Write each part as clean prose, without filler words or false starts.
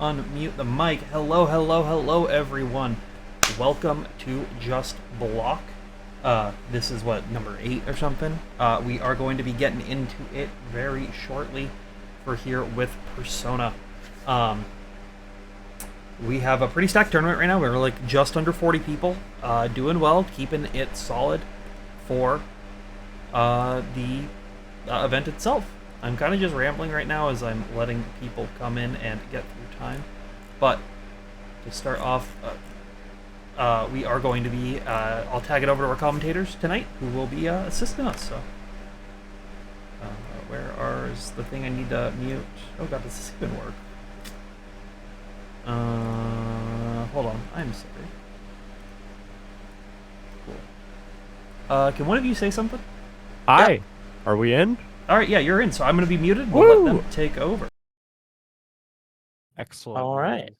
unmute the mic. Hello, hello, hello, everyone. Welcome to Just Block. This is what, number 8 or something? We are going to be getting into it very shortly. We're here with Persona. We have a pretty stacked tournament right now. We're like just under 40 people, doing well, keeping it solid for the event itself. I'm kind of just rambling right now as I'm letting people come in and get through time. But to start off, we are going to be, I'll tag it over to our commentators tonight who will be assisting us. So, where is the thing I need to mute? Oh god, does this even work? Hold on, I'm sorry. Cool. Can one of you say something? Hi. Yeah. Are we in? Alright, yeah, you're in, so I'm going to be muted. We'll let them take over. Excellent. All right.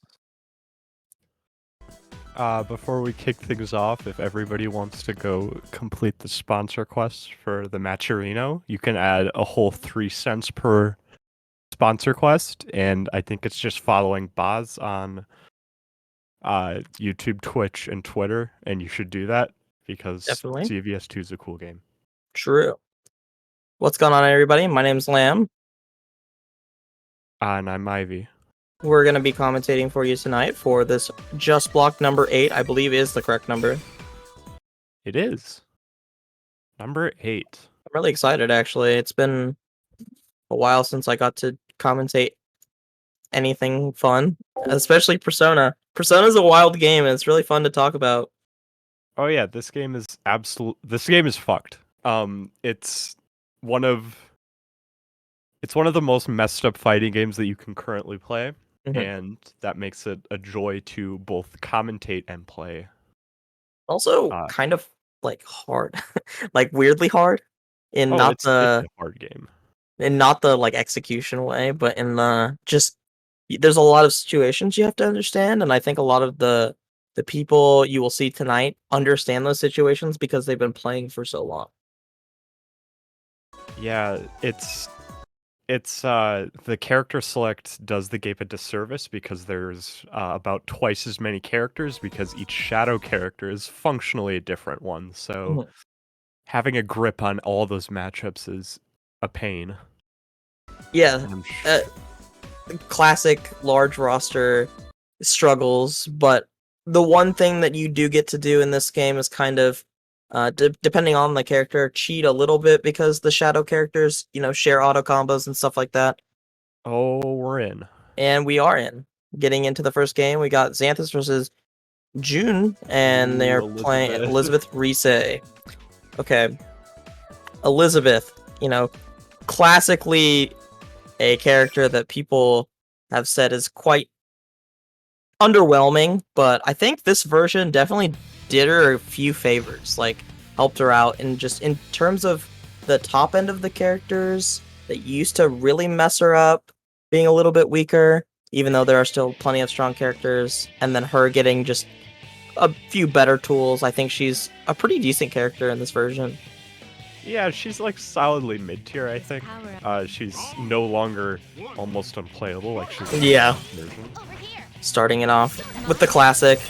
Before we kick things off, if everybody wants to go complete the sponsor quest for the matcherino, you can add a whole 3 cents per sponsor quest, and I think it's just following Boz on YouTube, Twitch, and Twitter, and you should do that because Definitely. CVS2 is a cool game. True. What's going on, everybody? My name's Lamb. And I'm Ivy. We're going to be commentating for you tonight for this Just Block number 8, I believe is the correct number. It is. Number 8. I'm really excited, actually. It's been a while since I got to commentate anything fun, especially Persona. Persona's a wild game, and it's really fun to talk about. Oh yeah, this game is fucked. It's one of the most messed up fighting games that you can currently play, and that makes it a joy to both commentate and play. Also, kind of like hard, like weirdly hard, in it's a hard game, in not the like execution way, but in the just there's a lot of situations you have to understand, and I think a lot of the people you will see tonight understand those situations because they've been playing for so long. Yeah, it's the character select does the game a disservice because there's about twice as many characters because each shadow character is functionally a different one. So having a grip on all those matchups is a pain. Yeah, classic large roster struggles, but the one thing that you do get to do in this game is kind of depending on the character, cheat a little bit because the shadow characters, share auto combos and stuff like that. Oh, we're in. And we are in. Getting into the first game, we got Xanthus versus June, and they're playing Elizabeth Rise. Okay. Elizabeth, classically a character that people have said is quite underwhelming, but I think this version definitely did her a few favors, like helped her out, and just in terms of the top end of the characters that used to really mess her up, being a little bit weaker, even though there are still plenty of strong characters, and then her getting just a few better tools. I think she's a pretty decent character in this version. Yeah, she's like solidly mid-tier, I think. She's no longer almost unplayable like she's in the version. Starting it off with the classic.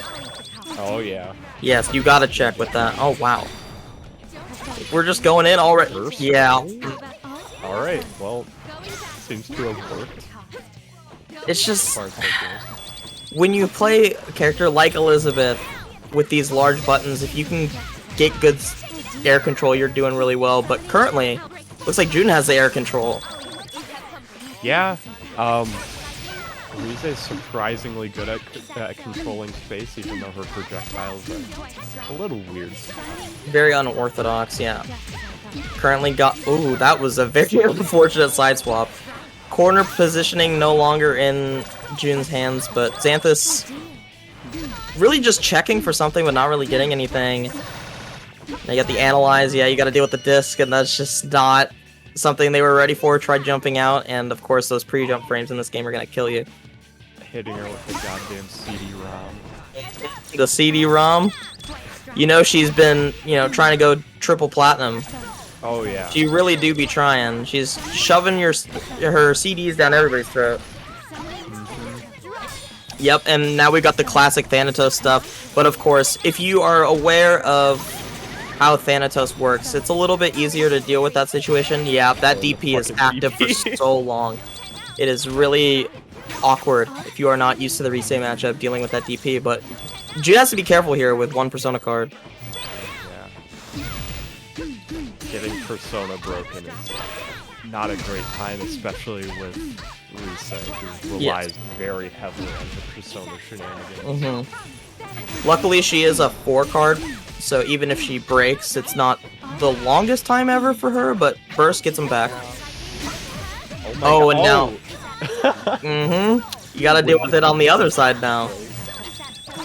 Oh yeah. Yes, you gotta check with that. Oh wow. We're just going in already. Yeah. Alright, well, seems to have worked. It's just when you play a character like Elizabeth with these large buttons, if you can get good air control, you're doing really well. But currently, looks like June has the air control. Yeah, Rise is surprisingly good at controlling space, even though her projectiles are a little weird. Very unorthodox, yeah. Currently got... Ooh, that was a very unfortunate side swap. Corner positioning no longer in June's hands, but Xanthus really just checking for something but not really getting anything. Now you got the analyze, yeah, you gotta deal with the disc, and that's just not something they were ready for. Tried jumping out, and of course those pre-jump frames in this game are gonna kill you. Hitting her with the goddamn CD-ROM. The CD-ROM? She's been, trying to go triple platinum. Oh yeah. She really do be trying. She's shoving her CDs down everybody's throat. Yep, and now we got the classic Thanatos stuff. But of course, if you are aware of how Thanatos works, it's a little bit easier to deal with that situation. Yeah, that DP is active for so long. It is really awkward if you are not used to the Rise matchup dealing with that DP, but June has to be careful here with one Persona card. Yeah. Getting Persona broken is not a great time, especially with Rise, who relies very heavily on the Persona shenanigans. Luckily, she is a 4 card, so even if she breaks, it's not the longest time ever for her, but Burst gets him back. Oh, and now... You gotta deal with it on the other side now.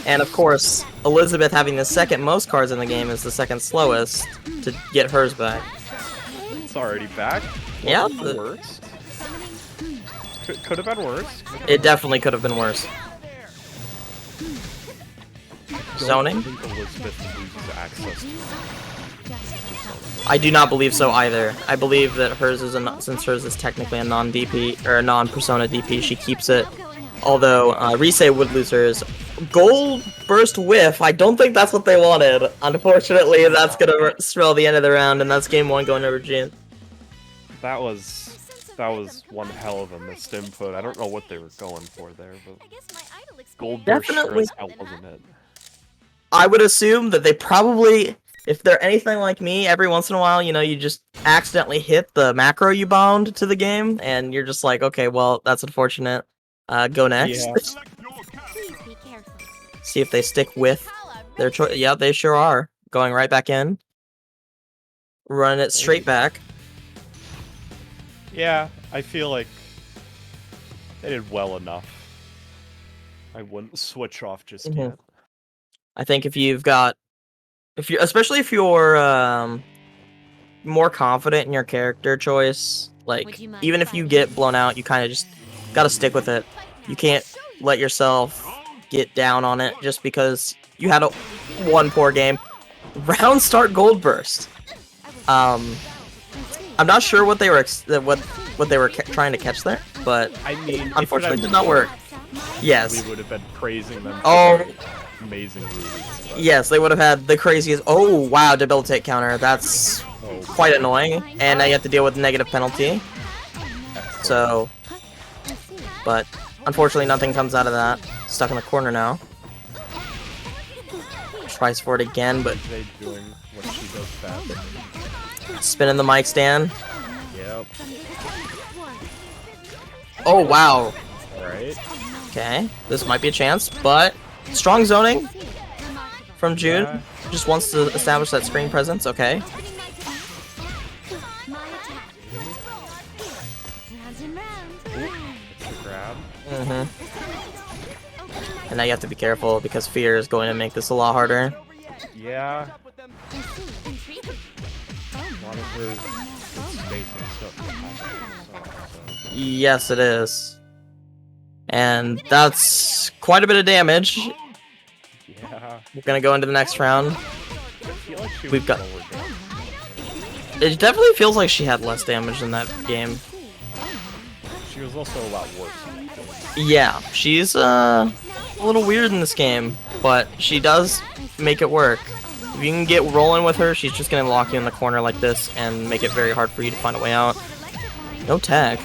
And of course, Elizabeth having the second most cards in the game is the second slowest to get hers back. It's already back? Yeah. Worse. Could have been worse. It definitely could have been worse. Zoning? I think Elizabeth loses access to I do not believe so either. I believe that hers is since hers is technically a non-DP or a non-Persona DP, she keeps it. Although Rise would lose hers. Gold Burst Whiff. I don't think that's what they wanted. Unfortunately, that's gonna spell the end of the round, and that's game 1 going over June. That was one hell of a missed input. I don't know what they were going for there, but Gold Burst sure as hell wasn't it. I would assume that they probably, if they're anything like me, every once in a while, you know, you just accidentally hit the macro you bound to the game, and you're just like, okay, well, that's unfortunate. Go next. Yeah. See if they stick with their choice. Yeah, they sure are. Going right back in. Running it straight back. Yeah, I feel like they did well enough. I wouldn't switch off just yet. I think especially if you're more confident in your character choice, like even if you get blown out, you kind of just gotta stick with it. You can't let yourself get down on it just because you had one poor game. Round start Gold Burst. I'm not sure what they were trying to catch there, but I mean, unfortunately, did not work. Yes. We would have been praising them. Oh. Amazing movies. Yes, they would have had the craziest. Oh wow, debilitate counter. That's quite annoying, and now you have to deal with negative penalty. So, but unfortunately, nothing comes out of that. Stuck in the corner now. Tries for it again, but doing what she does best. Spinning the mic stand. Yep. Oh wow. All right. Okay, this might be a chance, but strong zoning from June. Yeah. Just wants to establish that screen presence. Okay. Grab. And now you have to be careful because fear is going to make this a lot harder. Yeah. A lot of her spacing stuff. Yes, it is. And that's quite a bit of damage. Yeah. We're gonna go into the next round. I feel like We've got. It definitely feels like she had less damage in that game. She was also a lot worse. Yeah, she's a little weird in this game, but she does make it work. If you can get rolling with her, she's just gonna lock you in the corner like this and make it very hard for you to find a way out. No tag.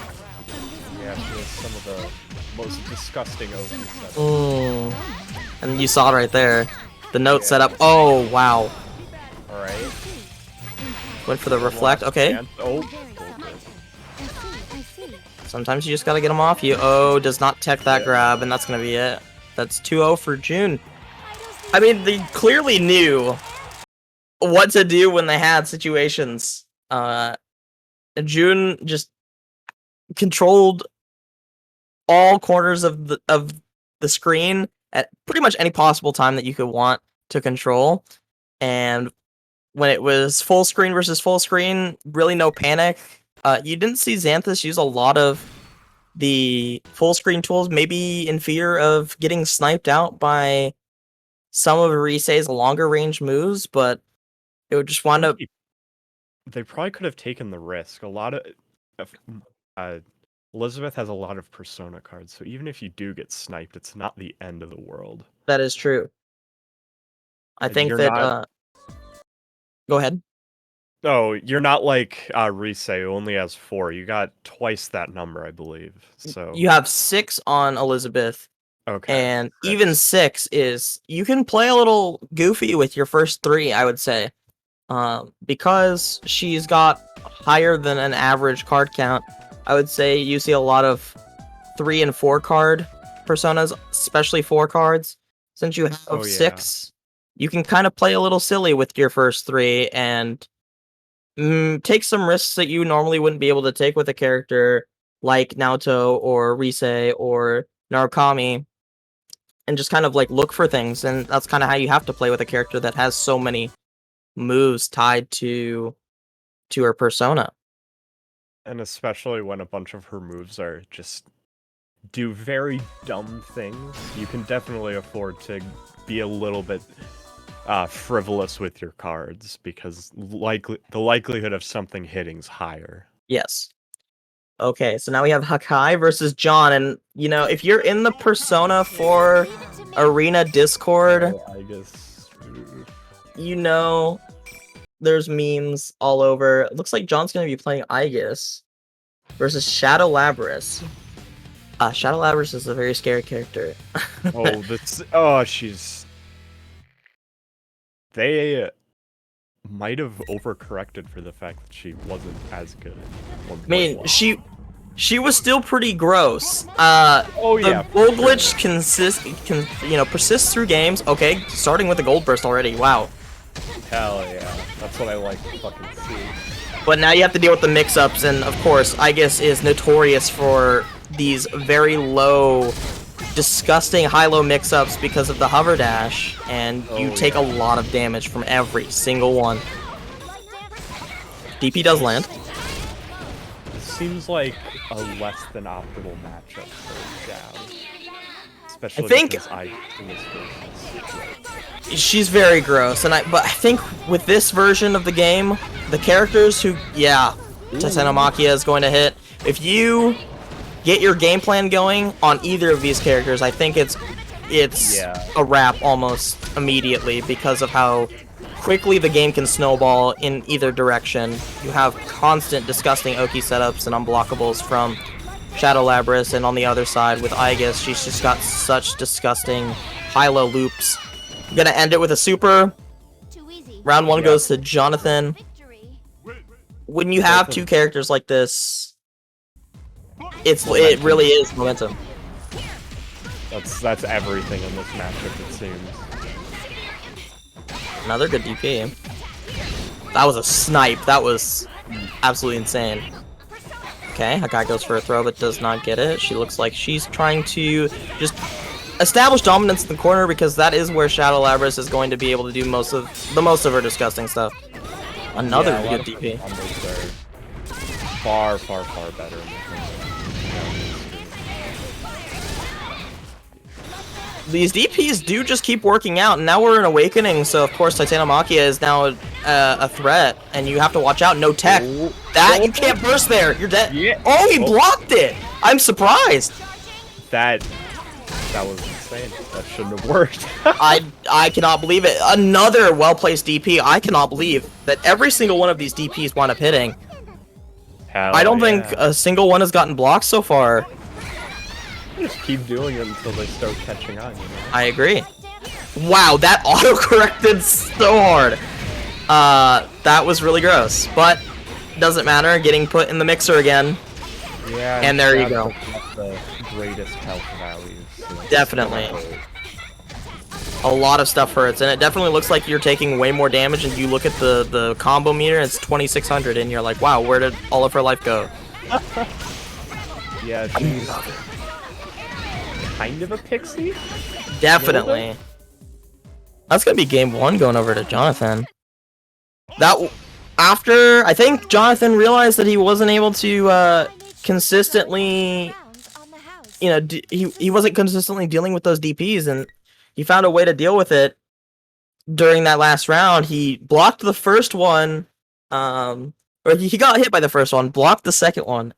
Yeah, she has some of the most disgusting OP setup. And you saw it right there. The note setup. Oh, wow. Alright. Went for the reflect. Okay. Oh. Sometimes you just gotta get them off you. Oh, does not tech that grab, and that's gonna be it. That's 2-0 for June. I mean, they clearly knew what to do when they had situations. June just controlled all corners of the screen at pretty much any possible time that you could want to control. And when it was full screen versus full screen, really no panic. You didn't see Xanthus use a lot of the full screen tools, maybe in fear of getting sniped out by some of Rise's longer range moves, but it would just wind up. They probably could have taken the risk. A lot of Elizabeth has a lot of Persona cards, so even if you do get sniped, it's not the end of the world. That is true. I And think you're that. not. Go ahead. Oh, you're not like Rise, who only has 4. You got twice that number, I believe. So You have 6 on Elizabeth, okay, and even 6 is you can play a little goofy with your first 3, I would say, because she's got higher than an average card count. I would say you see a lot of 3 and 4 card personas, especially 4 cards. Since you have Oh, yeah. 6, you can kind of play a little silly with your first 3 and take some risks that you normally wouldn't be able to take with a character like Naoto or Rise or Narukami, and just kind of like look for things. And that's kind of how you have to play with a character that has so many moves tied to her persona. And especially when a bunch of her moves are just do very dumb things, you can definitely afford to be a little bit frivolous with your cards, because the likelihood of something hitting's higher. Yes. Okay, so now we have Hakai versus John, and if you're in the Persona 4 Arena Discord, I guess. there's memes all over. It looks like John's gonna be playing Aegis versus Shadow Labris. Shadow Labris is a very scary character. She's. They might have overcorrected for the fact that she wasn't as good. I mean, she was still pretty gross. The gold glitch persists through games. Okay, starting with the gold burst already. Wow. Hell yeah, that's what I like to fucking see. But now you have to deal with the mix-ups, and of course, Aegis is notorious for these very low, disgusting high-low mix-ups because of the hover dash, and you take a lot of damage from every single one. DP does land. Seems like a less than optimal matchup for Xiao. Especially because in this version. She's very gross, but I think with this version of the game, the characters Titanomachia is going to hit. If you get your game plan going on either of these characters, I think it's a wrap almost immediately because of how quickly the game can snowball in either direction. You have constant disgusting Oki setups and unblockables from Shadow Labris, and on the other side with Aegis, she's just got such disgusting high-low loops. I'm gonna end it with a super. Round 1 goes to Jonathan. When you have 2 characters like this, it really is momentum. That's everything in this matchup, it seems. Another good DP. That was a snipe. That was absolutely insane. Okay, Hakai goes for a throw but does not get it. She looks like she's trying to just establish dominance in the corner, because that is where Shadow Labris is going to be able to do most of her disgusting stuff. Another good DP. Far better. These DPs do just keep working out, and now we're in Awakening, so of course Titanomachia is now a threat, and you have to watch out. No tech. You can't burst there. You're dead. Yeah. Oh, he blocked it. I'm surprised. That was insane. That shouldn't have worked. I cannot believe it. Another well-placed DP. I cannot believe that every single one of these DPs wound up hitting. I don't think a single one has gotten blocked so far. Just keep doing it until they start catching on, I agree. Wow, that auto-corrected so hard. That was really gross, but doesn't matter. Getting put in the mixer again. Yeah, and there you go. The greatest health values. Definitely. A lot of stuff hurts, and it definitely looks like you're taking way more damage, and you look at the combo meter, it's 2600, and you're like, wow, where did all of her life go? Yeah, she's kind of a pixie? Definitely. That's gonna be game 1 going over to Jonathan. After, I think Jonathan realized that he wasn't able to consistently, he wasn't consistently dealing with those DPs, and he found a way to deal with it during that last round. He blocked the first one, or he got hit by the first one, blocked the second one,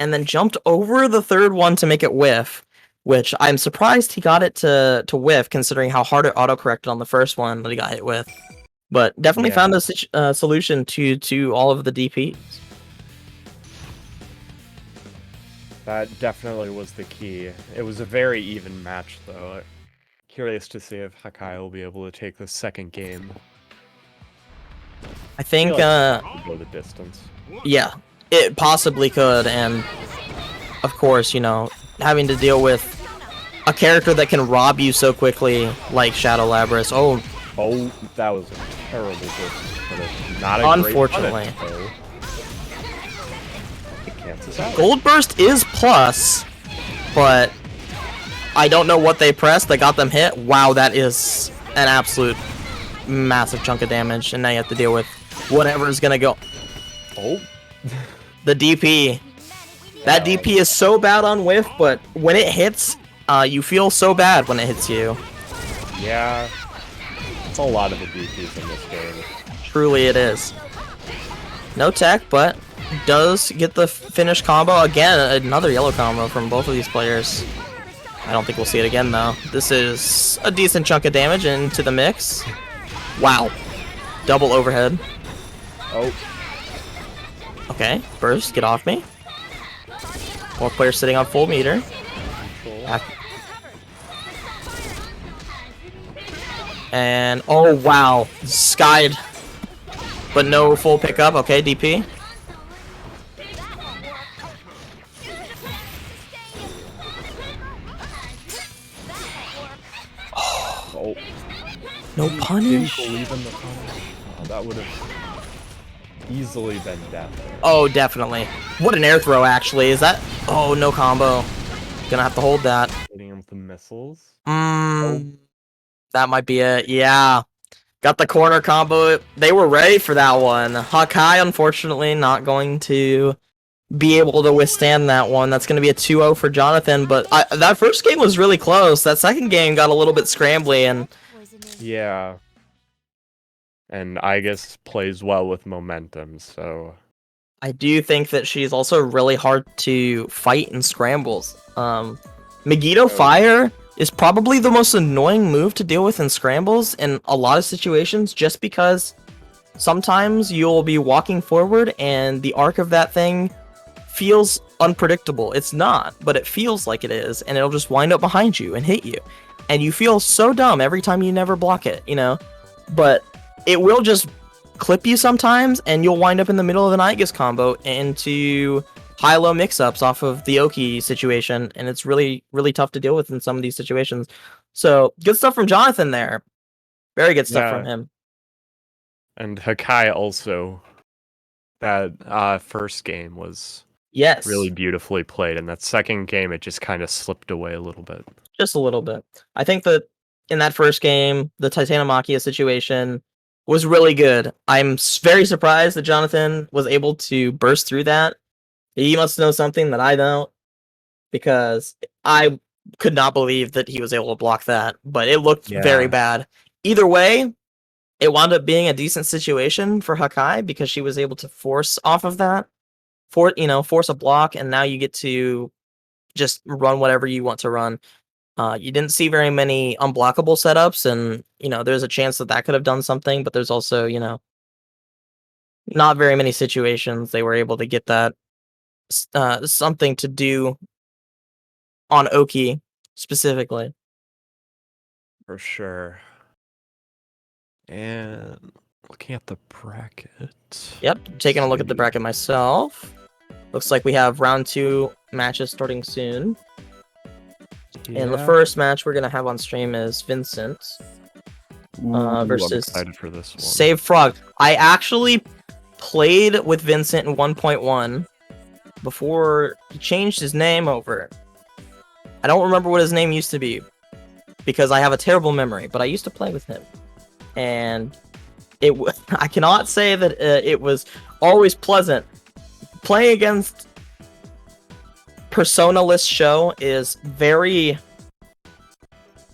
and then jumped over the third one to make it whiff, which I'm surprised he got it to whiff, considering how hard it autocorrected on the first one that he got hit with. But definitely found a solution to all of the DPs. That definitely was the key. It was a very even match, though. Curious to see if Hakai will be able to take the second game. I think, go the distance. Yeah, it possibly could, and of course, you know, having to deal with a character that can rob you so quickly, like Shadow Labrys. Oh, that was a terrible distance, but not a unfortunately. Great it cancels out. Gold Burst is plus, but I don't know what they pressed that got them hit. Wow, that is an absolute massive chunk of damage, and now you have to deal with whatever is gonna go. Oh. The DP. That DP is so bad on whiff, but when it hits, you feel so bad when it hits you. Yeah. It's a lot of the DPs in this game. Truly it is. No tech, but does get the finish combo. Again, another yellow combo from both of these players. I don't think we'll see it again, though. This is a decent chunk of damage into the mix. Wow. Double overhead. Oh. Okay, burst, get off me. More players sitting on full meter. Back. And, oh wow, skied. But no full pickup, okay, DP. Oh. No punish. Didn't believe in the punish. Oh, that would have easily been death. Oh, definitely. What an air throw, actually. Is that... Oh, no combo. Gonna have to hold that. Hitting him with the missiles. That might be it. Yeah. Got the corner combo. They were ready for that one. Hakai, unfortunately, not going to be able to withstand that one. That's going to be a 2-0 for Jonathan, but that first game was really close. That second game got a little bit scrambly, and... Yeah. And I guess plays well with momentum, so... I do think that she's also really hard to fight in scrambles. Megiddo Fire is probably the most annoying move to deal with in scrambles in a lot of situations, just because sometimes you'll be walking forward and the arc of that thing feels unpredictable. It's not, but it feels like it is, and it'll just wind up behind you and hit you. And you feel so dumb every time you never block it, you know? But it will just clip you sometimes, and you'll wind up in the middle of an Aegis combo into high-low mix-ups off of the Oki situation, and it's really, really tough to deal with in some of these situations. So, good stuff from Jonathan there. Very good stuff from him. And Hakai also, that first game was really beautifully played, and that second game, it just kind of slipped away a little bit. Just a little bit. I think that in that first game, the Titanomachia situation was really good. I'm very surprised that Jonathan was able to burst through that. He must know something that I don't, because I could not believe that he was able to block that, but it looked very bad. Either way, it wound up being a decent situation for Hakai, because she was able to force off of that, force a block, and now you get to just run whatever you want to run. You didn't see very many unblockable setups, and, there's a chance that that could have done something, but there's also, not very many situations they were able to get that something to do on Oki specifically. For sure. And looking at the bracket. Yep, taking a look at the bracket myself. Looks like we have round 2 matches starting soon. Yeah. And the first match we're going to have on stream is Vincent versus I'm excited for this one. Save Frog. I actually played with Vincent in 1.1 before he changed his name over. I don't remember what his name used to be, because I have a terrible memory, but I used to play with him. And I cannot say that it was always pleasant. Playing against Persona-less show is very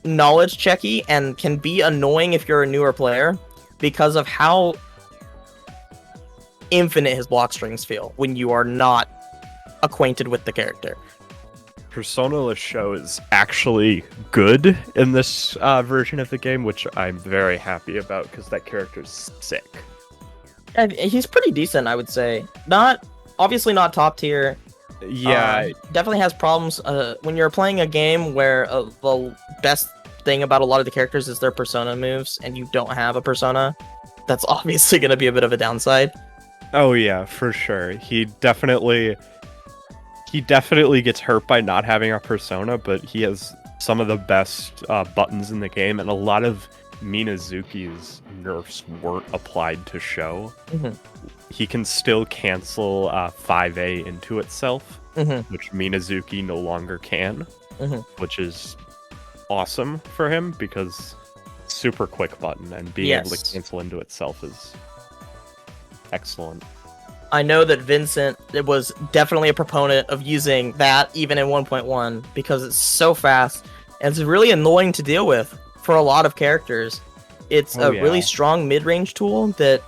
knowledge checky and can be annoying if you're a newer player, because of how infinite his block strings feel when you are not acquainted with the character. Persona-less Show is actually good in this version of the game, which I'm very happy about because that character's sick. And he's pretty decent, I would say. Obviously not top tier. Yeah, Definitely has problems. When you're playing a game where the best thing about a lot of the characters is their persona moves, and you don't have a persona, that's obviously going to be a bit of a downside. oh yeah, for sure. He definitely gets hurt by not having a persona, but he has some of the best buttons in the game, and a lot of Minazuki's nerfs weren't applied to Show. Mm-hmm. He can still cancel 5A into itself, which Minazuki no longer can, which is awesome for him because super quick button and being able to cancel into itself is excellent. I know that Vincent was definitely a proponent of using that even in 1.1 because it's so fast and it's really annoying to deal with for a lot of characters. It's a really strong mid-range tool that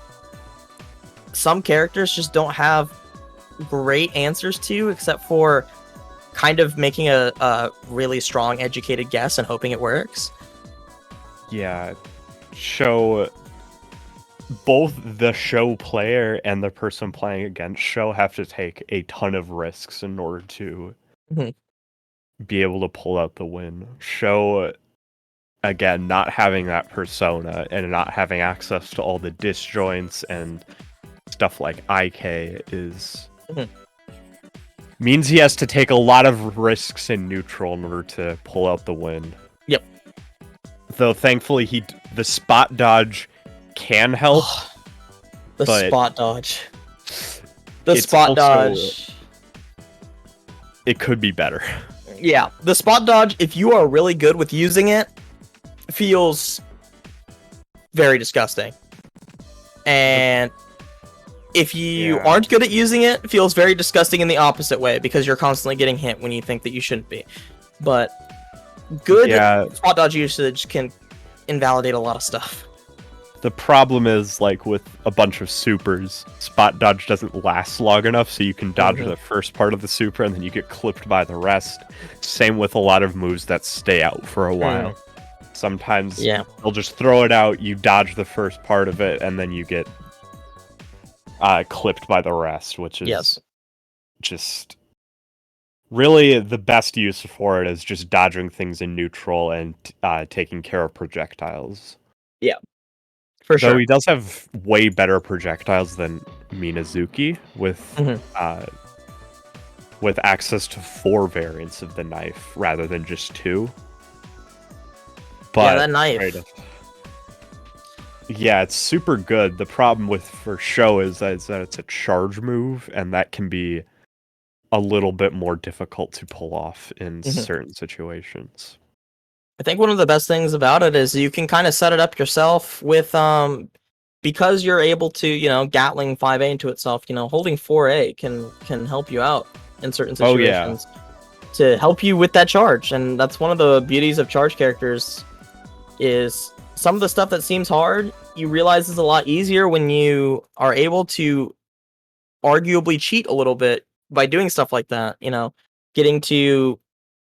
some characters just don't have great answers to, except for kind of making a really strong educated guess and hoping it works. Yeah, both the Show player and the person playing against Show have to take a ton of risks in order to be able to pull out the win. Show, again, not having that persona and not having access to all the disjoints and stuff like IK is means he has to take a lot of risks in neutral in order to pull out the win. Yep. Though thankfully the spot dodge can help. The spot dodge. The it's spot also, dodge. It could be better. Yeah, the spot dodge, if you are really good with using it, feels very disgusting. And if you aren't good at using it, it feels very disgusting in the opposite way because you're constantly getting hit when you think that you shouldn't be. But good spot dodge usage can invalidate a lot of stuff. The problem is, like, with a bunch of supers, spot dodge doesn't last long enough, so you can dodge the first part of the super, and then you get clipped by the rest. Same with a lot of moves that stay out for a while. Sometimes they'll just throw it out, you dodge the first part of it, and then you get clipped by the rest, which is just... Really, the best use for it is just dodging things in neutral and taking care of projectiles. Yeah. For sure. Though he does have way better projectiles than Minazuki with access to 4 variants of the knife rather than just 2. But that knife. Yeah, it's super good. The problem for Show is that it's a charge move, and that can be a little bit more difficult to pull off in certain situations. I think one of the best things about it is you can kind of set it up yourself with because you're able to, Gatling 5A into itself, holding 4A can help you out in certain situations to help you with that charge. And that's one of the beauties of charge characters is some of the stuff that seems hard, you realize is a lot easier when you are able to arguably cheat a little bit by doing stuff like that, getting to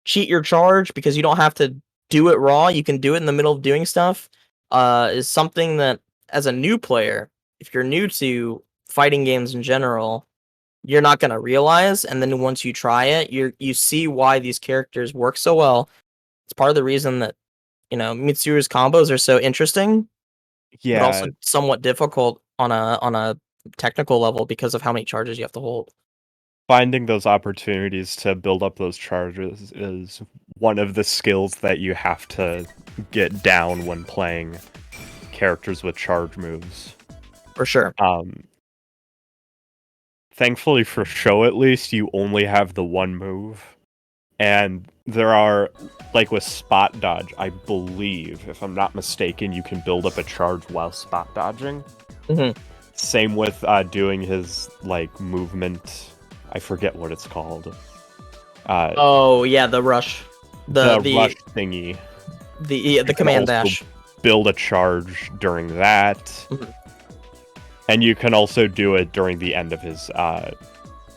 cheat your charge because you don't have to do it raw, you can do it in the middle of doing stuff, is something that, as a new player, if you're new to fighting games in general, you're not going to realize, and then once you try it, you see why these characters work so well. It's part of the reason that, Mitsuru's combos are so interesting, but also somewhat difficult on a technical level because of how many charges you have to hold. Finding those opportunities to build up those charges is one of the skills that you have to get down when playing characters with charge moves. For sure. Thankfully for Show, at least, you only have the one move. And there are, like with spot dodge, I believe, if I'm not mistaken, you can build up a charge while spot dodging. Same with doing his, movement... I forget what it's called. The rush. The rush thingy. The command dash. Build a charge during that. And you can also do it during the end of his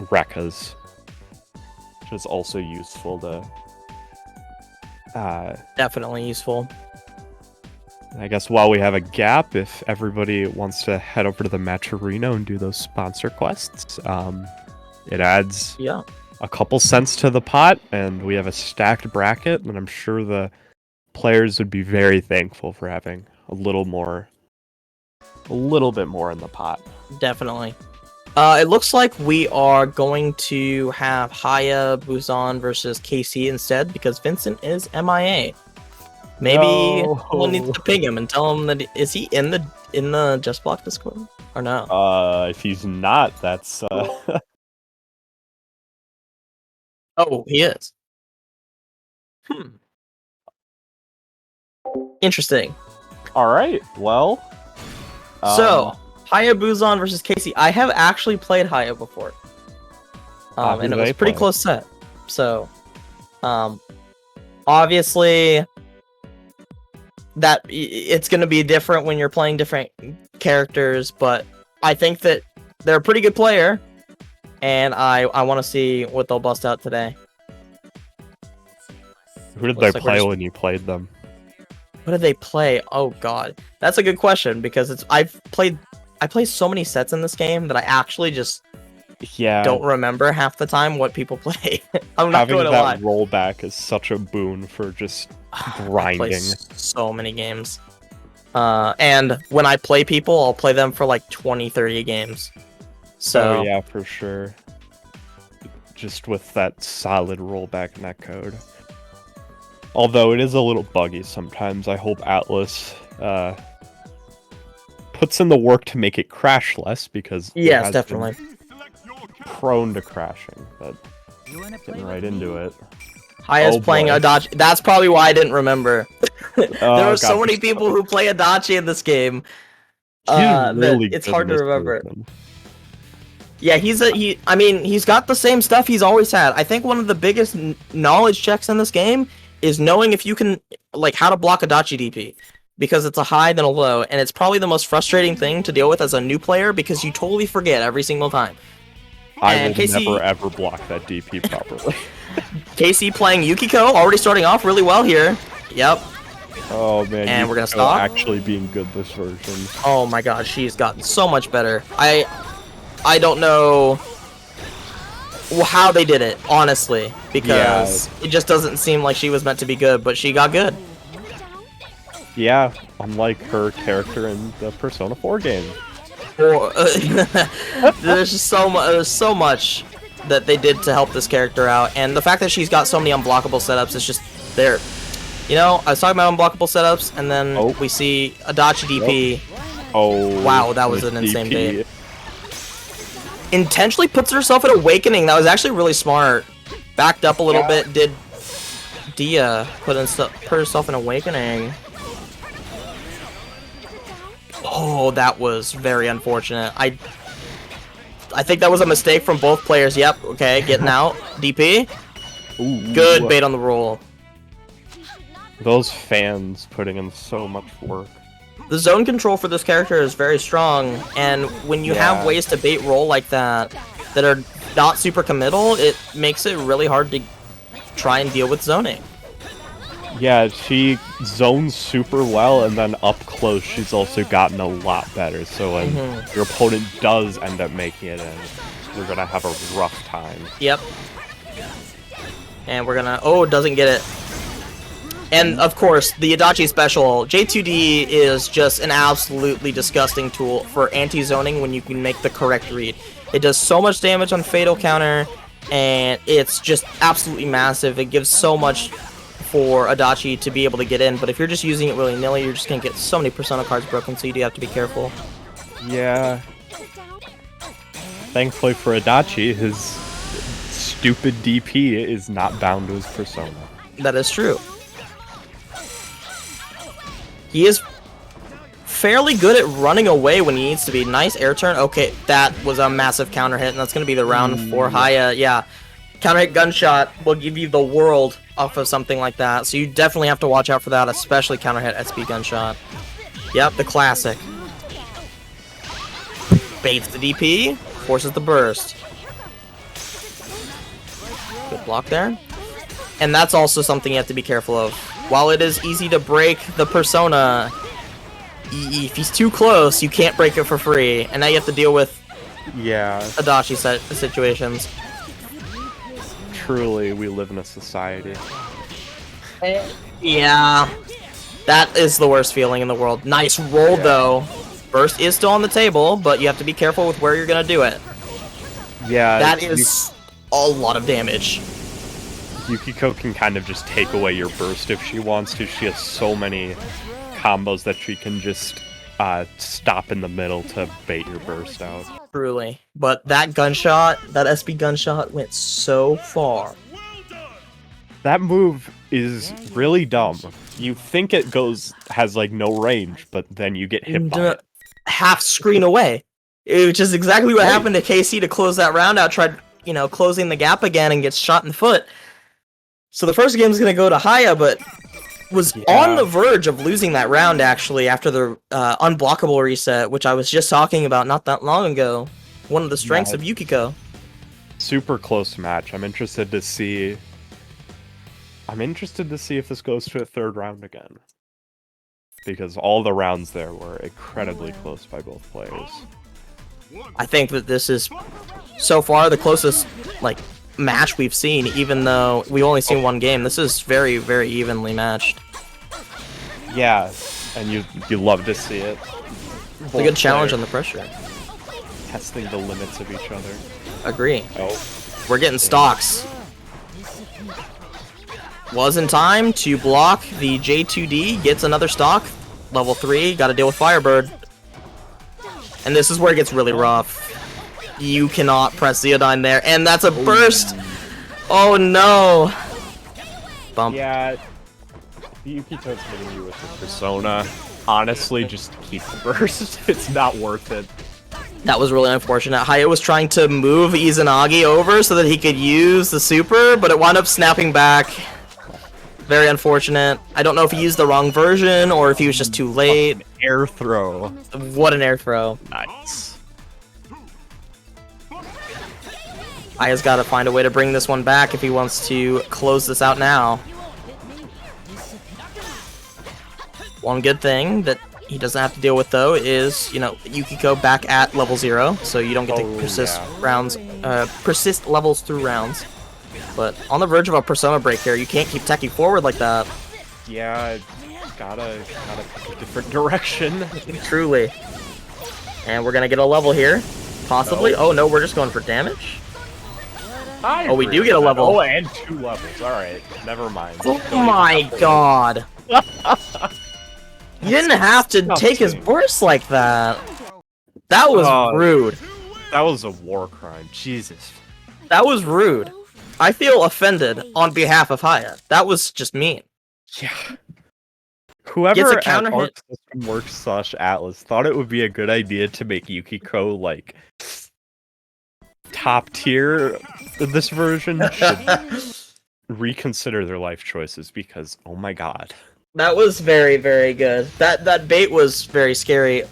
Rekkas. is also useful to. Definitely useful. I guess while we have a gap, if everybody wants to head over to the matcherino and do those sponsor quests, it adds a couple cents to the pot, and we have a stacked bracket, and I'm sure the players would be very thankful for having a little bit more in the pot. Definitely. It looks like we are going to have Haya Busan versus KC instead because Vincent is MIA. Maybe we'll need to ping him and tell him that is he in the Just Block Discord or no? If he's not, that's Oh, he is. Interesting. All right. Well, so Haya Busan versus Casey. I have actually played Haya before, and it was a pretty close set. So, obviously, that it's going to be different when you're playing different characters. But I think that they're a pretty good player, and I want to see what they'll bust out today. Who did they play when you played them? What did they play? Oh god, that's a good question because I play so many sets in this game that I actually just don't remember half the time what people play. I'm not going to lie. Having that rollback is such a boon for just grinding. I play so many games, and when I play people, I'll play them for like 20-30 games. So yeah, for sure. Just with that solid rollback netcode. Although it is a little buggy sometimes, I hope Atlas puts in the work to make it crash less because yes, definitely prone to crashing. But getting right into it. Haya's playing Adachi. That's probably why I didn't remember. There are so many people who play Adachi in this game. It's hard to remember. Yeah, I mean, he's got the same stuff he's always had. I think one of the biggest knowledge checks in this game is knowing if you can, like, how to block Adachi DP. Because it's a high then a low, and it's probably the most frustrating thing to deal with as a new player because you totally forget every single time. I will never ever block that DP properly. KC playing Yukiko, already starting off really well here. Yep. Oh man, and we're gonna stop. Actually being good this version. Oh my god, she's gotten so much better. I don't know how they did it, honestly, because it just doesn't seem like she was meant to be good, but she got good. Yeah, unlike her character in the Persona 4 game. There's just so much that they did to help this character out, and the fact that she's got so many unblockable setups is just there. You know, I was talking about unblockable setups, and then we see Adachi DP. Oh, wow, that was an insane bait. Intentionally puts herself in Awakening. That was actually really smart. Backed up a little bit. Did Dia put herself in Awakening? Oh, that was very unfortunate. I think that was a mistake from both players. Yep. Okay, getting out. DP. Ooh, good bait on the roll. Those fans putting in so much work. The zone control for this character is very strong, and when you have ways to bait roll like that are not super committal, it makes it really hard to try and deal with zoning. Yeah, she zones super well, and then up close she's also gotten a lot better, so when your opponent does end up making it in, you're gonna have a rough time. Yep. And we're gonna... doesn't get it. And, of course, the Adachi special, J2D is just an absolutely disgusting tool for anti-zoning when you can make the correct read. It does so much damage on Fatal Counter, and it's just absolutely massive. It gives so much for Adachi to be able to get in, but if you're just using it willy-nilly, you're just going to get so many Persona cards broken, so you do have to be careful. Yeah. Thankfully for Adachi, his stupid DP is not bound to his Persona. That is true. He is fairly good at running away when he needs to be. Nice air turn. Okay, that was a massive counter hit, and that's going to be the round for Haya. Yeah, counter hit gunshot will give you the world off of something like that, so you definitely have to watch out for that, especially counter hit SP gunshot. Yep, the classic. Baits the DP, forces the burst. Good Nice block there. And that's also something you have to be careful of. While it is easy to break the persona, if he's too close, you can't break it for free. And now you have to deal with Adachi situations. Truly, we live in a society. Yeah. That is the worst feeling in the world. Nice roll, though. Burst is still on the table, but you have to be careful with where you're going to do it. Yeah. That is a lot of damage. Yukiko can kind of just take away your burst if she wants to. She has so many combos that she can just stop in the middle to bait your burst out. Truly. But that gunshot, that SB gunshot went so far. That move is really dumb. You think it has like no range, but then you get hit by it. Half screen away. Which is exactly what happened to KC to close that round out. Tried, closing the gap again and gets shot in the foot. So the first game's gonna go to Haya, but was on the verge of losing that round actually after the unblockable reset, which I was just talking about not that long ago. One of the strengths of Yukiko. Super close match. I'm interested to see if this goes to a third round again. Because all the rounds there were incredibly close by both players. I think that this is so far the closest match we've seen, even though we've only seen one game. This is very, very evenly matched. Yeah, and you love to see it. It's a good challenge on the pressure. Testing the limits of each other. Agree. Oh. We're getting stocks. Was in time to block the J2D, gets another stock. Level 3, gotta deal with Firebird. And this is where it gets really rough. You cannot press Zeodine there, and that's a burst! Oh no! Bump. Yeah, Yukito's hitting you with the persona. Honestly, just keep the burst. It's not worth it. That was really unfortunate. Haya was trying to move Izanagi over so that he could use the super, but it wound up snapping back. Very unfortunate. I don't know if he used the wrong version or if he was just too late. An air throw. What an air throw. Nice. Haya's got to find a way to bring this one back if he wants to close this out now. One good thing that he doesn't have to deal with, though, is, Yukiko back at level 0, so you don't get to persist levels through rounds. But on the verge of a persona break here, you can't keep teching forward like that. Yeah, gotta pick a different direction. Truly. And we're gonna get a level here. Possibly. Oh no, we're just going for damage. Oh, we do get a level. Oh, and 2 levels. Alright, never mind. Oh my god. You didn't have to take his burst like that. That was rude. That was a war crime. Jesus. That was rude. I feel offended on behalf of Haya. That was just mean. Yeah. Whoever Gets a counter hit. Works/Atlas thought it would be a good idea to make Yukiko top tier in this version should reconsider their life choices because oh my god. That was very, very good. That bait was very scary.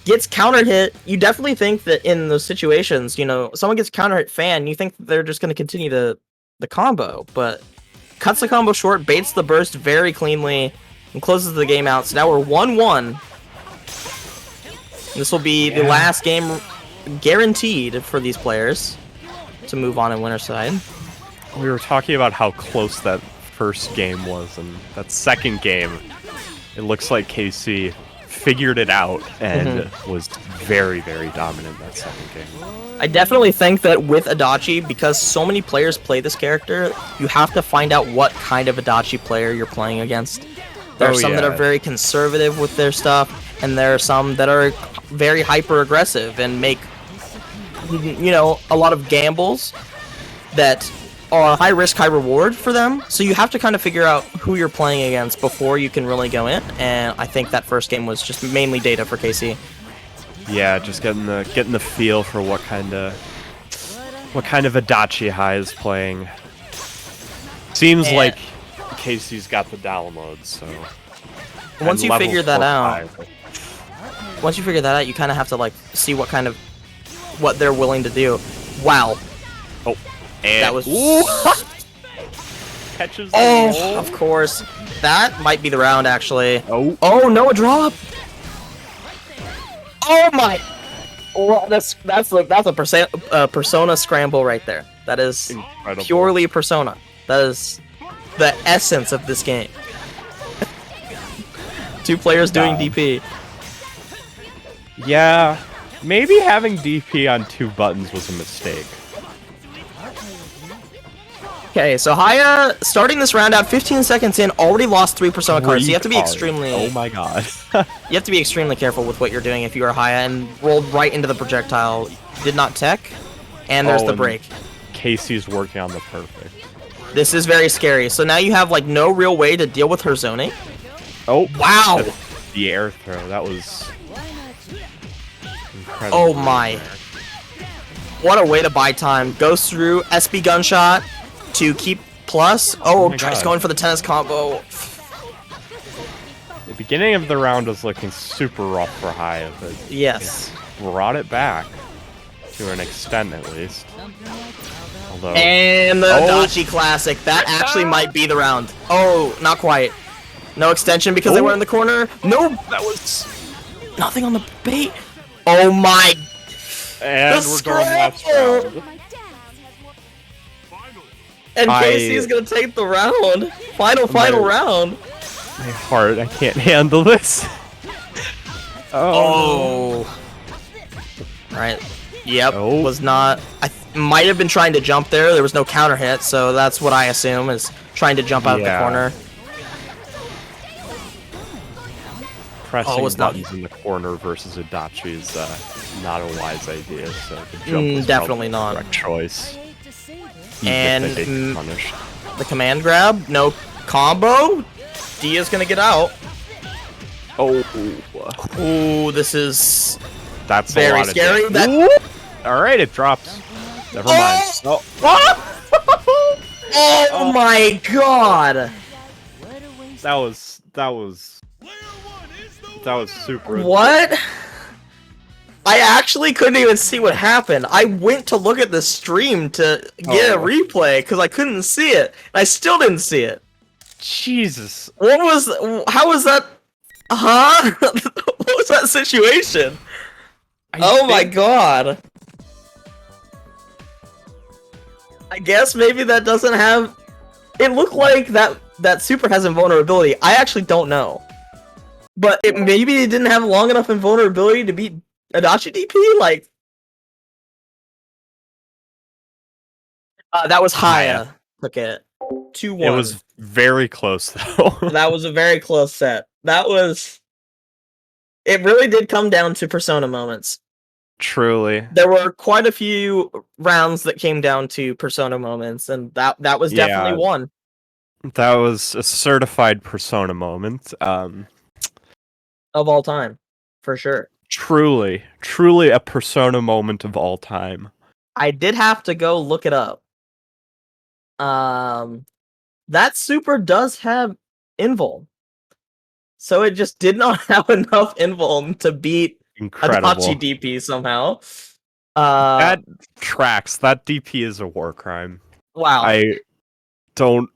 Gets counter hit. You definitely think that in those situations, someone gets counter hit fan, you think that they're just going to continue the combo, but cuts the combo short, baits the burst very cleanly, and closes the game out. So now we're 1-1. This will be the last game guaranteed for these players to move on in winner side. We were talking about how close that first game was, and that second game, it looks like KC figured it out and was very, very dominant that second game. I definitely think that with Adachi, because so many players play this character, you have to find out what kind of Adachi player you're playing against. There are some that are very conservative with their stuff, and there are some that are very hyper-aggressive and make, a lot of gambles that are high risk, high reward for them. So you have to kind of figure out who you're playing against before you can really go in. And I think that first game was just mainly data for KC. Yeah, just getting the feel for what kind of Adachi High is playing. Seems like KC's got the download, so once you figure that out, you kind of have to see what they're willing to do. Wow. Oh. And That was... catches the Oh, roll. of course. That might be the round, actually. Oh. Oh, no, a drop! Oh my! Well, that's a persona scramble right there. That is Incredible. purely persona. That is the essence of this game. Two players doing DP. Yeah, maybe having DP on 2 buttons was a mistake. Okay, so Haya, starting this round out 15 seconds in, already lost 3 persona cards. So you have to be cards. extremely... Oh my god. You have to be extremely careful with what you're doing if you are Haya, and rolled right into the projectile. Did not tech, and there's the and break. Casey's working on the perfect. This is very scary. So now you have like no real way to deal with her zoning. Oh, Wow! the air throw. That was incredible. Oh my. What a way to buy time. Goes through SB gunshot to keep plus. Oh, my tries God. going for the tennis combo. The beginning of the round was looking super rough for Haya, but Yes. brought it back to an extent at least. Although, And the Oh. Dachi Classic. That actually might be the round. Oh, not quite. No extension because they Oh. were in the corner. No, that was nothing on the bait. Oh my. and the we're going last scramble. round. And I- Casey is going to take the round. Final round. My heart, I can't handle this. Oh. Right. Yep. Oh. Was not. Might have been trying to jump there. There was no counter hit, so that's what I assume is trying to jump out of the Yeah. corner. Pressing it's not- buttons in the corner versus Adachi is not a wise idea, so the jump was Definitely probably not. the correct choice. Even And, if they get punished. The command grab, no combo. Dia's gonna get out. Oh, Ooh, this is that's a very lot scary. Of That. All right, it drops. Never mind. Oh, Oh my god! that was super. What? I actually couldn't even see what happened. I went to look at the stream to get a Oh. replay because I couldn't see it. And I still didn't see it. Jesus. What was? How was that? Huh? What was that situation? Oh my god. I guess maybe that doesn't have... It looked like that super has invulnerability. I actually don't know. But maybe it didn't have long enough invulnerability to beat Adachi DP? Like... that was Haya. Took it. 2-1. It was very close though. That was a very close set. That was... It really did come down to persona moments. Truly. There were quite a few rounds that came down to persona moments, and that was definitely Yeah. one. That was a certified persona moment. Of all time. For sure. Truly a persona moment of all time. I did have to go look it up. That super does have invul. So it just did not have enough invul to beat Incredible. Adachi DP somehow. That tracks. That DP is a war crime. Wow. I don't.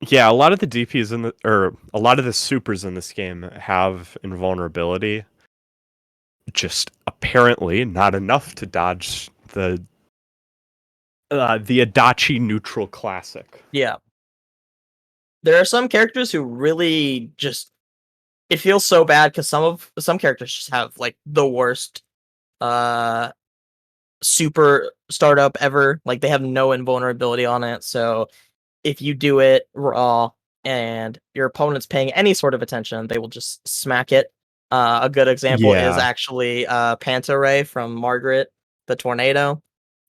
Yeah, a lot of the DPs a lot of the supers in this game have invulnerability. Just apparently not enough to dodge the Adachi neutral classic. Yeah. There are some characters who really just... It feels so bad because some characters just have like the worst super startup ever. Like they have no invulnerability on it. So if you do it raw and your opponent's paying any sort of attention, they will just smack it. A good example is Yeah. actually Panta Ray from Margaret the Tornado.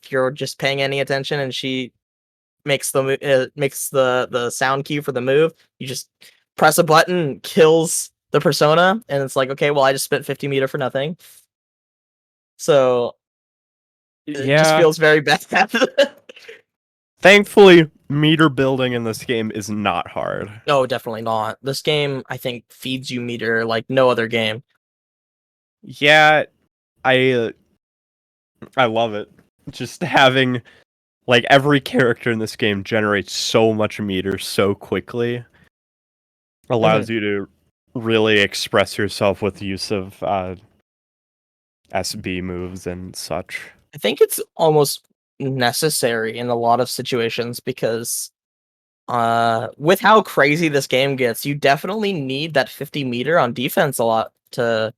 If you're just paying any attention and she makes the sound cue for the move, you just press a button, kills the persona, and it's like, okay, well, I just spent 50 meter for nothing. So it just feels very bad. Thankfully, meter building in this game is not hard. No, definitely not. This game, I think, feeds you meter like no other game. Yeah, I I love it. Just having like every character in this game generates so much meter so quickly, allows you to really express yourself with the use of SB moves and such. I think it's almost necessary in a lot of situations because with how crazy this game gets, you definitely need that 50 meter on defense a lot to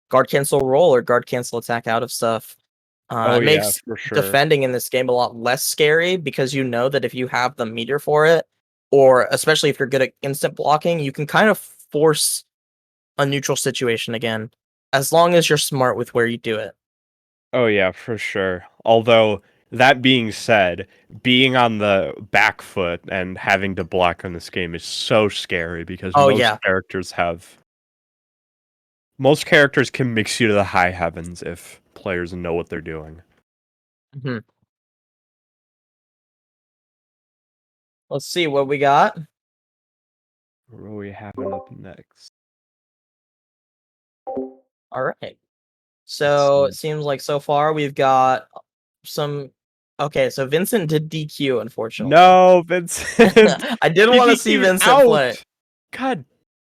guard cancel roll or guard cancel attack out of stuff. Oh It yeah, makes for sure. defending in this game a lot less scary because you know that if you have the meter for it, or especially if you're good at instant blocking, you can kind of force a neutral situation again, as long as you're smart with where you do it. Oh yeah, for sure. Although that being said, being on the back foot and having to block in this game is so scary because Oh yeah. most characters can mix you to the high heavens if players know what they're doing. hmm Let's see what we got. What are we having up next? All right. So it seems like so far we've got some. Okay, so Vincent did DQ, unfortunately. No, Vincent. I did He want to see DQ'd Vincent play. God,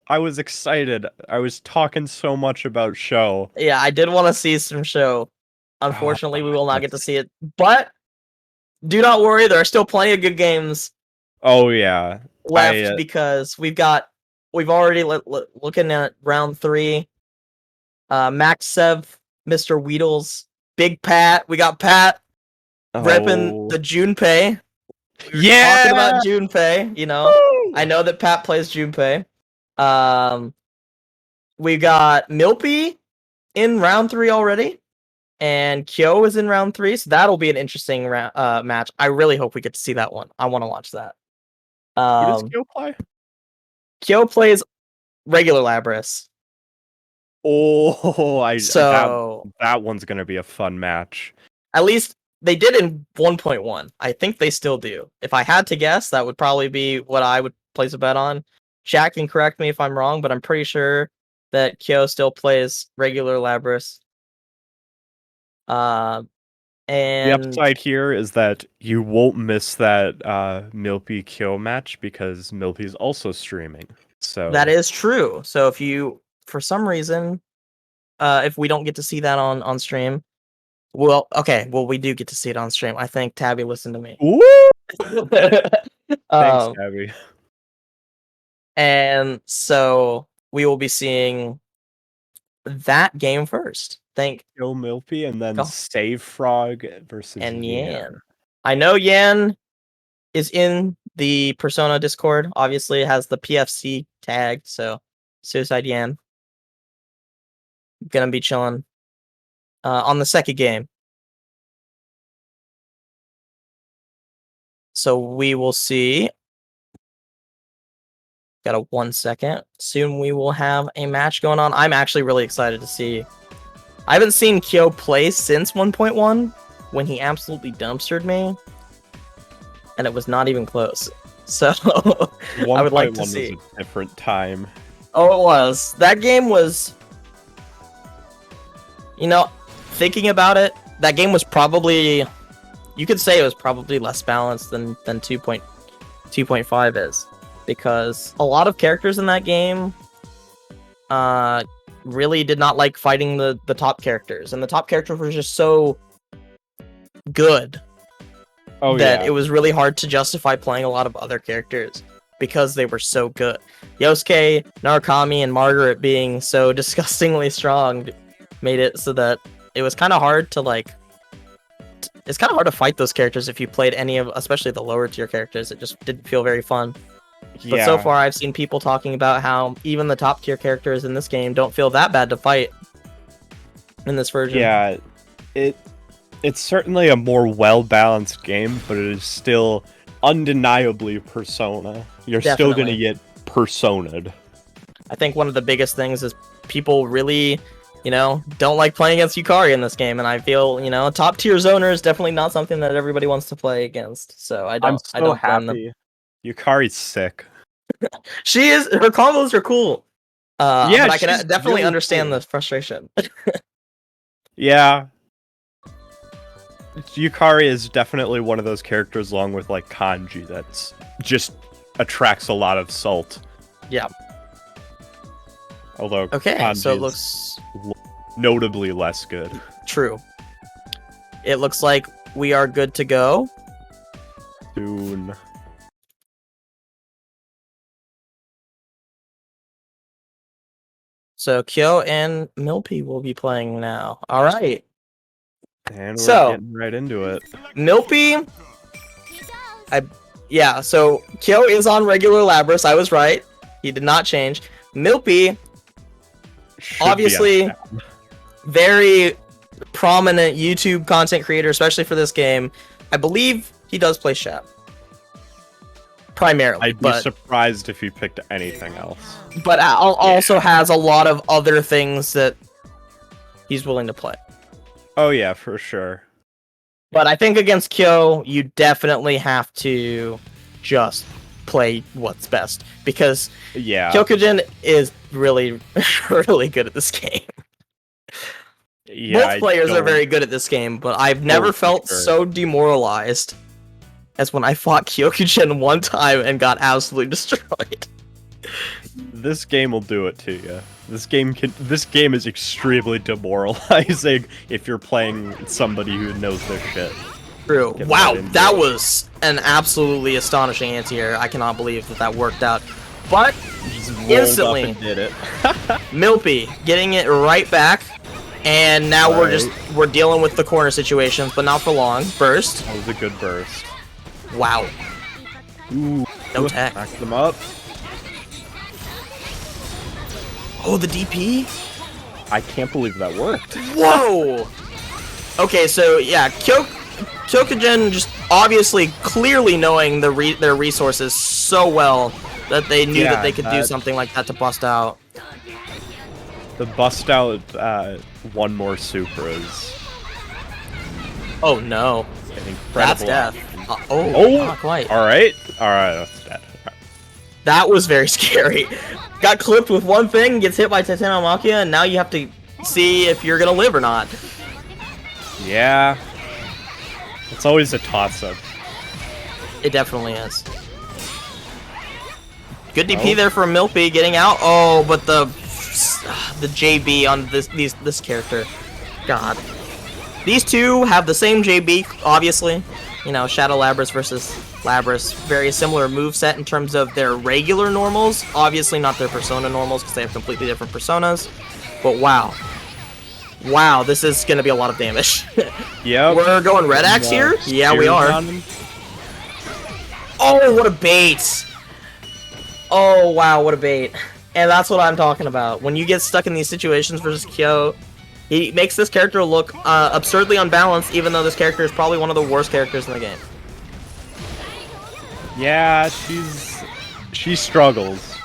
I was excited. I was talking so much about show. Yeah, I did want to see some show. Unfortunately, we will not get to see it. But do not worry, there are still plenty of good games Oh yeah. left because we've already looking at round 3. Max Sev, Mr. Weedles, Big Pat. We got Pat repping the Junpei. Talking about Junpei, you know. Woo! I know that Pat plays Junpei. We got Milpy in round 3 already, and Kyo is in round 3, so that'll be an interesting match. I really hope we get to see that one. I want to watch that. Who does Kyo play? Kyo plays regular Labras. Oh, So that one's gonna be a fun match. at least they did in 1.1. I think they still do. If I had to guess, that would probably be what I would place a bet on. Jack can correct me if I'm wrong, but I'm pretty sure that Kyo still plays regular Labras. And The upside here is that you won't miss that Milpy Kyo match because Milpy's also streaming. So that is true. So if you, for some reason, if we don't get to see that on stream, well, we do get to see it on stream. I think Tabby listened to me. Woo! Thanks, Um, Abby. And so we will be seeing that game first. Kill Milpy and then Save Frog versus Yan. I know Yan is in the Persona Discord. Obviously, it has the PFC tag, so Suicide Yan. Gonna be chilling on the second game. So we will see. Got a 1 second. Soon we will have a match going on. I'm actually really excited to see. I haven't seen Kyo play since 1.1 when he absolutely dumpstered me. And it was not even close. So I would like to see. Was a different time. Oh, it was. That game was, thinking about it, that game was probably, you could say it was probably less balanced than 2.5 is. Because a lot of characters in that game really did not like fighting the top characters. And the top characters were just so good that it was really hard to justify playing a lot of other characters because they were so good. Yosuke, Narukami, and Margaret being so disgustingly strong made it so that it was kind of hard to it's kind of hard to fight those characters if you played any of, especially the lower tier characters. It just didn't feel very fun. But so far, I've seen people talking about how even the top tier characters in this game don't feel that bad to fight in this version. Yeah, it's certainly a more well-balanced game, but it is still undeniably Persona. You're still going to get persona'd. I think one of the biggest things is people really, don't like playing against Yukari in this game, and I feel, top tier zoner is definitely not something that everybody wants to play against. So I don't blame them. Yukari's sick. She is. Her combos are cool. But I can definitely really understand cool. the frustration. Yeah. Yukari is definitely one of those characters, along with like Kanji, that's just attracts a lot of salt. Yeah. Although Okay, Kanji so it is looks notably less good. true. It looks like we are good to go. Soon. So Kyo and Milpy will be playing now. All right. And we're So- getting right into it. Milpy, yeah, so Kyo is on regular Labras. I was right. He did not change. Milpy, Should be obviously, on Stab. very prominent YouTube content creator, especially for this game. I believe he does play Shep. Primarily, I'd be but surprised if he picked anything else. Also has a lot of other things that he's willing to play. Oh yeah, for sure. But I think against Kyo, you definitely have to just play what's best, because Yeah. Kyokujin is really, really good at this game. Yeah, Both I players are don't- very good at this game, but I've never for felt sure. so demoralized as when I fought Kyokujin one time and got absolutely destroyed. This game will do it to you. This game is extremely demoralizing if you're playing somebody who knows their shit. True. Get Wow, right into that it. was an absolutely astonishing anti-air. I cannot believe that worked out. But Just rolled Instantly. up and did it. Milpy getting it right back, and now we're dealing with the corner situations, but not for long. Burst. That was a good burst. Wow. Ooh, No tech. back them up. Oh, the DP? I can't believe that worked. Whoa! Okay, so yeah, Kyokujin just obviously clearly knowing their resources so well that they knew that Yeah, they could do something like that to bust out. The bust out one more Supras. Oh no. An incredible That's death. option. Oh, not quite. Alright, that's dead. That was very scary. Got clipped with one thing, gets hit by Titanomakia, and now you have to see if you're gonna live or not. Yeah. It's always a toss-up. It definitely is. Good DP Oh. there for Milpy getting out. Oh, but the JB on this character. God. These two have the same JB, obviously. You know, Shadow Labras versus Labras. Very similar moveset in terms of their regular normals. Obviously not their persona normals, because they have completely different personas. But wow. Wow, this is going to be a lot of damage. Yep. We're going Red Axe here? Yeah, we are. Oh, what a bait! Oh, wow, what a bait. And that's what I'm talking about. When you get stuck in these situations versus Kyo, he makes this character look absurdly unbalanced, even though this character is probably one of the worst characters in the game. Yeah, she struggles.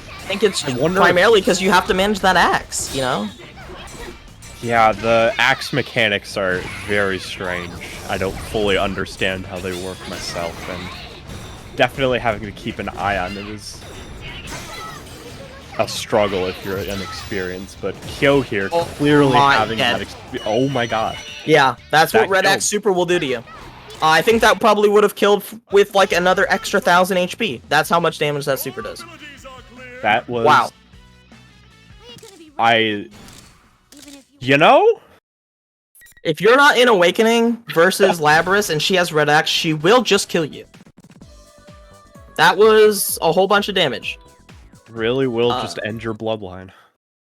I think it's wonder primarily because you have to manage that axe, you know? Yeah, the axe mechanics are very strange. I don't fully understand how they work myself, and definitely having to keep an eye on it is a struggle if you're inexperienced. But Kyo here clearly my having God. that experience. Oh my god. Yeah, that's what That Red killed. Axe Super will do to you. I think that probably would have killed with like another extra 1000 HP. That's how much damage that super does. That was... Wow. You know? If you're not in Awakening versus Labras and she has Red Axe, she will just kill you. That was a whole bunch of damage. Really will just end your bloodline.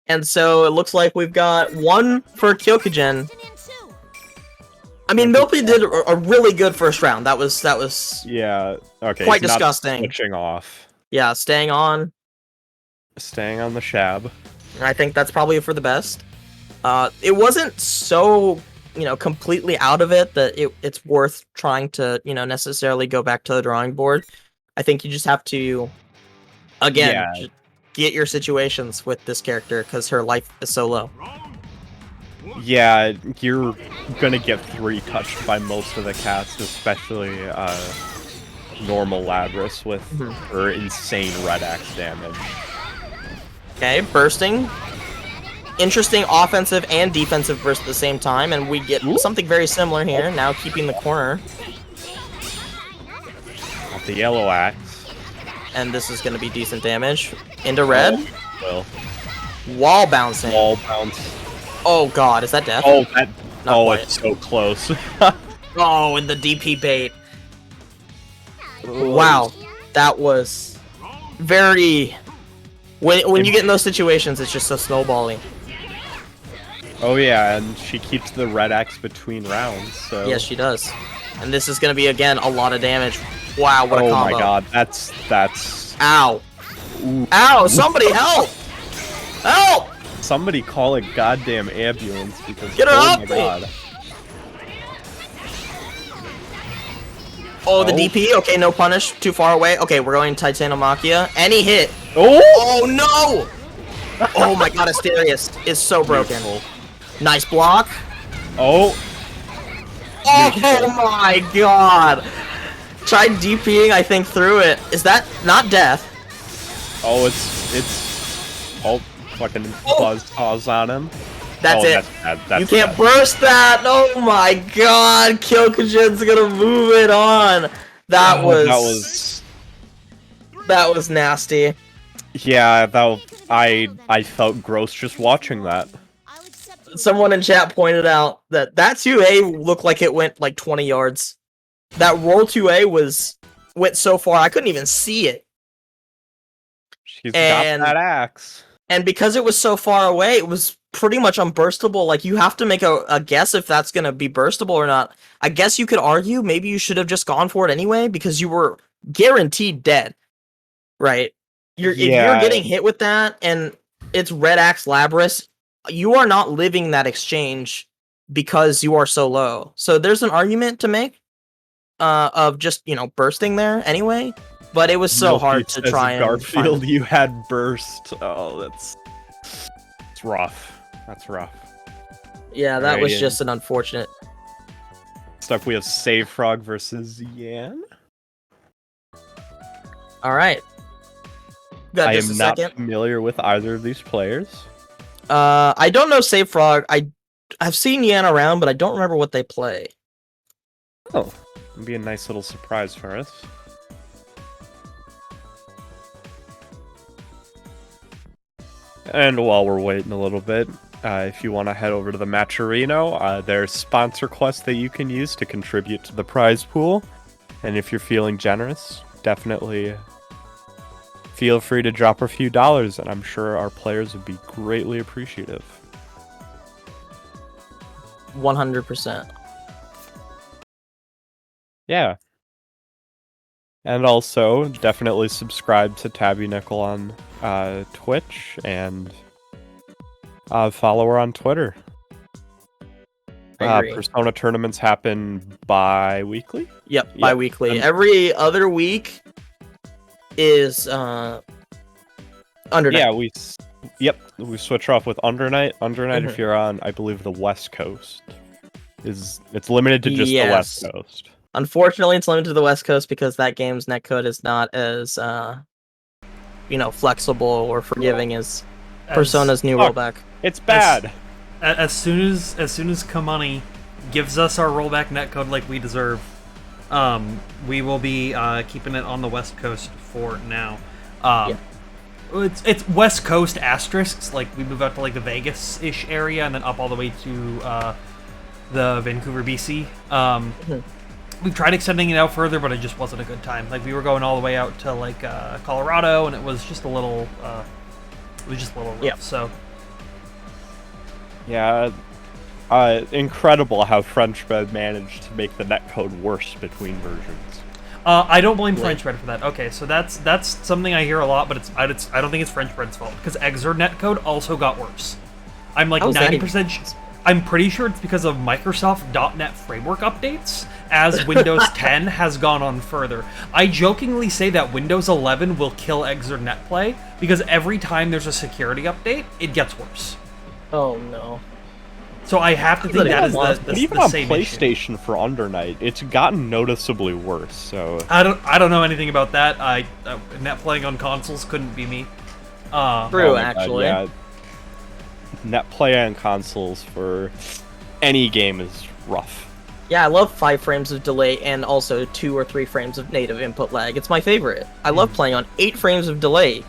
And so it looks like we've got one for Kyokujin. I mean, Milpy did a really good first round. That was Yeah, okay. quite he's not disgusting. switching off. Yeah, staying on. Staying on the shab. I think that's probably for the best. It wasn't so, you know, completely out of it that it's worth trying to, you know, necessarily go back to the drawing board. I think you just have to, again, just get your situations with this character because her life is so low. Yeah, you're gonna get 3 touched by most of the cast, especially normal Labras with her insane Red Axe damage. Okay, bursting. interesting offensive and defensive burst at the same time, and we get something very similar here. Now keeping the corner. Got the yellow axe. And this is going to be decent damage. Into red. Well, Wall bouncing. wall bounce. Oh god, is that death? Oh, that. Not Oh, quite. it's so close. Oh, and the DP bait. Wow, that was very. When you get in those situations, it's just so snowballing. Oh yeah, and she keeps the red axe between rounds. So. Yes, she does. And this is going to be again a lot of damage. Wow, what a Oh combo! my god, that's. Ow! Ooh. Ow! Somebody help! Help! Somebody call a goddamn ambulance because. Get her oh up my me. god. Oh, the Oh. DP. Okay, no punish. Too far away. Okay, we're going Titanomachia. Any hit. Oh! Oh no! Oh my god, Asterius is so broken. Beautiful. Nice block. Oh! Oh my god! Tried DPing, I think, through it. Is that not death? Oh, it's. Oh, fucking buzz on him. That's oh, it. That's bad. That's You can't bad. burst that! Oh my god! Kyokujin's gonna move it on! That Oh, was... That was nasty. Yeah, I felt gross just watching that. Someone in chat pointed out that 2A looked like it went like 20 yards. That roll 2A went so far, I couldn't even see it. She's And- got that axe. And because it was so far away, it was pretty much unburstable. Like, you have to make a guess if that's going to be burstable or not. I guess you could argue maybe you should have just gone for it anyway, because you were guaranteed dead. Right? If you're getting hit with that, and it's Red Axe Labras, you are not living that exchange because you are so low. So there's an argument to make of just, bursting there anyway. But it was so Milky hard to says, try and Garfield, find... you had burst. Oh, it's rough. That's rough. Yeah, that was Right. just an unfortunate... Stuff we have Save Frog versus Yan. All right. Got I just am a not second. familiar with either of these players. I don't know Save Frog. I've seen Yan around, but I don't remember what they play. Oh, it'd be a nice little surprise for us. And while we're waiting a little bit, if you want to head over to the Matcherino, there's sponsor quests that you can use to contribute to the prize pool. And if you're feeling generous, definitely feel free to drop a few dollars, and I'm sure our players would be greatly appreciative. 100%. Yeah. And also, definitely subscribe to Tabby Nickel on Twitch, and follow her on Twitter. I agree. Persona tournaments happen bi-weekly? Yep, bi-weekly. and- Every other week is Undernight. Yeah, we switch off with Undernight. Undernight, if you're on, I believe, the West Coast, it's limited to just the West Yes. Coast. Unfortunately, it's limited to the West Coast because that game's netcode is not as flexible or forgiving as Persona's new Fuck. rollback. It's bad. As soon as Kamani gives us our rollback netcode like we deserve, we will be keeping it on the West Coast for now. It's West Coast asterisks. Like, we move out to like the Vegas-ish area and then up all the way to the Vancouver, BC. We've tried extending it out further, but it just wasn't a good time. Like, we were going all the way out to like Colorado, and it was just a little rough. Yep. So Yeah, incredible how Frenchman managed to make the netcode worse between versions. I don't blame French bread for that. Okay, so that's something I hear a lot, but I don't think it's French bread's fault, because Exer netcode also got worse. I'm like How is that 90%. I'm pretty sure it's because of Microsoft .NET framework updates, as Windows 10 has gone on further. I jokingly say that Windows 11 will kill Exer netplay, because every time there's a security update, it gets worse. Oh no. So I have to think that is But the even the on same issue. PlayStation for Undernight, it's gotten noticeably worse. So I don't know anything about that. Net playing on consoles couldn't be me. True, oh my God, actually. yeah. net play on consoles for any game is rough. Yeah, I love 5 frames of delay and also 2 or 3 frames of native input lag. It's my favorite. I love playing on 8 frames of delay.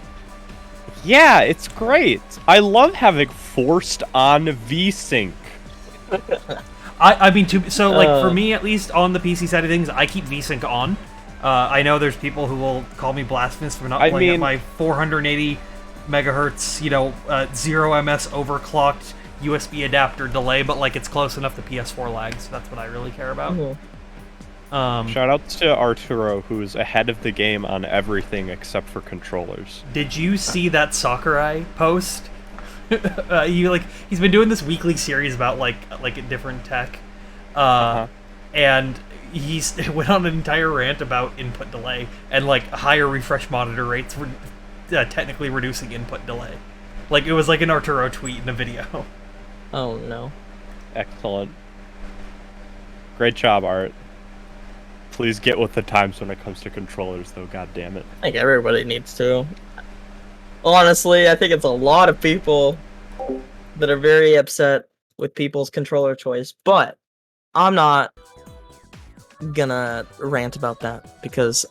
Yeah, it's great. I love having forced on VSync. I mean, for me at least, on the PC side of things, I keep VSync on. I know there's people who will call me blasphemous for not playing at my 480 megahertz, 0 ms overclocked USB adapter delay, but like it's close enough to PS4 lag, so that's what I really care about. Shout out to Arturo, who's ahead of the game on everything except for controllers. Did you see that Sakurai post? He's been doing this weekly series about like different tech, and he's went on an entire rant about input delay and like higher refresh monitor rates were technically reducing input delay. Like it was like an Arturo tweet in a video. Oh no! Excellent. Great job, Art. Please get with the times when it comes to controllers, though. God damn it! I think everybody needs to. Honestly, I think it's a lot of people that are very upset with people's controller choice, but I'm not gonna rant about that because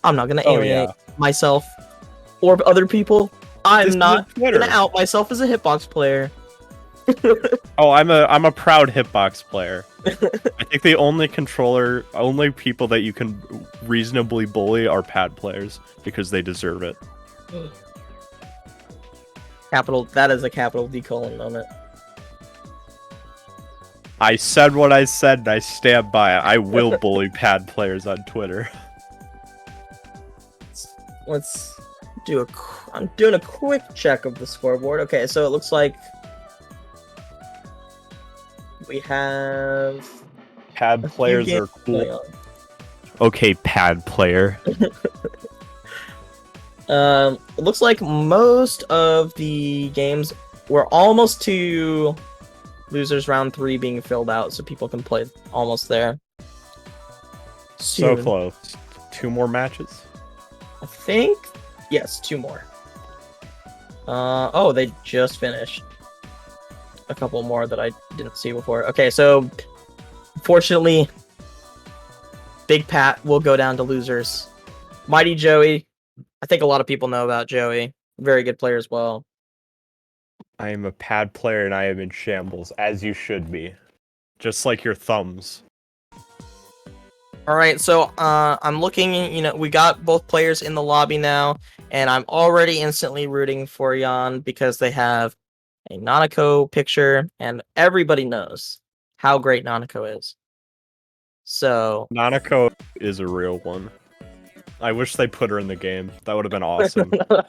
I'm not gonna alienate myself or other people. I'm not gonna out myself as a hitbox player. Oh, I'm a proud hitbox player. I think the only people that you can reasonably bully are pad players because they deserve it. That is a capital D colon moment. I said what I said, and I stand by it. I will bully pad players on Twitter. Let's do I'm doing a quick check of the scoreboard. Okay, so it looks like we have pad players are cool. Okay, pad player. It looks like most of the games we're almost to losers round 3 being filled out, so people can play almost there. So close. 2 more matches? I think yes, 2 more. Oh, they just finished. A couple more that I didn't see before. Okay, so unfortunately, Big Pat will go down to losers. Mighty Joey, I think a lot of people know about Joey. Very good player as well. I am a pad player and I am in shambles, as you should be. Just like your thumbs. Alright, so I'm looking, we got both players in the lobby now, and I'm already instantly rooting for Jan because they have a Nanako picture, and everybody knows how great Nanako is. So Nanako is a real one. I wish they put her in the game. That would have been awesome. That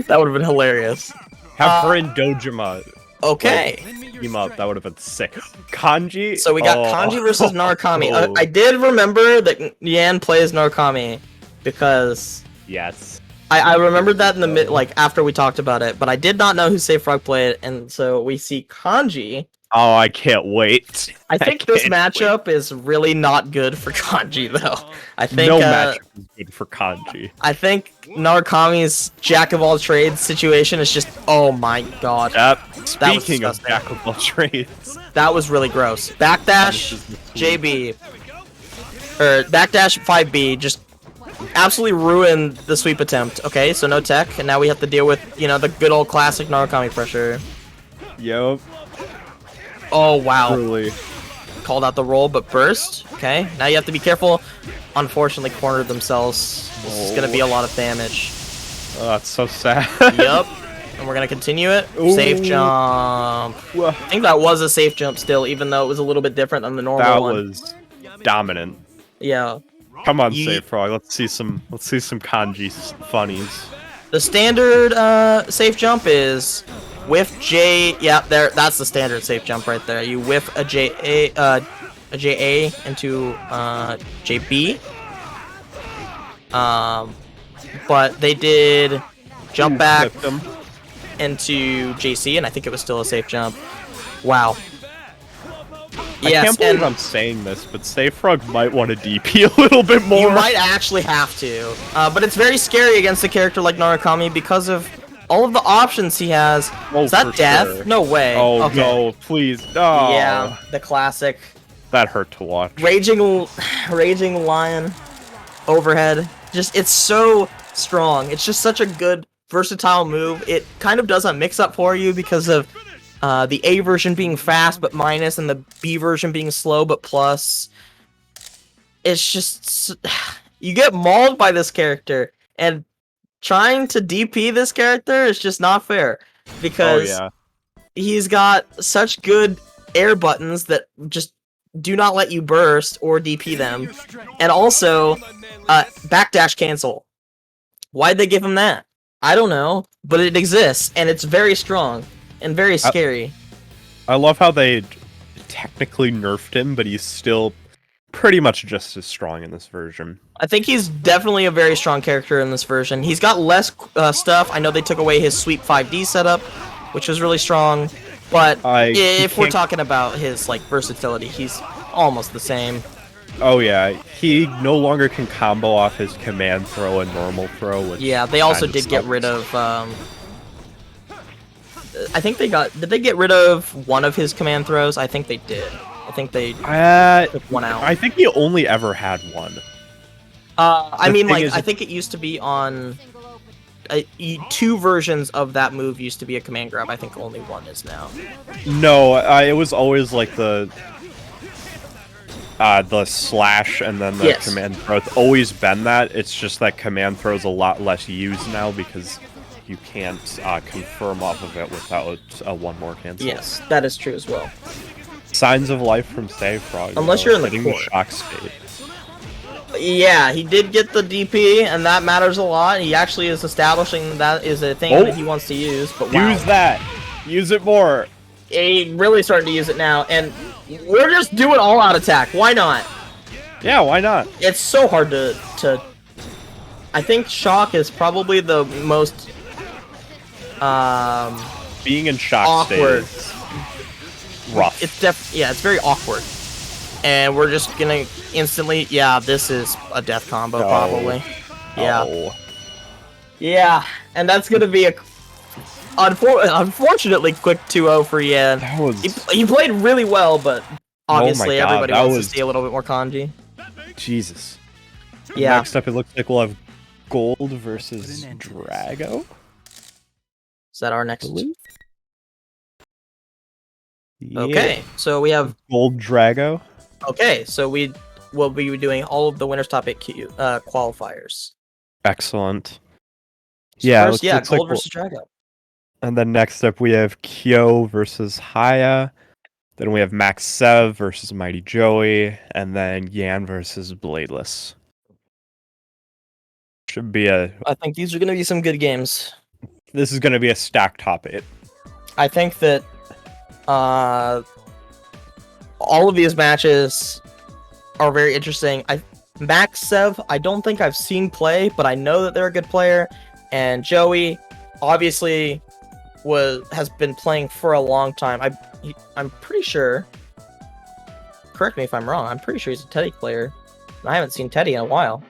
would have been hilarious. Have her in Dojima. Okay. Team up. That would have been sick. Kanji. So we got Kanji versus Narukami. I did remember that Yan plays Narukami because yes. I remembered that in the after we talked about it, but I did not know who Safe Frog played, and so we see Kanji. Oh, I can't wait. I think this matchup is really not good for Kanji, though. I think no matchup is good for Kanji. I think Narukami's jack of all trades situation is just, oh my god. Speaking of jack of all trades, that was really gross. Backdash JB or backdash 5B just absolutely ruined the sweep attempt. Okay, so no tech, and now we have to deal with the good old classic Narukami pressure. Yup. Oh, wow. Truly. Called out the roll, but burst. Okay, now you have to be careful. Unfortunately, cornered themselves. This is going to be a lot of damage. Oh, that's so sad. Yep. And we're going to continue it. Ooh. Safe jump. I think that was a safe jump still, even though it was a little bit different than the normal one. That was dominant. Yeah. Come on, Safe Frog. Let's see some Kanji funnies. The standard safe jump is whiff J. Yeah, that's the standard safe jump right there. You whiff a JA into JB. But they did jump back into JC, and I think it was still a safe jump. Wow. I can't believe I'm saying this, but Safe Frog might want to DP a little bit more. You might actually have to. But it's very scary against a character like Narukami because of all of the options he has. Oh, Is that for death? sure. No way. Oh Okay. no, please. Oh, Yeah, the classic. that hurt to watch. Raging Lion overhead. Just, it's so strong. It's just such a good, versatile move. It kind of does a mix-up for you because of the A version being fast but minus, and the B version being slow but plus. It's just... You get mauled by this character, and trying to DP this character is just not fair. Because he's got such good air buttons that just do not let you burst or DP them. And also, backdash cancel. Why'd they give him that? I don't know, but it exists, and it's very strong and very scary. I love how they technically nerfed him, but he's still pretty much just as strong in this version. I think he's definitely a very strong character in this version. He's got less stuff. I know they took away his sweep 5D setup, which was really strong. But if we're talking about his like versatility, he's almost the same. Oh yeah, he no longer can combo off his command throw and normal throw. Which yeah, they also did get rid of. I think they got. Did they get rid of one of his command throws? I think they did. I think they took one out. I think he only ever had one. I mean, like, I think it used to be on. Two versions of that move used to be a command grab. I think only one is now. No, it was always like the slash and then the command throw. It's always been that. It's just that command throw is a lot less used now because you can't confirm off of it without one more cancel. Yes, that is true as well. Signs of life from Save Frog. Unless you're in the hitting shock state. Yeah, he did get the DP, and that matters a lot. He actually is establishing that is a thing that he wants to use. But wow. Use that. Use it more. He really starting to use it now, and we're just doing all-out attack. Why not? Yeah, why not? It's so hard to. I think shock is probably the most being in shock awkward. State is rough. It's very awkward. And we're just gonna instantly, this is a death combo probably. Yeah. Yeah, and that's gonna be a unfortunately quick 2-0 for Yan. He played really well, but obviously everybody wants to see a little bit more kanji. Jesus. Yeah. Next up, it looks like we'll have Gold versus Drago. Is that our next? Yeah. Okay, so we have Gold Drago. Okay, so we will be doing all of the Winners Top 8 qualifiers. Excellent. So yeah, first, Gold versus Drago. And then next up we have Kyo versus Haya. Then we have Max Sev versus Mighty Joey, and then Yan versus Bladeless. Should be I think these are going to be some good games. This is going to be a stacked top 8. I think that all of these matches are very interesting. Max Sev, I don't think I've seen play, but I know that they're a good player. And Joey, obviously, has been playing for a long time. I'm pretty sure. Correct me if I'm wrong. I'm pretty sure he's a Teddy player. And I haven't seen Teddy in a while.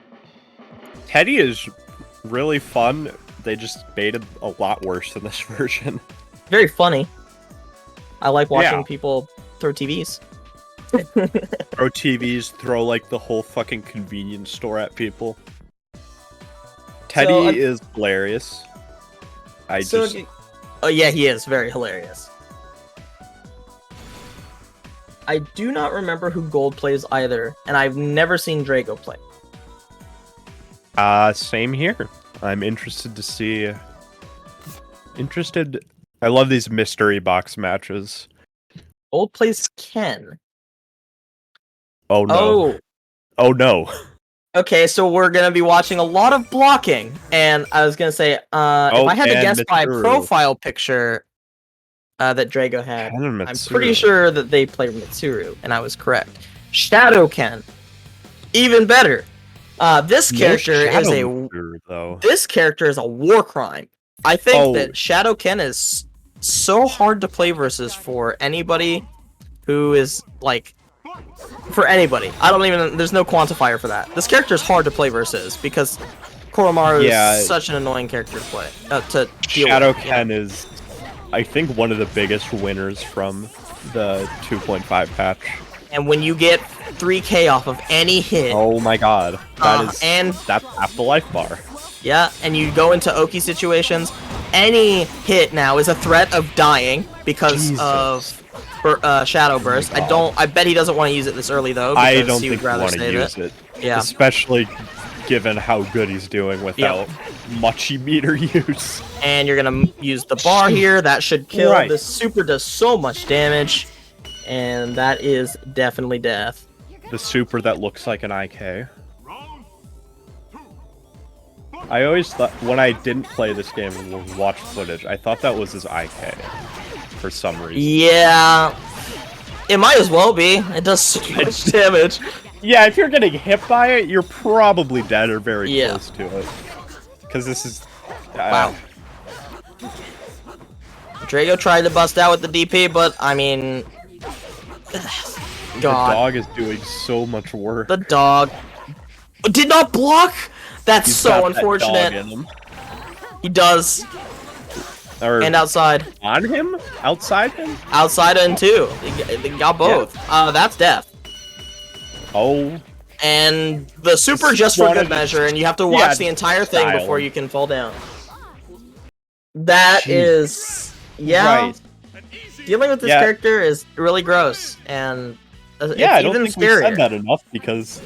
Teddy is really fun. They just made it a lot worse in this version. Very funny. I like watching people throw TVs. Throw TVs, throw like the whole fucking convenience store at people. Teddy is hilarious. Oh yeah, he is very hilarious. I do not remember who Gold plays either, and I've never seen Drago play. Same here. I'm interested to see. I love these mystery box matches. Gold plays Ken. Oh no. Oh no. Okay, so we're gonna be watching a lot of blocking, and I was gonna say, if I had to guess by profile picture that Drago had, I'm pretty sure that they play Mitsuru, and I was correct. Shadow Ken, even better. This character is a war crime. I think that Shadow Ken is so hard to play versus for anybody who is like. For anybody. There's no quantifier for that. This character is hard to play versus because Koromaru Yeah. is such an annoying character to play. To deal Shadow with, Ken is, I think, one of the biggest winners from the 2.5 patch. And when you get 3k off of any hit, Oh my god. That's half the life bar. yeah, and you go into Oki situations, any hit now is a threat of dying because Jesus. of Shadow Burst. God. I bet he doesn't want to use it this early though, because I don't he think would you rather want to save use it. Yeah. Especially given how good he's doing without much meter use. And you're gonna use the bar here, that should kill. Right. The super does so much damage, and that is definitely death. The super that looks like an IK. I always thought, when I didn't play this game and watched footage, I thought that was his IK. For some reason. Yeah. It might as well be. It does so much damage. Yeah, if you're getting hit by it, you're probably dead or very close to it. Because this is... Wow. Drago tried to bust out with the DP, but, I mean... The God. dog is doing so much work. The dog did not block? That's He's so got that unfortunate. dog in him. He does. Or And outside. on him? Outside him? Outside and two. They got both. That's death. Oh. And the super just for good measure, and you have to watch the entire thing before you can fall down. That is... Yeah. Right. Dealing with this character is really gross, and it's Yeah, I don't even think we scarier. said that enough because,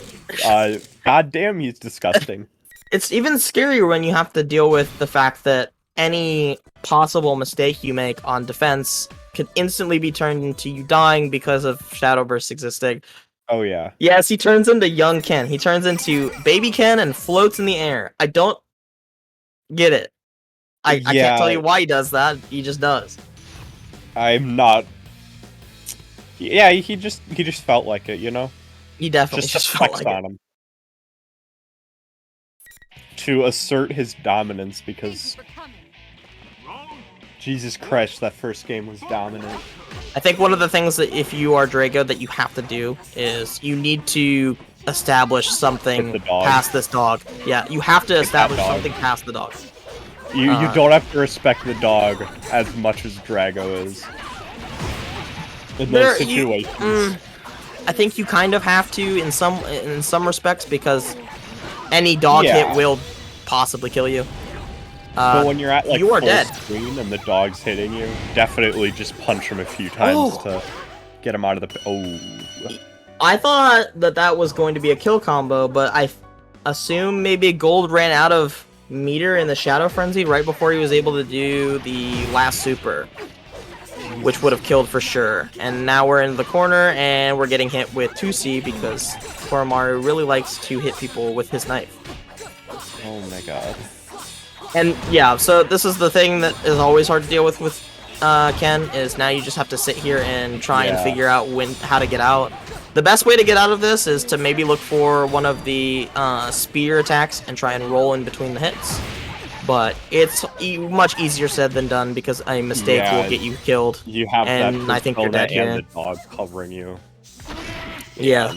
goddamn, he's disgusting. It's even scarier when you have to deal with the fact that any possible mistake you make on defense could instantly be turned into you dying because of Shadow Burst existing. Oh yeah. Yes, he turns into young Ken. He turns into baby Ken and floats in the air. I don't get it. I can't tell you why he does that. He just does. I'm not. Yeah, he just felt like it, you know. He definitely just felt flex like on him to assert his dominance because. Jesus Christ, that first game was dominant. I think one of the things that if you are Drago that you have to do is you need to establish something past this dog. Yeah, you have to establish something past the dog. You don't have to respect the dog as much as Drago is. In those situations. I think you kind of have to in some respects because any dog hit will possibly kill you. But when you're at like you are full dead. screen and the dog's hitting you, definitely just punch him a few times to get him out of the. Oh. I thought that was going to be a kill combo, but I assume maybe Gold ran out of meter in the Shadow Frenzy right before he was able to do the last super, which would have killed for sure. And now we're in the corner and we're getting hit with 2C because Koromaru really likes to hit people with his knife. Oh my god. And yeah, so this is the thing that is always hard to deal with Ken, is now you just have to sit here and try and figure out how to get out. The best way to get out of this is to maybe look for one of the spear attacks and try and roll in between the hits. But it's much easier said than done because a mistake will get you killed. You have and that I think you're dead here. and the dog covering you. Yeah.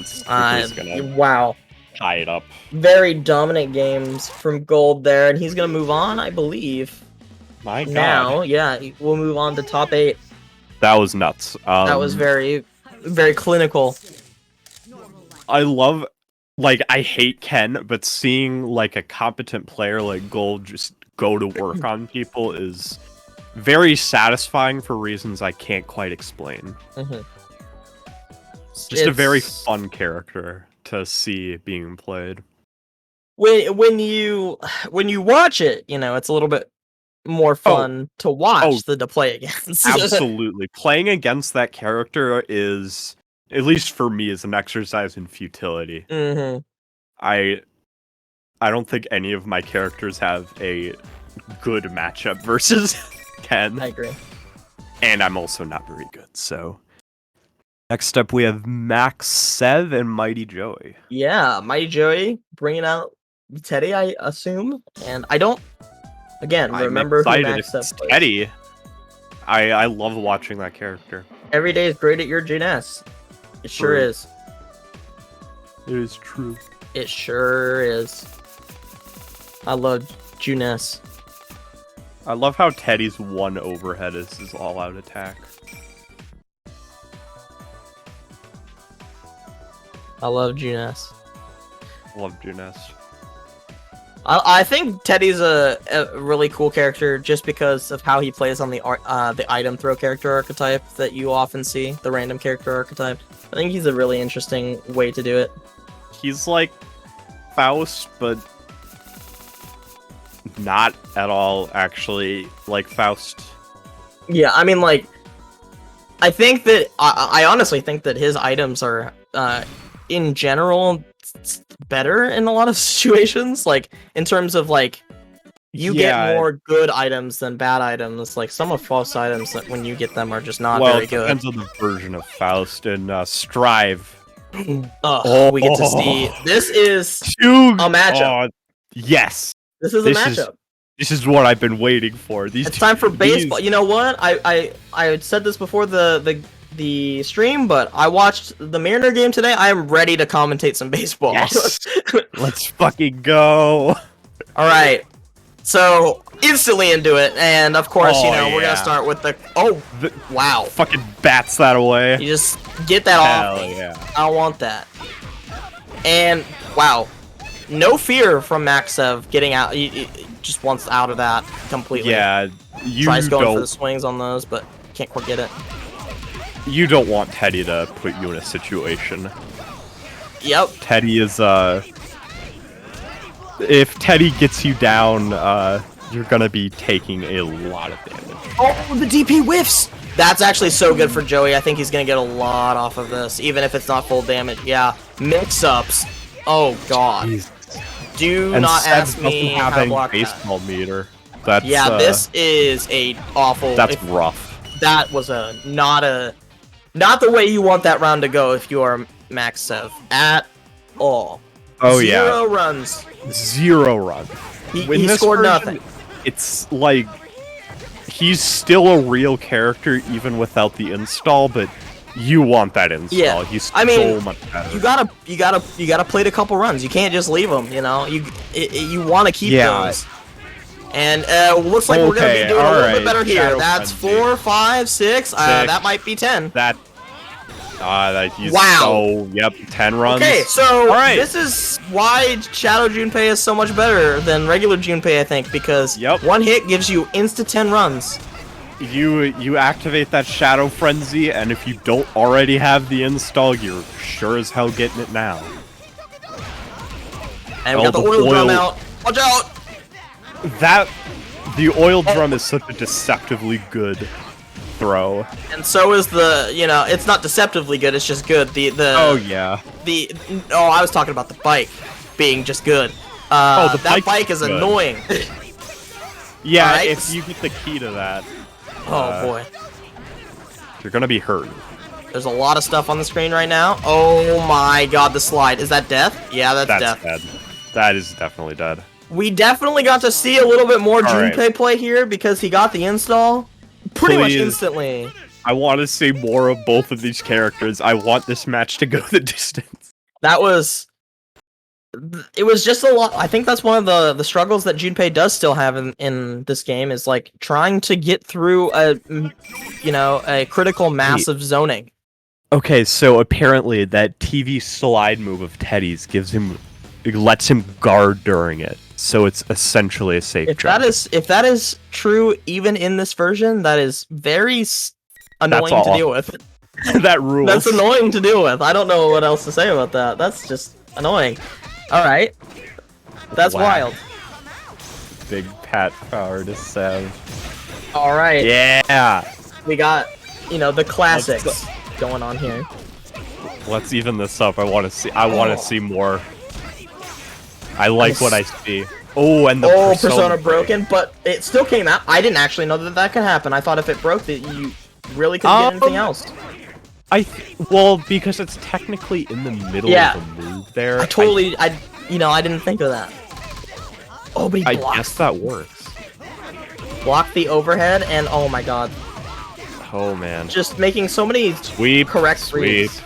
Wow. Tie it up. Very dominant games from Gold there, and he's gonna move on, I believe. My god. Now, yeah, we'll move on to top 8. That was nuts. That was very, very clinical. I love, like, I hate Ken, but seeing, like, a competent player like Gold just go to work on people is very satisfying for reasons I can't quite explain. Just a very fun character to see being played. When you watch it, you know, it's a little bit more fun to watch than to play against. Absolutely. Playing against that character is, at least for me, is an exercise in futility. I don't think any of my characters have a good matchup versus Ken. I agree. And I'm also not very good, so. Next up, we have Max Sev and Mighty Joey. Yeah, Mighty Joey bringing out Teddy, I assume. And I don't, again, remember who Max Sev was. Teddy. I love watching that character. Every day is great at your GNS. It sure is. It is true. It sure is. I love Junes. I love how Teddy's one overhead is his all-out attack. I love Junes. Love Junes. I think Teddy's a really cool character just because of how he plays on the item throw character archetype that you often see, the random character archetype. I think he's a really interesting way to do it. He's like Faust, but not at all actually like Faust. Yeah, I mean, like, I think that I honestly think that his items are in general better in a lot of situations, like in terms of like you get more good items than bad items. Like some of Faust's items that when you get them are just not very good. Well, it depends on the version of Faust and Strive. We get to see this is a matchup. Yes, this is a matchup. This is what I've been waiting for. It's time for baseball. You know what? I said this before the stream, but I watched the Mariner game today. I am ready to commentate some baseball. Yes. Let's fucking go. All right. So instantly into it, and of course, we're gonna start with the wow, fucking bats that away. You just get that off me. Yeah. I don't want that. And wow, no fear from Maxev getting out. He just wants out of that completely. Yeah, you tries going for the swings on those, but can't quite get it. You don't want Teddy to put you in a situation. Yep. Teddy is if Teddy gets you down, you're gonna be taking a lot of damage. Oh, the DP whiffs! That's actually so good for Joey. I think he's gonna get a lot off of this, even if it's not full damage. Yeah, mix-ups. Oh god. Jesus. Do not ask me how to block baseball meter. That's this is a awful. That's rough. That was not the way you want that round to go if you are Maxev at all. Oh Zero runs. Zero run. He scored nothing. It's like he's still a real character even without the install, but you want that install. Yeah. He's so much better. You gotta play a couple runs. You can't just leave them. You want to keep those. And looks like we're gonna be doing a little bit better here. Shadow That's frenzy. 4, 5, 6. That might be 10. Wow. Yep, 10 runs. Okay, so this is why Shadow Junpei is so much better than regular Junpei, I think, because one hit gives you insta 10 runs. You activate that Shadow Frenzy, and if you don't already have the install, you're sure as hell getting it now. And we got the oil drum out. Watch out! The oil drum is such a deceptively good throw. And so is it's not deceptively good, it's just good. I was talking about the bike being just good. That bike is annoying. Yeah, right? If you get the key to that. Oh boy. You're gonna be hurt. There's a lot of stuff on the screen right now. Oh my god, the slide. Is that death? Yeah, that's death. Dead. That is definitely dead. We definitely got to see a little bit more Junpei play here because he got the install pretty much instantly. I want to see more of both of these characters. I want this match to go the distance. It was just a lot. I think that's one of the struggles that Junpei does still have in this game is like trying to get through a critical mass of zoning. Okay, so apparently that TV slide move of Teddy's lets him guard during it. So it's essentially a safe jump. If that is true even in this version, that is very annoying to deal with. That rules. That's annoying to deal with. I don't know what else to say about that. That's just annoying. Alright. That's wild. Big pat power to Sev. Alright. Yeah! We got, the classics going on here. Let's even this up. I want to see more. I like what I see. Oh, and the Persona broken, but it still came out. I didn't actually know that could happen. I thought if it broke that you really couldn't get anything else. Because it's technically in the middle of the move there. I didn't think of that. Oh, but he blocked. I guess that works. Block the overhead, and oh my god. Oh man. Just making so many correct reads.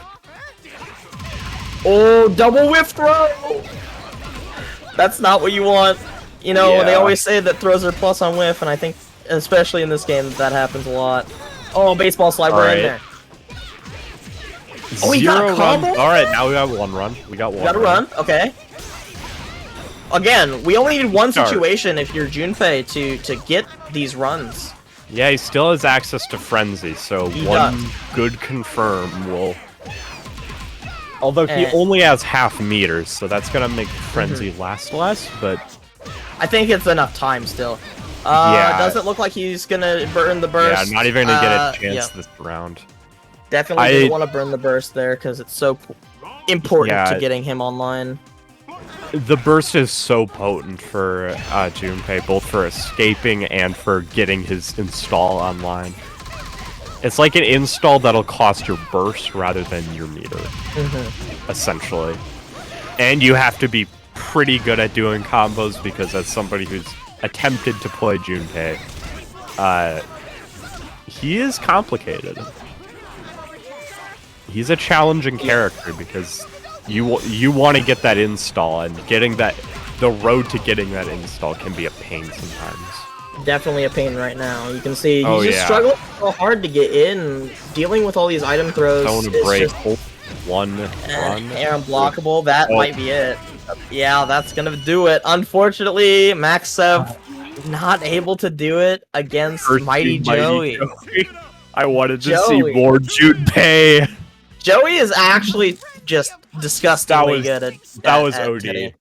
Oh, double whiff throw! That's not what you want. You know, they Yeah. always say that throws are plus on whiff, and I think, especially in this game, that happens a lot. Oh, baseball slide right in there. Oh, he got a Zero combo? runs. All right, now we got one run. We got one. Gotta run, okay. Again, we only need one Start. situation if you're Junpei to get these runs. Yeah, he still has access to Frenzy, so He one does. good confirm will... Although he only has half meters, so that's gonna make Frenzy last less, but... I think it's enough time still. Yeah. Doesn't look like he's gonna burn the burst. Yeah, not even gonna get a chance yeah. this round. Definitely didn't want to burn the burst there because it's so important to getting him online. The burst is so potent for Junpei, both for escaping and for getting his install online. It's like an install that'll cost your burst rather than your meter, essentially. And you have to be pretty good at doing combos because as somebody who's attempted to play Junpei, he is complicated. He's a challenging character because you want to get that install, and getting that, the road to getting that install can be a pain sometimes. Definitely a pain right now. You can see he's Oh, just yeah. struggling so hard to get in. Dealing with all these item throws. Stone is break, just, one run. unblockable. That Oh. might be it. Yeah, that's gonna do it. Unfortunately, Maxev not able to do it against Mighty Joey. I wanted to see Joey. more Junpei. Joey is actually just disgustingly good at That was at OD. Teddy.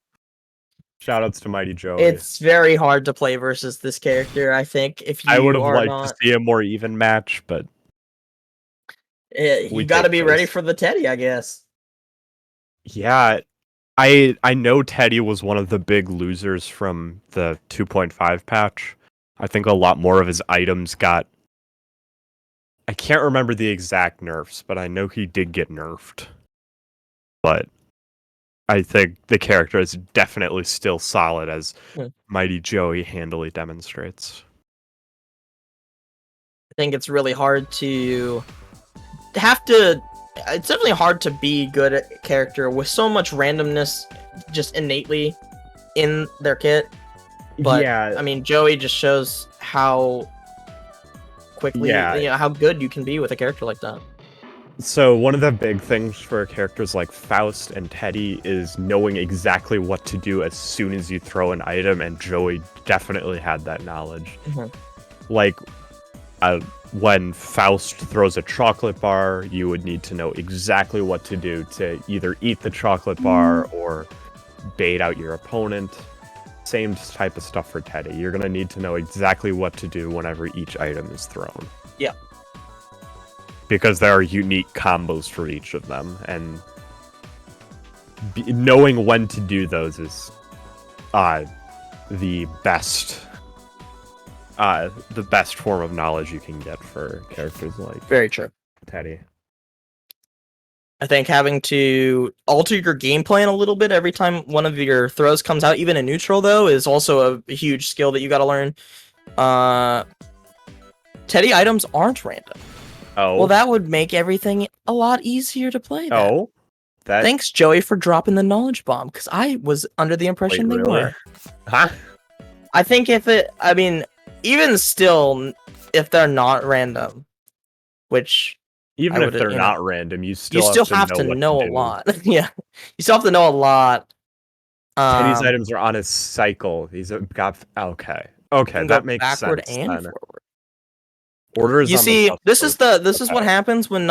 Shoutouts to Mighty Joey. It's very hard to play versus this character, I think. If you I would have are liked not, to see a more even match, but you we got to take be those. ready for the Teddy, I guess. yeah, I know Teddy was one of the big losers from the 2.5 patch. I think a lot more of his items got... I can't remember the exact nerfs, but I know he did get nerfed. But I think the character is definitely still solid, as Mighty Joey handily demonstrates. I think it's really hard to have to. It's definitely hard to be good at a character with so much randomness just innately in their kit. But yeah, I mean, Joey just shows how quickly, how good you can be with a character like that. so one of the big things for characters like Faust and Teddy is knowing exactly what to do as soon as you throw an item, and Joey definitely had that knowledge. Like, when Faust throws a chocolate bar, you would need to know exactly what to do to either eat the chocolate bar or bait out your opponent. Same type of stuff for Teddy. You're going to need to know exactly what to do whenever each item is thrown. Yeah. Because there are unique combos for each of them, and knowing when to do those is the best form of knowledge you can get for characters like Very true. Teddy. I think having to alter your game plan a little bit every time one of your throws comes out, even in neutral, though, is also a huge skill that you got to learn. Teddy items aren't random. Oh. Well, that would make everything a lot easier to play. Then. Oh. Thanks, Joey, for dropping the knowledge bomb, because I was under the impression they were. Huh? I think even still, if they're not random, which... Even if they're not random, you still have to know a lot. Yeah, you still have to know a lot. Teddy's items are on his cycle. He's got okay, that makes backward sense. And Then. forward. Order is You on see, the this is what happens when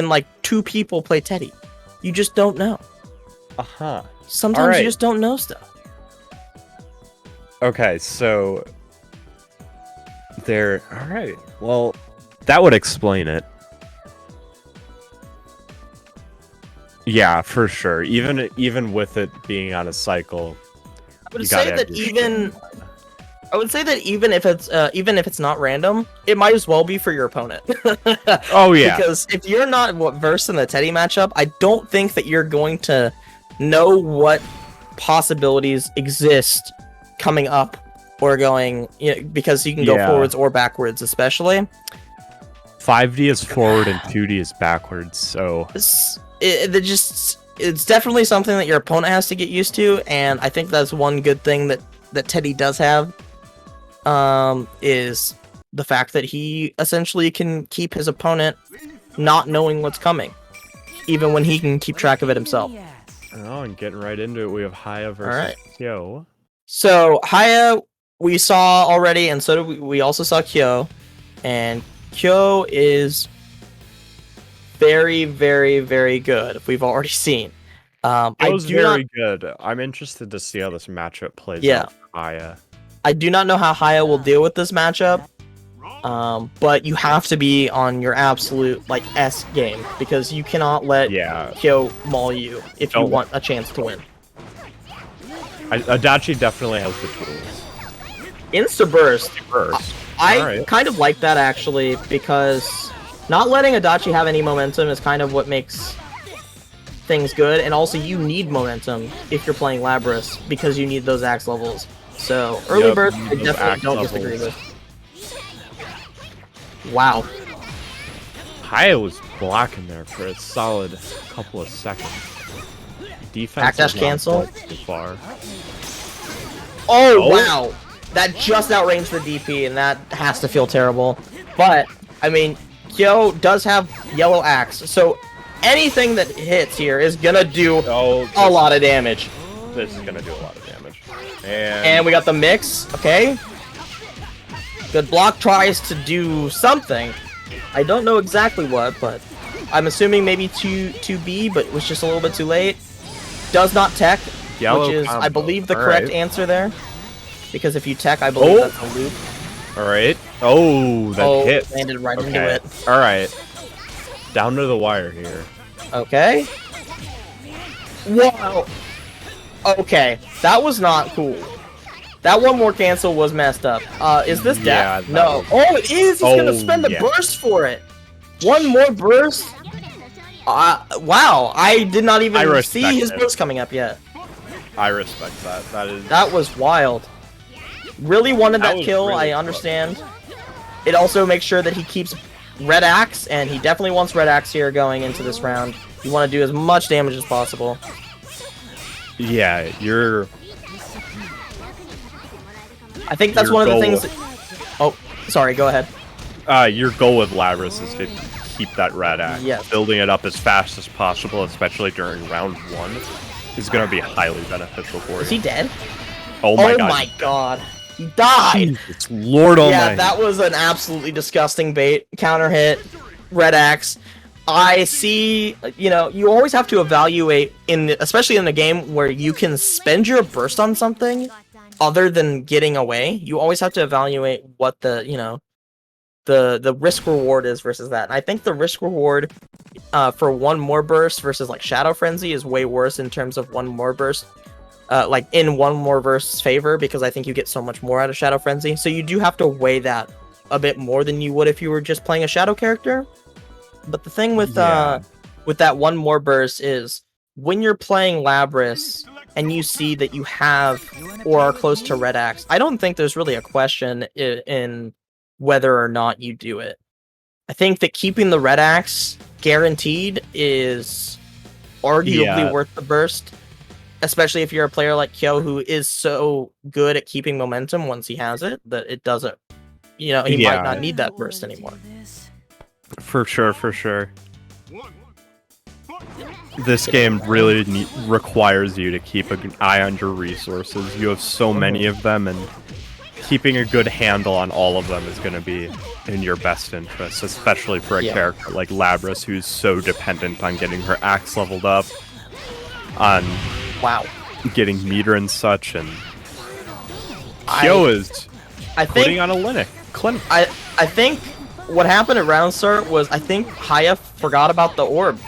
like two people play Teddy. You just don't know. Sometimes you just don't know stuff. Okay, so there. All right. Well, that would explain it. Yeah, for sure. Even with it being on a cycle, I would say that even if it's not random, it might as well be for your opponent. Oh yeah. Because if you're not versed in the Teddy matchup, I don't think that you're going to know what possibilities exist coming up or going. Because you can go forwards or backwards, especially. 5D is forward and 2D is backwards. So. It's definitely something that your opponent has to get used to, and I think that's one good thing that that Teddy does have is the fact that he essentially can keep his opponent not knowing what's coming, even when he can keep track of it himself. Oh, and getting right into it, we have Haya versus Kyo. So Haya we saw already, and so did we also saw Kyo, and Kyo is very, very, very good. We've already seen. Kyo's very good. I'm interested to see how this matchup plays out for Haya. I do not know how Haya will deal with this matchup, but you have to be on your absolute like S game because you cannot let Kyo maul you if you want a chance to win. Adachi definitely has the tools. Insta burst. I kind of like that actually because not letting Adachi have any momentum is kind of what makes things good, and also you need momentum if you're playing Labrys because you need those axe levels. So early burst, I definitely don't disagree with. Wow. Haya was blocking there for a solid couple of seconds. Defense backdash cancel so far. Oh wow, that just outranged the DP, and that has to feel terrible. But I mean, Kyo does have yellow axe, so anything that hits here is gonna do a lot of damage. This is gonna do a lot of damage. And we got the mix. Okay. Good block tries to do something. I don't know exactly what, but I'm assuming maybe 2B, but it was just a little bit too late. Does not tech, which is, I believe, the correct answer there. Because if you tech, I believe that's a loop. Alright. Oh, that hit. Landed right into it. Alright. Down to the wire here. Okay. Wow. Okay, that was not cool. That one more cancel was messed up. Is this death? No. Oh, it is! He's gonna spend the burst for it! One more burst? Wow, I did not even see his burst coming up yet. I respect that. That was wild. Really wanted that kill, really I understand. It also makes sure that he keeps Red Axe, and he definitely wants Red Axe here going into this round. You want to do as much damage as possible. Yeah, I think that's one of the things. Oh, sorry. Go ahead. Your goal with Labrys is to keep that Red Axe. Yes. Building it up as fast as possible, especially during round 1, is going to be highly beneficial for you. Is he dead? Oh my god. Oh my god. He died. Jesus Lord Almighty. Yeah, that was an absolutely disgusting bait. Counter hit, Red Axe. I see, you know, you always have to evaluate, especially in a game where you can spend your burst on something other than getting away. You always have to evaluate what the, you know, the risk reward is versus that. And I think the risk reward for one more burst versus like Shadow Frenzy is way worse in terms of one more burst. Like in one more burst's favor, because I think you get so much more out of Shadow Frenzy. So you do have to weigh that a bit more than you would if you were just playing a Shadow character. But the thing with that one more burst is when you're playing Labrys and you see that you have or are close to Red Axe, I don't think there's really a question in whether or not you do it. I think that keeping the Red Axe guaranteed is arguably worth the burst, especially if you're a player like Kyo who is so good at keeping momentum once he has it that it doesn't, you know, he might not need that burst anymore. For sure, for sure. This game really requires you to keep an eye on your resources. You have so many of them, and keeping a good handle on all of them is going to be in your best interest, especially for a character like Labrys, who's so dependent on getting her axe leveled up, on getting meter and such, and Kyo is putting on a clinic. I think what happened at round start was I think Haya forgot about the orb.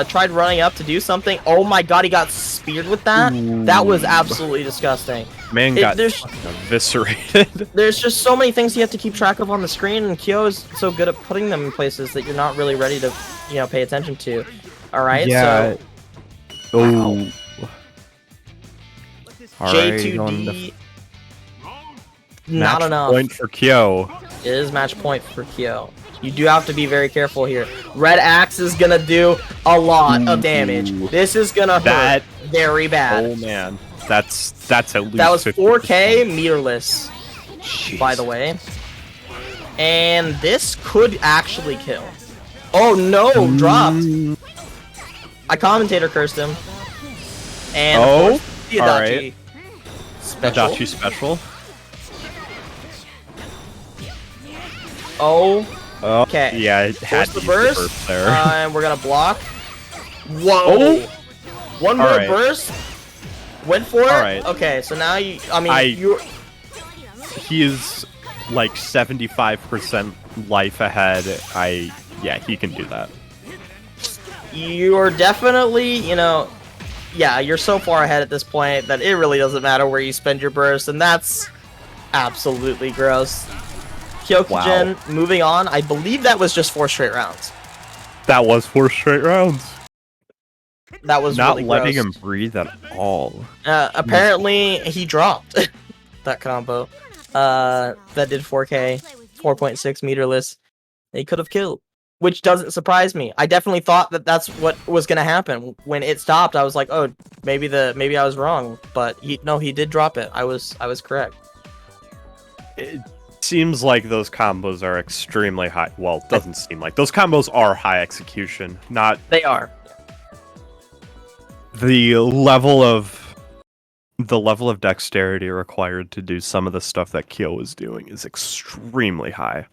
Tried running up to do something. Oh my god, he got speared with that. Ooh. That was absolutely disgusting. Man got eviscerated. There's just so many things you have to keep track of on the screen, and Kyo is so good at putting them in places that you're not really ready to, you know, pay attention to. All right, so. Oh. J2D. Not enough. Point for Kyo. It is match point for Kyo. You do have to be very careful here. Red Axe is gonna do a lot of damage. This is gonna hurt very bad. Oh man. That's at least. That was 50%. 4K meterless, Jeez. by the way. And this could actually kill. Oh no, dropped. I commentator cursed him. And Oh, the Adachi special. Adachi special. Oh, Oh, okay. yeah, it had Force the to use the burst. there. And we're gonna block. Whoa. Oh. One more Alright. burst. Went for it. Alright. Okay, so now you. I mean, you're. He is like 75% life ahead. Yeah, he can do that. You're definitely, you know, yeah, you're so far ahead at this point that it really doesn't matter where you spend your burst, and that's absolutely gross. Kyokujin, moving on. I believe that was just 4 straight rounds. That was 4 straight rounds. That was Not really letting gross. him breathe at all. Apparently, he dropped that combo. That did 4K, 4.6 meterless. He could have killed, which doesn't surprise me. I definitely thought that that's what was gonna happen when it stopped. I was like, oh, maybe I was wrong, but he did drop it. I was correct. It seems like those combos are extremely high. Well, it doesn't seem like those combos are high execution. Not They are. the level of dexterity required to do some of the stuff that Kyo is doing is extremely high.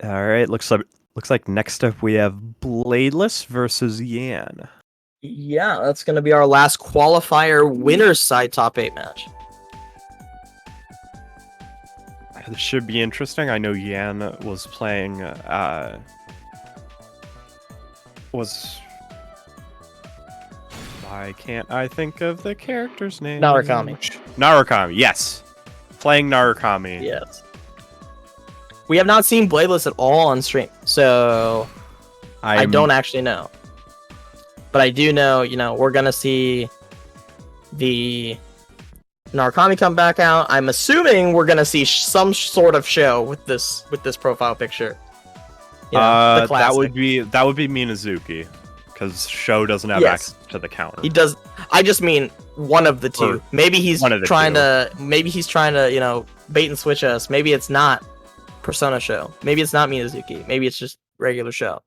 All right, looks like next up we have Bladeless versus Yan. Yeah, that's gonna be our last qualifier winners side top 8 match. This should be interesting. I know Yan was playing. Why can't I think of the character's name? Narukami. Narukami, yes. Playing Narukami. Yes. We have not seen Bladeless at all on stream, so I don't actually know. But I do know, you know, we're gonna see the Narukami come back out. I'm assuming we're gonna see some sort of show with this profile picture. You know, the that classic. would be Minazuki, because Sho doesn't have Yes. access to the counter. He does. I just mean one of the two. Or Maybe he's one of the trying two. to. Maybe he's trying to, you know, bait and switch us. Maybe it's not Persona Show. Maybe it's not Minazuki. Maybe it's just regular Show.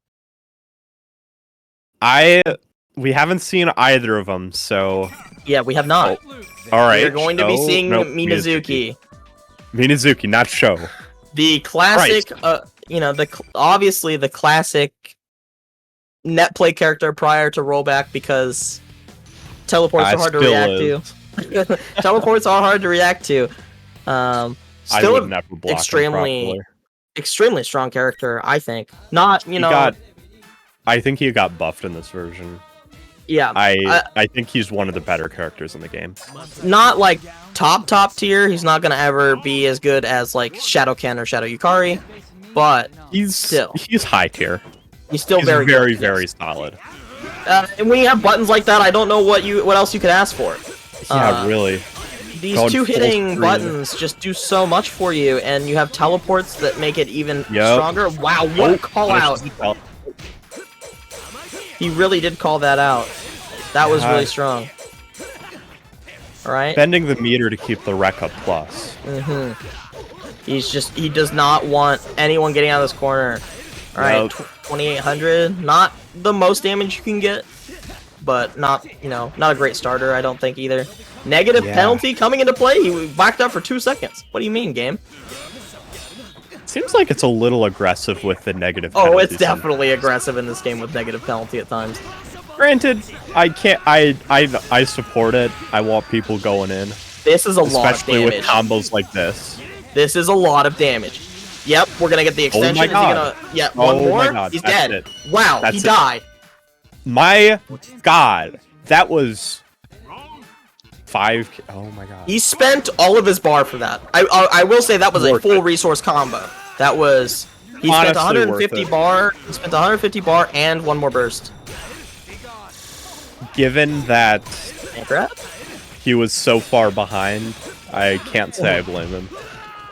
We haven't seen either of them, so Yeah, we have not. all right. We're going to be Sho- seeing nope, Minazuki. Minazuki, not Sho. The classic, you know, obviously the classic net play character prior to rollback, because teleports are hard to still react to. Teleports are hard to react to. I Still would never block him properly. extremely strong character, I think. Not, you know, I think he got buffed in this version. yeah, I think he's one of the better characters in the game. not like top tier. He's not gonna ever be as good as like Shadow Ken or Shadow Yukari, but He's high tier. he's still He's very very, good. very solid. And when you have buttons like that, I don't know what else you could ask for. Yeah, really. These Going two full hitting screen. buttons just do so much for you, and you have teleports that make it even stronger. Wow, what a call out! He really did call that out. That was really strong. Alright? Bending the meter to keep the wreck up plus. He does not want anyone getting out of this corner. Alright, Nope. 2800. Not the most damage you can get, but not, you know, not a great starter, I don't think either. Negative penalty coming into play. He backed up for 2 seconds. What do you mean, game? Seems like it's a little aggressive with the negative Oh, penalties. it's definitely aggressive in this game with negative penalty at times. Granted, I support it. I want people going in. This is a lot of Especially with damage. combos like this. This is a lot of damage. Yep, we're gonna get the extension. my Is he God. gonna? Yeah, one Oh my more. God, He's that's dead. it. Wow, That's he it. died. My God, that was 5. Oh my God. He spent all of his bar for that. I will say that was a Worth full it. resource combo. That was he spent Honestly 150 worth it. bar. He spent 150 bar and one more burst. Given that Anchor he was so far behind, I can't say I blame him.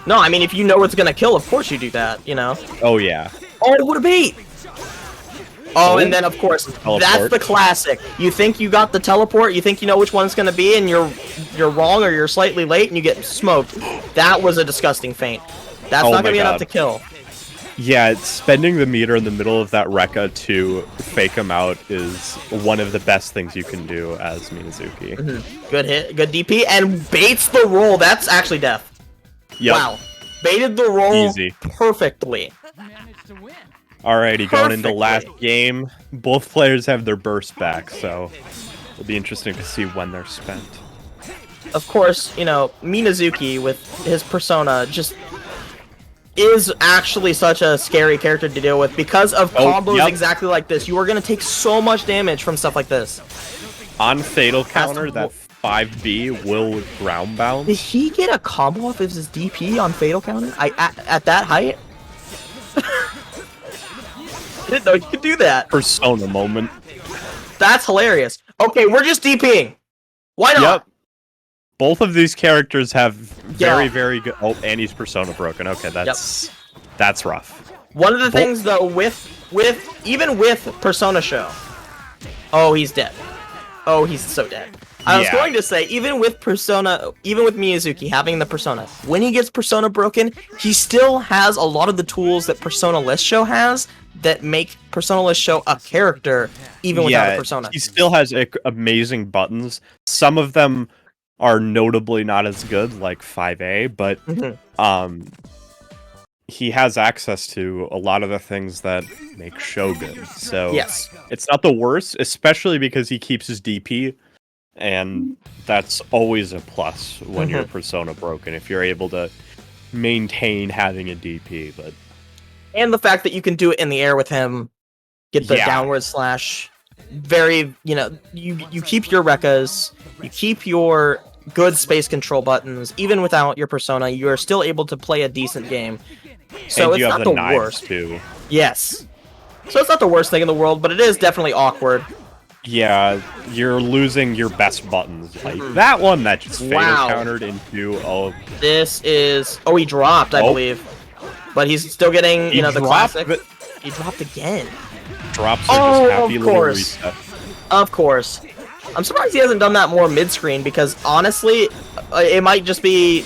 No, I mean if you know it's gonna kill, of course you do that. You know. Oh yeah. Oh, what a beat! Oh, and then of course, that's the classic. You think you got the teleport, you think you know which one it's gonna be, and you're wrong or you're slightly late and you get smoked. That was a disgusting feint. That's not gonna be enough to kill. Yeah, spending the meter in the middle of that Rekka to fake him out is one of the best things you can do as Minazuki. Good hit, good DP, and baits the roll. That's actually death. Yep. Wow. Baited the roll Easy. Perfectly. Alrighty, going into last game. Both players have their burst back, so it'll be interesting to see when they're spent. Of course, you know, Minazuki with his persona just is actually such a scary character to deal with because of combos exactly like this. You are going to take so much damage from stuff like this. On Fatal Counter, that 5B will ground bounce. Did he get a combo off of his DP on Fatal Counter? At that height? I didn't know you could do that. Persona moment. That's hilarious. Okay, we're just DPing. Why not? Yep. Both of these characters have very good. Oh, and he's Persona broken. Okay, that's rough. One of the things though, even with Persona Show. Oh, he's dead. Oh, he's so dead. I was going to say, even with Miyazuki having the Persona, when he gets Persona broken, he still has a lot of the tools that Persona-less Show has that make Persona-less Show a character, even without a Persona. He still has amazing buttons. Some of them are notably not as good, like 5A, but he has access to a lot of the things that make Show good. So it's not the worst, especially because he keeps his DP. And that's always a plus when you're Persona broken, if you're able to maintain having a DP. And the fact that you can do it in the air with him, get the downward slash, you keep your Rekkas, you keep your good space control buttons, even without your Persona, you are still able to play a decent game. So it's not the worst. Too. Yes. So it's not the worst thing in the world, but it is definitely awkward. Yeah, you're losing your best buttons. Like that one that just fatal countered into This is he dropped, I believe. But he's still getting, the classic. He dropped again. Drops are just happy little reset. Of course. I'm surprised he hasn't done that more mid-screen because honestly, it might just be,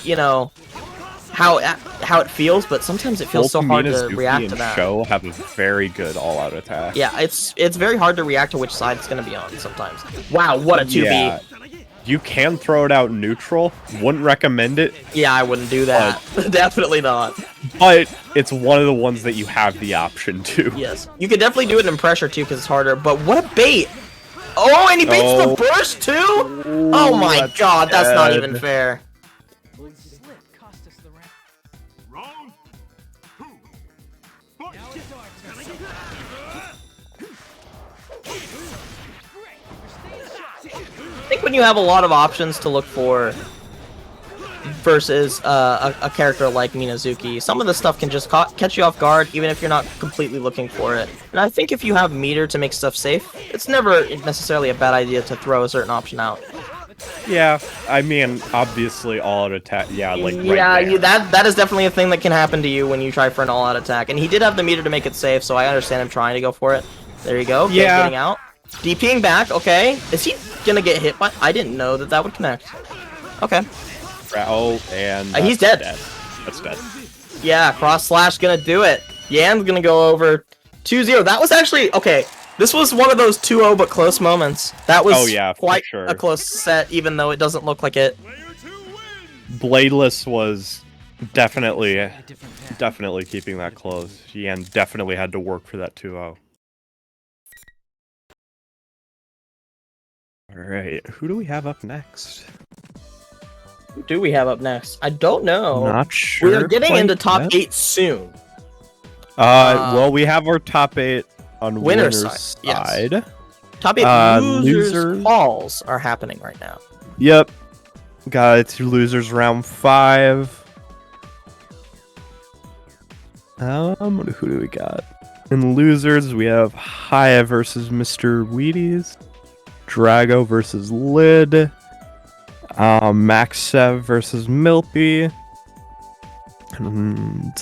how it feels, but sometimes it feels so hard to react to that. Show have a very good all-out attack. Yeah, it's very hard to react to which side it's going to be on sometimes. Wow, what a 2B. Yeah. You can throw it out neutral. Wouldn't recommend it. Yeah, I wouldn't do that. Definitely not. But it's one of the ones that you have the option to. Yes. You could definitely do it in pressure too because it's harder, but what a bait! Oh, and he baits the burst too? Ooh, oh my god, that's not even fair. I think when you have a lot of options to look for versus a character like Minazuki, some of the stuff can just catch you off guard even if you're not completely looking for it. And I think if you have meter to make stuff safe, it's never necessarily a bad idea to throw a certain option out. Yeah, I mean, obviously all-out attack, that is definitely a thing that can happen to you when you try for an all-out attack. And he did have the meter to make it safe, so I understand him trying to go for it. There you go, getting out. DPing back, okay. Is he gonna get hit by... I didn't know that would connect. Okay. Oh, and he's dead. That's dead. Yeah, cross slash gonna do it. Yan's gonna go over 2-0. That was actually... Okay, this was one of those 2-0 but close moments. That was quite a close set, even though it doesn't look like it. Bladeless was definitely keeping that close. Yan definitely had to work for that 2-0. Alright, who do we have up next? Who do we have up next? I don't know. Not sure. We are getting into top 8 soon. Well, we have our top 8 on winner's side. Yes. Top 8 losers calls are happening right now. Yep. Got it to losers round 5. Who do we got? In losers, we have Haya versus Mr. Wheaties. Drago versus Lid, Maxev versus Milpy, and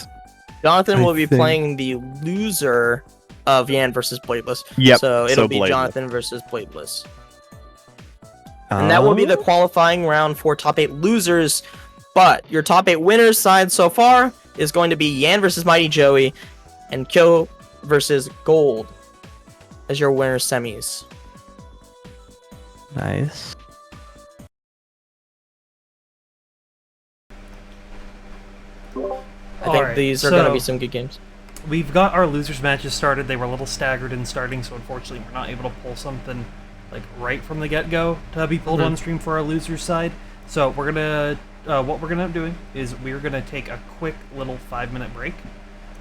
Jonathan will be playing the loser of Yan versus Bladeless. Yep, So it'll so be Bladeless. Jonathan versus Bladeless. And that will be the qualifying round for top 8 losers. But your top 8 winners side so far is going to be Yan versus Mighty Joey and Kyo versus Gold as your winners semis. Nice. I think these are going to be some good games. We've got our losers matches started. They were a little staggered in starting, so unfortunately we're not able to pull something like right from the get-go to be pulled on stream for our losers side. So we're gonna what we're gonna end up doing is we're gonna take a quick little 5-minute break,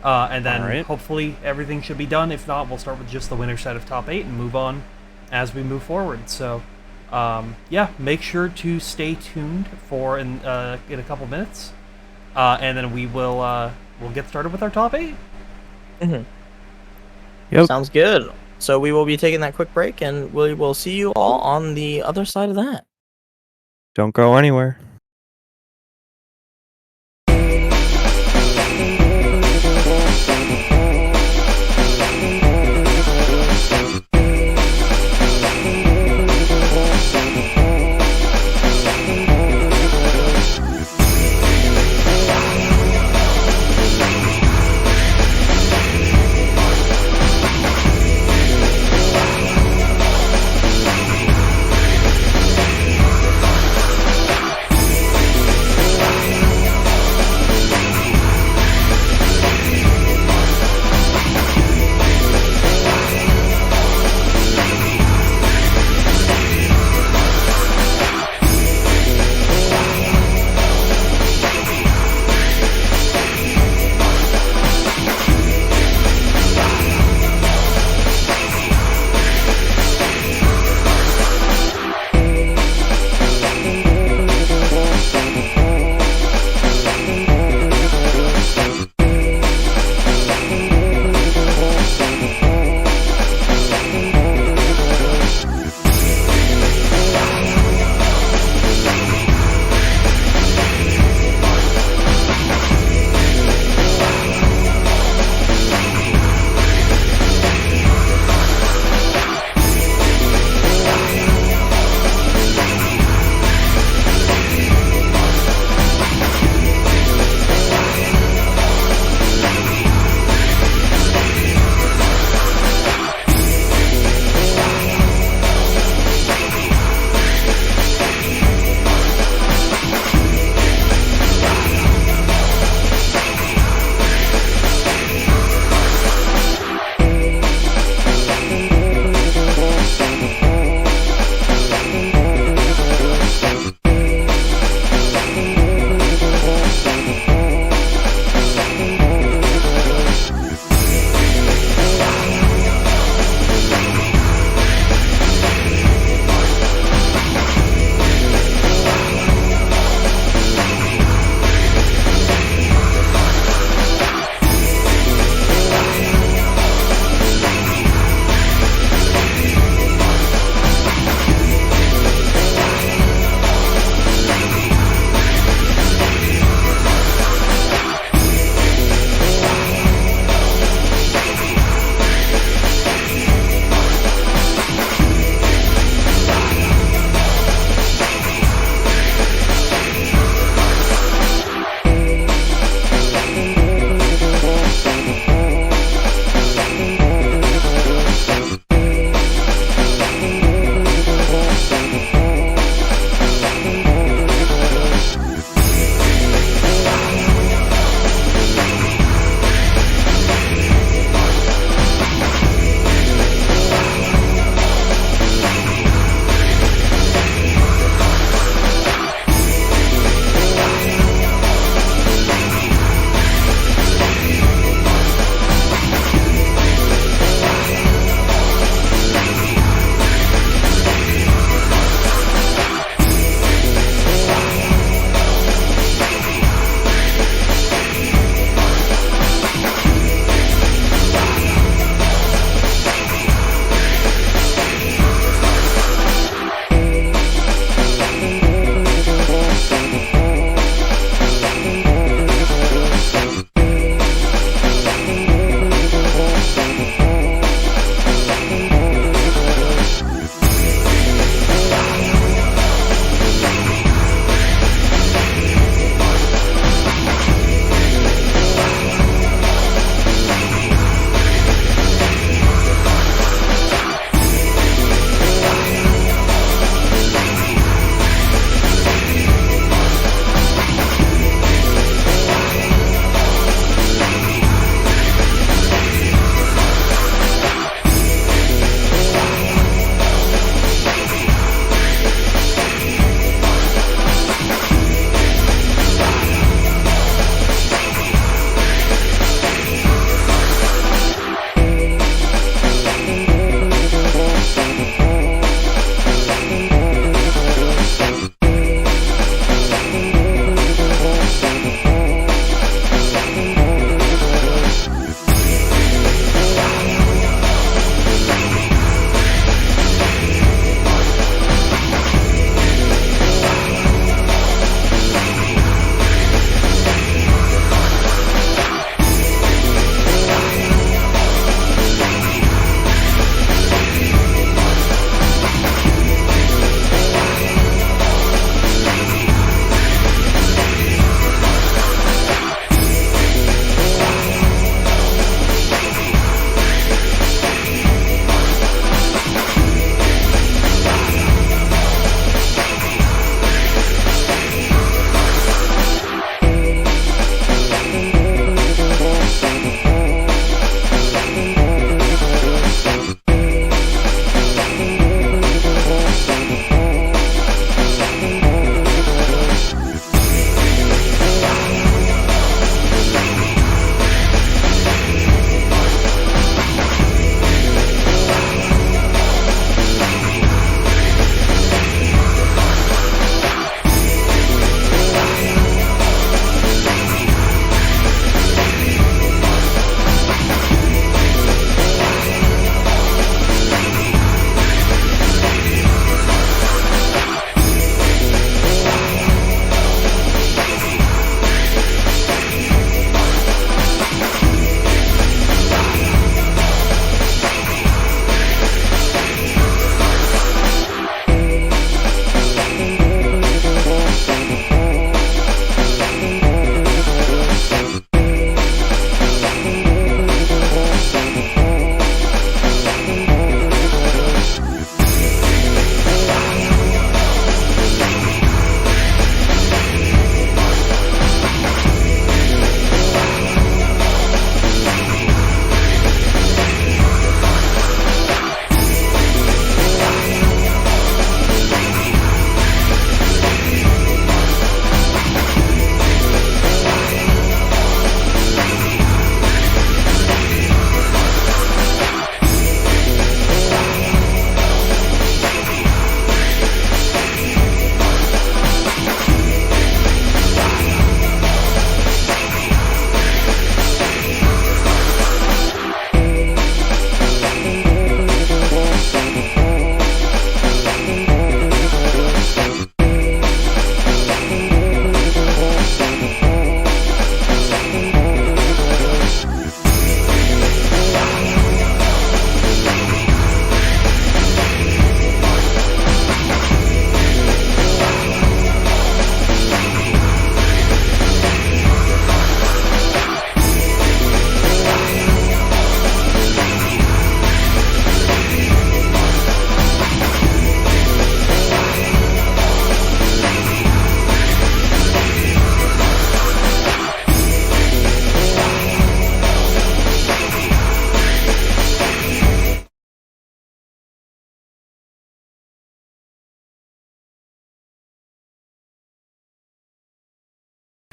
and then hopefully everything should be done. If not, we'll start with just the winner side of top 8 and move on as we move forward. So yeah, make sure to stay tuned for in a couple minutes, and then we will we'll get started with our top 8. Yep. Sounds good. So we will be taking that quick break, and we will see you all on the other side of that. Don't go anywhere.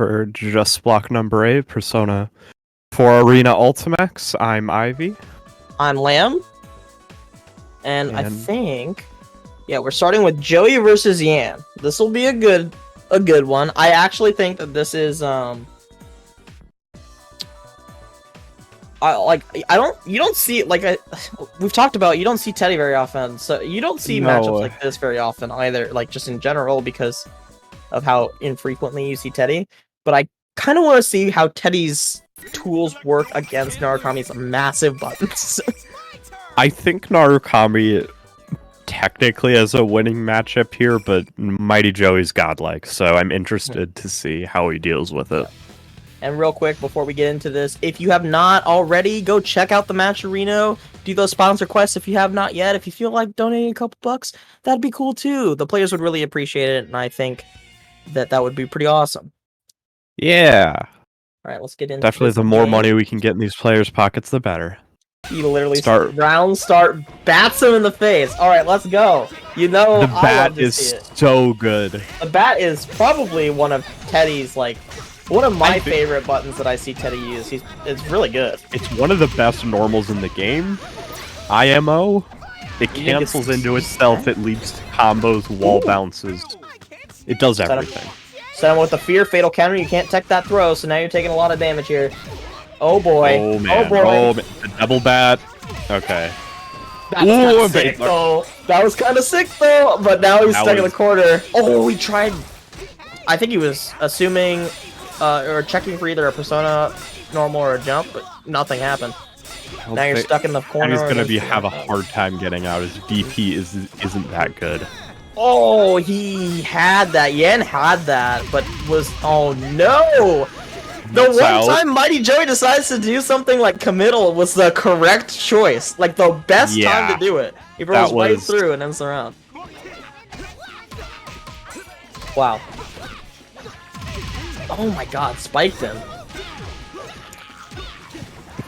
For Just Block number 8, Persona 4 Arena Ultimax, I'm Ivy. I'm Lamb. And I And- think, yeah, we're starting with Joey versus Yan. This will be a good one. I actually think that this is you don't see we've talked about, you don't see Teddy very often, so you don't see matchups like this very often either, like just in general because of how infrequently you see Teddy. But I kind of want to see how Teddy's tools work against Narukami's massive buttons. I think Narukami technically has a winning matchup here, but Mighty Joey's godlike, so I'm interested to see how he deals with it. And real quick, before we get into this, if you have not already, go check out the Matcherino. Do those sponsor quests if you have not yet. If you feel like donating a couple bucks, that'd be cool too. The players would really appreciate it, and I think that would be pretty awesome. Yeah. All right, let's get into Definitely this the more game. money we can get in these players' pockets, the better. He literally Start. bats him in the face. All right, let's go. You know, The I love bat to is see it. so good. The bat is probably one of Teddy's, one of my I think- favorite buttons that I see Teddy use. It's really good. It's one of the best normals in the game. IMO. It think cancels it's- into itself. It leads to combos, wall bounces. It does Set him- everything. Set him with the fear fatal counter. You can't tech that throw, so now you're taking a lot of damage here. Oh boy. Oh man. Oh boy. Oh, man. The double bat. Okay. That's Ooh, kinda a sick, bait. though. That was kind of sick though. But now he's That stuck in the was- corner. Oh, he tried. I think he was assuming or checking for either a persona normal or a jump, but nothing happened. Now you're stuck in the corner. He's gonna and have a hard time getting out. His DP isn't that good. Oh, he had that. Yen had that, but oh no! The Nuts one out. time Mighty Joey decides to do something like committal was the correct choice. Like the best time Yeah. to do it. He rolls That right was- through and ends the round. Wow. Oh my god, spiked him.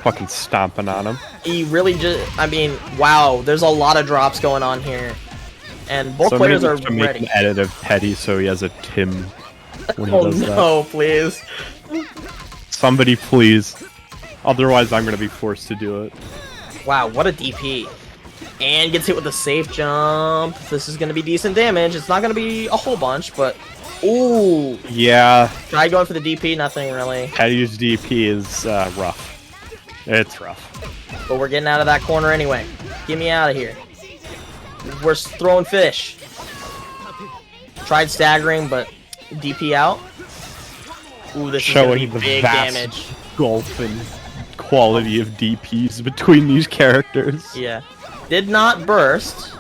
Fucking stomping on him. He really wow, there's a lot of drops going on here. And both Somebody players are needs to make ready. an edit of Teddy so he has a Tim when he Oh does that. no, please. Somebody please. Otherwise I'm gonna be forced to do it. Wow, what a DP. And gets hit with a safe jump. This is going to be decent damage. It's not going to be a whole bunch, but... Ooh. Yeah, Try going for the DP, nothing really. Teddy's DP is rough. It's rough. But we're getting out of that corner anyway. Get me out of here. We're throwing fish. Tried staggering, but DP out. Ooh, this is going Showing to the be big vast damage. gulf and quality of DPs between these characters. Yeah. Did not burst.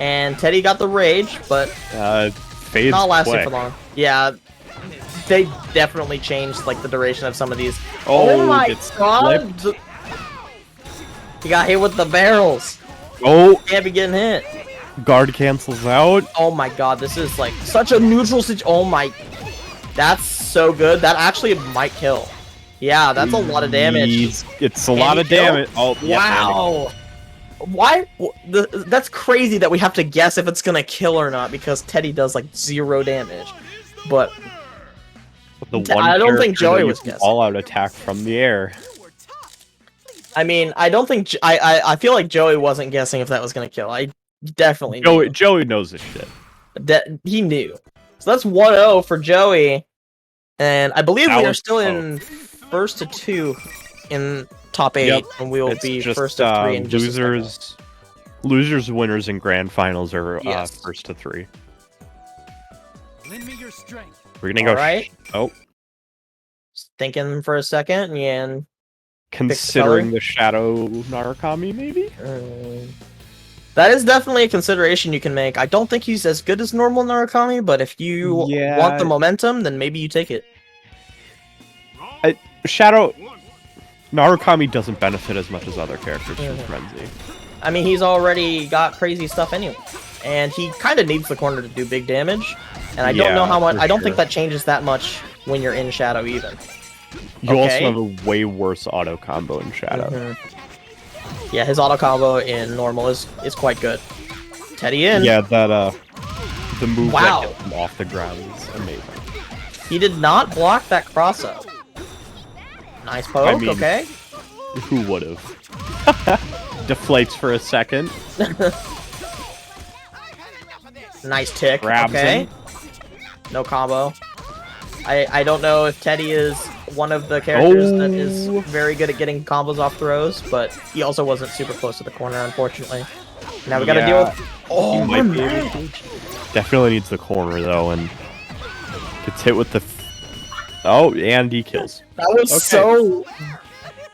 And Teddy got the rage, but Fades not lasting quick. for long. Yeah. They definitely changed the duration of some of these. Oh, my it's god! He got hit with the barrels. Oh, Can't be getting hit. guard cancels out. Oh my god, this is such a neutral situation. Oh my, that's so good. That actually might kill. Yeah, that's a lot of damage. It's a lot of he kill? damage. Oh, yeah, Wow. Why? That's crazy that we have to guess if it's gonna kill or not because Teddy does 0 damage. But the one I don't think character Joey that was you can guessing. all-out attack from the air. I mean, I don't think I feel like Joey wasn't guessing if that was gonna kill. I definitely knew. Joey knows his shit. He knew. So that's 1-0 for Joey, and I believe That we are was still close. in first to 2 in top 8, Yep. and we will It's be just first of 3 in just a second. losers, winners, and grand finals are Yes. first to 3. Lend me your strength. We're gonna go. All right. Oh, Thinking for a second, and considering the shadow Narukami, maybe. that is definitely a consideration you can make. I don't think he's as good as normal Narukami, but if you Yeah. want the momentum, then maybe you take it. Shadow Narukami doesn't benefit as much as other characters from Mhm. Frenzy. I mean, he's already got crazy stuff anyway, and he kind of needs the corner to do big damage. And I don't know Yeah, how much. for I don't think sure. that changes that much when you're in Shadow even. You Okay. also have a way worse auto combo in Shadow. Mhm. Yeah, his auto combo in normal is quite good. Teddy in. Yeah, that the move Wow. that gets him off the ground is amazing. He did not block that cross-up. Nice poke, I mean- okay. Who would've? Deflates for a second. Nice tick, Grabs okay. him. No combo. I don't know if Teddy is one of the characters that is very good at getting combos off throws, but he also wasn't super close to the corner, unfortunately. Now we gotta deal with... Oh, He might my be able man. to. Definitely needs the corner, though, and gets hit with the... Oh, and he kills. That was Okay. so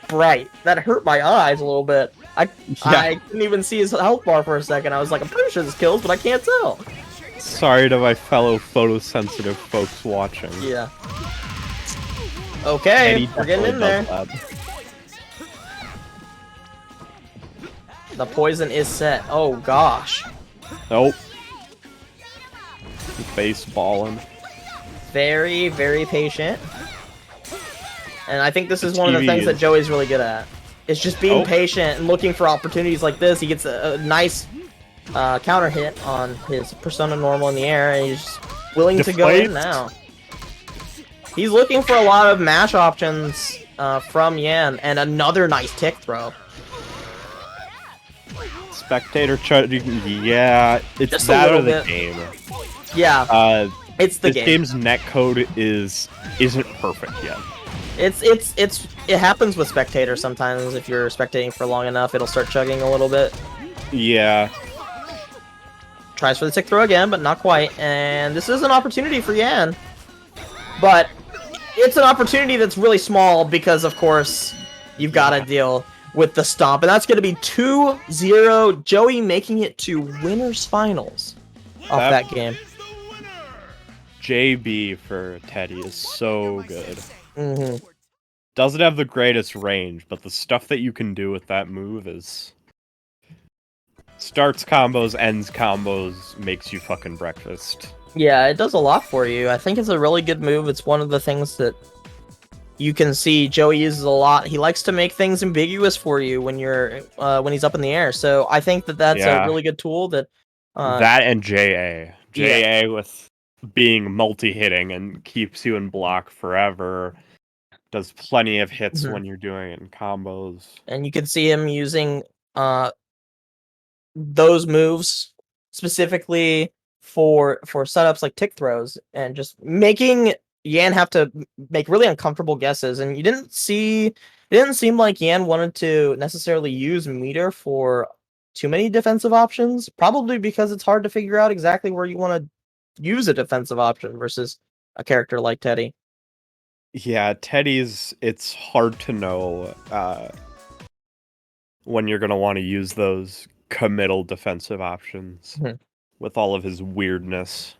bright. That hurt my eyes a little bit. I couldn't even see his health bar for a second. I was like, I'm pretty sure this kills, but I can't tell. Sorry to my fellow photosensitive folks watching. Yeah. And Okay, he we're getting in there. definitely does The poison is set. Oh gosh. that. Nope. Baseballing. Very, very patient. And I think this is one of the TV things that is- Joey's really good at. It's just being Oh. patient and looking for opportunities like this. He gets a nice counter hit on his Persona Normal in the air, and he's just willing to go in Deflates. now. He's looking for a lot of match options from Yan, and another nice tick throw. Spectator charging. Yeah, it's Just a that or little the bit. game. Yeah, it's the This game. game's netcode isn't perfect yet. It happens with spectators sometimes. If you're spectating for long enough, it'll start chugging a little bit. Yeah. Tries for the tick throw again, but not quite. And this is an opportunity for Yan. But it's an opportunity that's really small because, of course, you've got to deal with the stomp. And that's going to be 2-0. Joey making it to winners finals off that game. JB for Teddy is so good. hmm Doesn't have the greatest range, but the stuff that you can do with that move is... Starts combos, ends combos, makes you fucking breakfast. Yeah, it does a lot for you. I think it's a really good move. It's one of the things that you can see Joey uses a lot. He likes to make things ambiguous for you when you're when he's up in the air. So I think that that's Yeah. a really good tool. That That and JA. JA with being multi-hitting and keeps you in block forever. Does plenty of hits Mhm. when you're doing it in combos. and you can see him using those moves specifically for setups like tick throws and just making Yan have to make really uncomfortable guesses. And it didn't seem like Yan wanted to necessarily use meter for too many defensive options, probably because it's hard to figure out exactly where you want to use a defensive option versus a character like Teddy. Yeah, Teddy's, it's hard to know when you're going to want to use those committal defensive options Mhm. with all of his weirdness.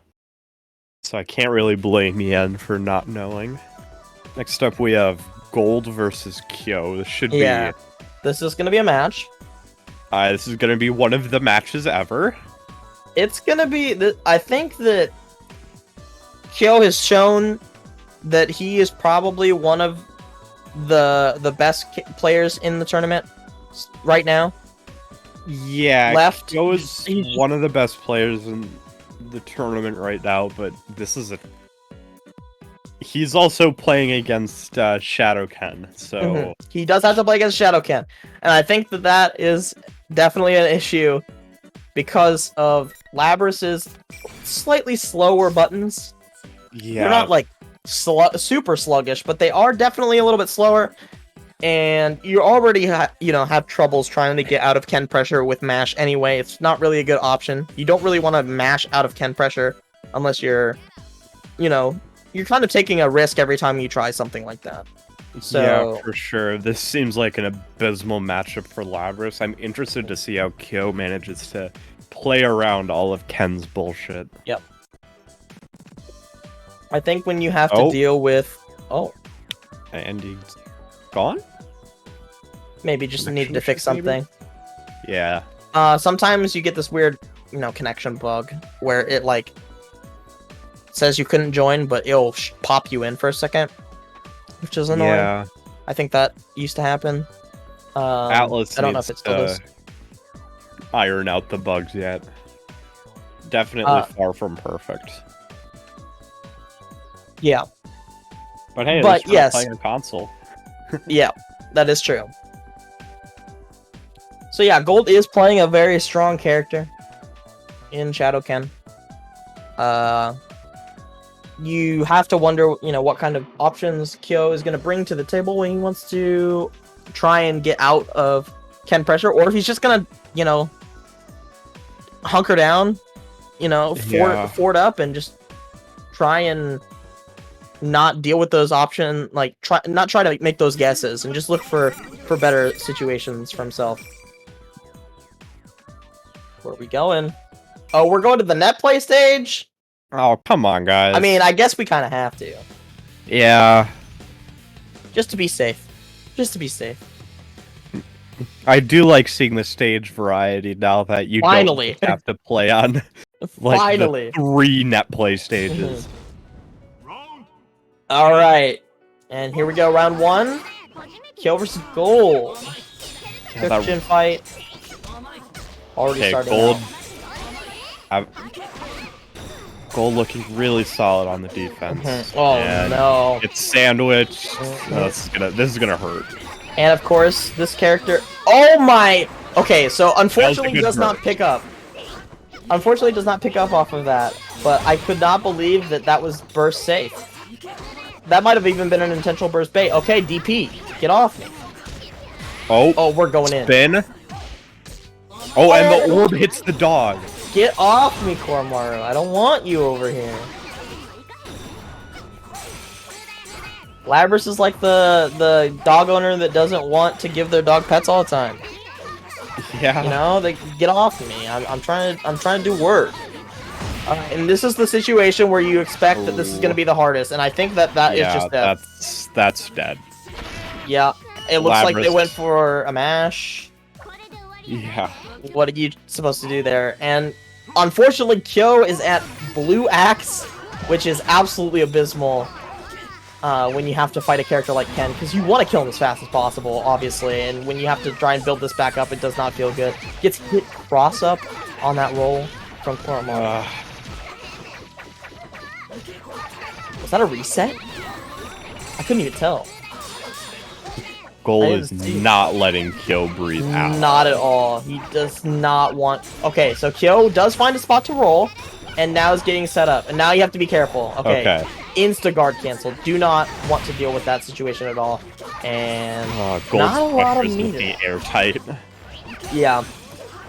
So I can't really blame Yen for not knowing. Next up, we have Gold versus Kyo. This should Yeah. This is going to be a match. this is going to be one of the matches ever. It's gonna be. I think that Kyo has shown that he is probably one of the best players in the tournament right now. Yeah, Left. Kyo is He's- one of the best players in the tournament right now, but this is he's also playing against Shadow Ken, so Mhm. He does have to play against Shadow Ken, and I think that is definitely an issue because of Labrys's slightly slower buttons. yeah. They're not like super sluggish, but they are definitely a little bit slower. And you already have troubles trying to get out of Ken pressure with mash anyway. It's not really a good option. You don't really want to mash out of Ken pressure unless you're kind of taking a risk every time you try something like that. So Yeah, for sure. This seems like an abysmal matchup for Labrys. I'm interested to see how Kyo manages to play around all of Ken's bullshit. I think when you have to Oh. deal with And he's gone? maybe just Connection needed to fix issues, maybe? something. Yeah. Sometimes you get this weird, connection bug where it says you couldn't join, but it'll pop you in for a second, which is annoying. Yeah. I think that used to happen. Atlas I don't know needs if it still to does. iron out the bugs yet. Definitely far from perfect. Yeah, But hey, But at least we're not yes. playing a console. Yeah, that is true. So yeah, Gold is playing a very strong character in Shadowken. You have to wonder, you know, what kind of options Kyo is going to bring to the table when he wants to try and get out of Ken pressure, or if he's just going to, you know, hunker down, you know, fort up and just try and not deal with those options, like not try to make those guesses and just look for better situations for himself. Where are we going? Oh, we're going to the net play stage? Oh, come on, guys. I mean, I guess we kind of have to. Yeah. Just to be safe. Just to be safe. I do like seeing the stage variety now that you Finally. don't have to play on like Finally. the 3 net play stages. All right. And here we go, round 1. Kyo versus Gold. Christian fight. Already Okay, starting Gold. out. Gold looking really solid on the defense. Oh and no. It's sandwiched. This is gonna hurt. And of course, this character. Oh my. Okay, so unfortunately does not pick up. Unfortunately, does not pick up off of that. But I could not believe that that was burst safe. That might have even been an intentional burst bait. Okay, DP, get off me. Oh, we're going in. Spin. Oh, and the orb hits the dog. Get off me, Koromaru. I don't want you over here. Labrys is like the dog owner that doesn't want to give their dog pets all the time. Yeah. You know, they get off me. I'm trying to do work. And this is the situation where you expect that this is going to be the hardest, and I think that is just dead. That's dead. Yeah, it looks like they Labrys. went for a mash. Yeah. What are you supposed to do there? And unfortunately, Kyo is at Blue Axe, which is absolutely abysmal when you have to fight a character like Ken, because you want to kill him as fast as possible, obviously, and when you have to try and build this back up, it does not feel good. Gets hit cross-up on that roll from Koromaru. Was that a reset? I couldn't even tell. Gold is not letting Kyo breathe out. Not at all. He does not want... Okay, so Kyo does find a spot to roll, and now is getting set up. And now you have to be careful. Okay. Insta-guard cancel. Do not want to deal with that situation at all. And not a lot of meter. Airtight. Yeah.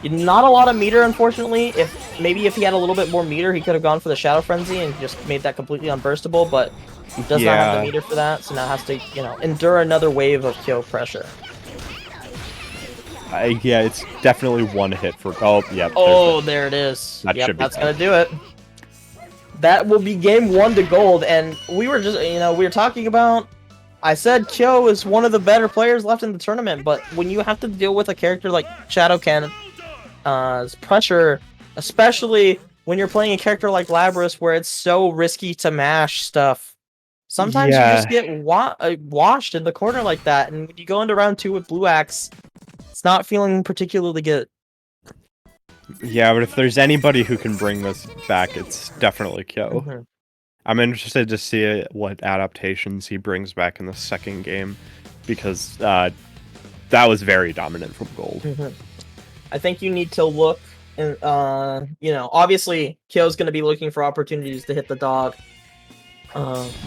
Not a lot of meter, unfortunately. Maybe if he had a little bit more meter, he could have gone for the Shadow Frenzy and just made that completely unburstable, but he does not have the meter for that, so now has to, you know, endure another wave of Kyo pressure. Yeah, it's definitely one hit for... Oh, yeah. Oh, there it is. Yep, that's gonna do it. That will be game 1 to Gold, and we were just, you know, we were talking about... I said Kyo is one of the better players left in the tournament, but when you have to deal with a character like Shadowken, pressure, especially when you're playing a character like Labrys, where it's so risky to mash stuff, sometimes you just get washed in the corner like that, and when you go into round 2 with Blue Axe, it's not feeling particularly good. Yeah, but if there's anybody who can bring this back, it's definitely Kyo. I'm interested to see what adaptations he brings back in the second game, because that was very dominant from Gold. I think you need to look, and you know, obviously Kyo's going to be looking for opportunities to hit the dog.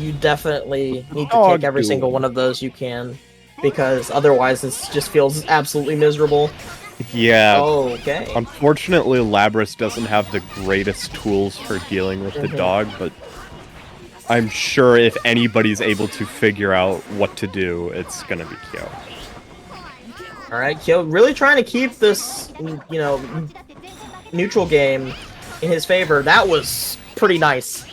You definitely need to take every single one of those you can, because otherwise this just feels absolutely miserable. Yeah. Okay. Unfortunately, Labrys doesn't have the greatest tools for dealing with the dog, but I'm sure if anybody's able to figure out what to do, it's gonna be Kyo. Alright, Kyo really trying to keep this, you know, neutral game in his favor. That was pretty nice.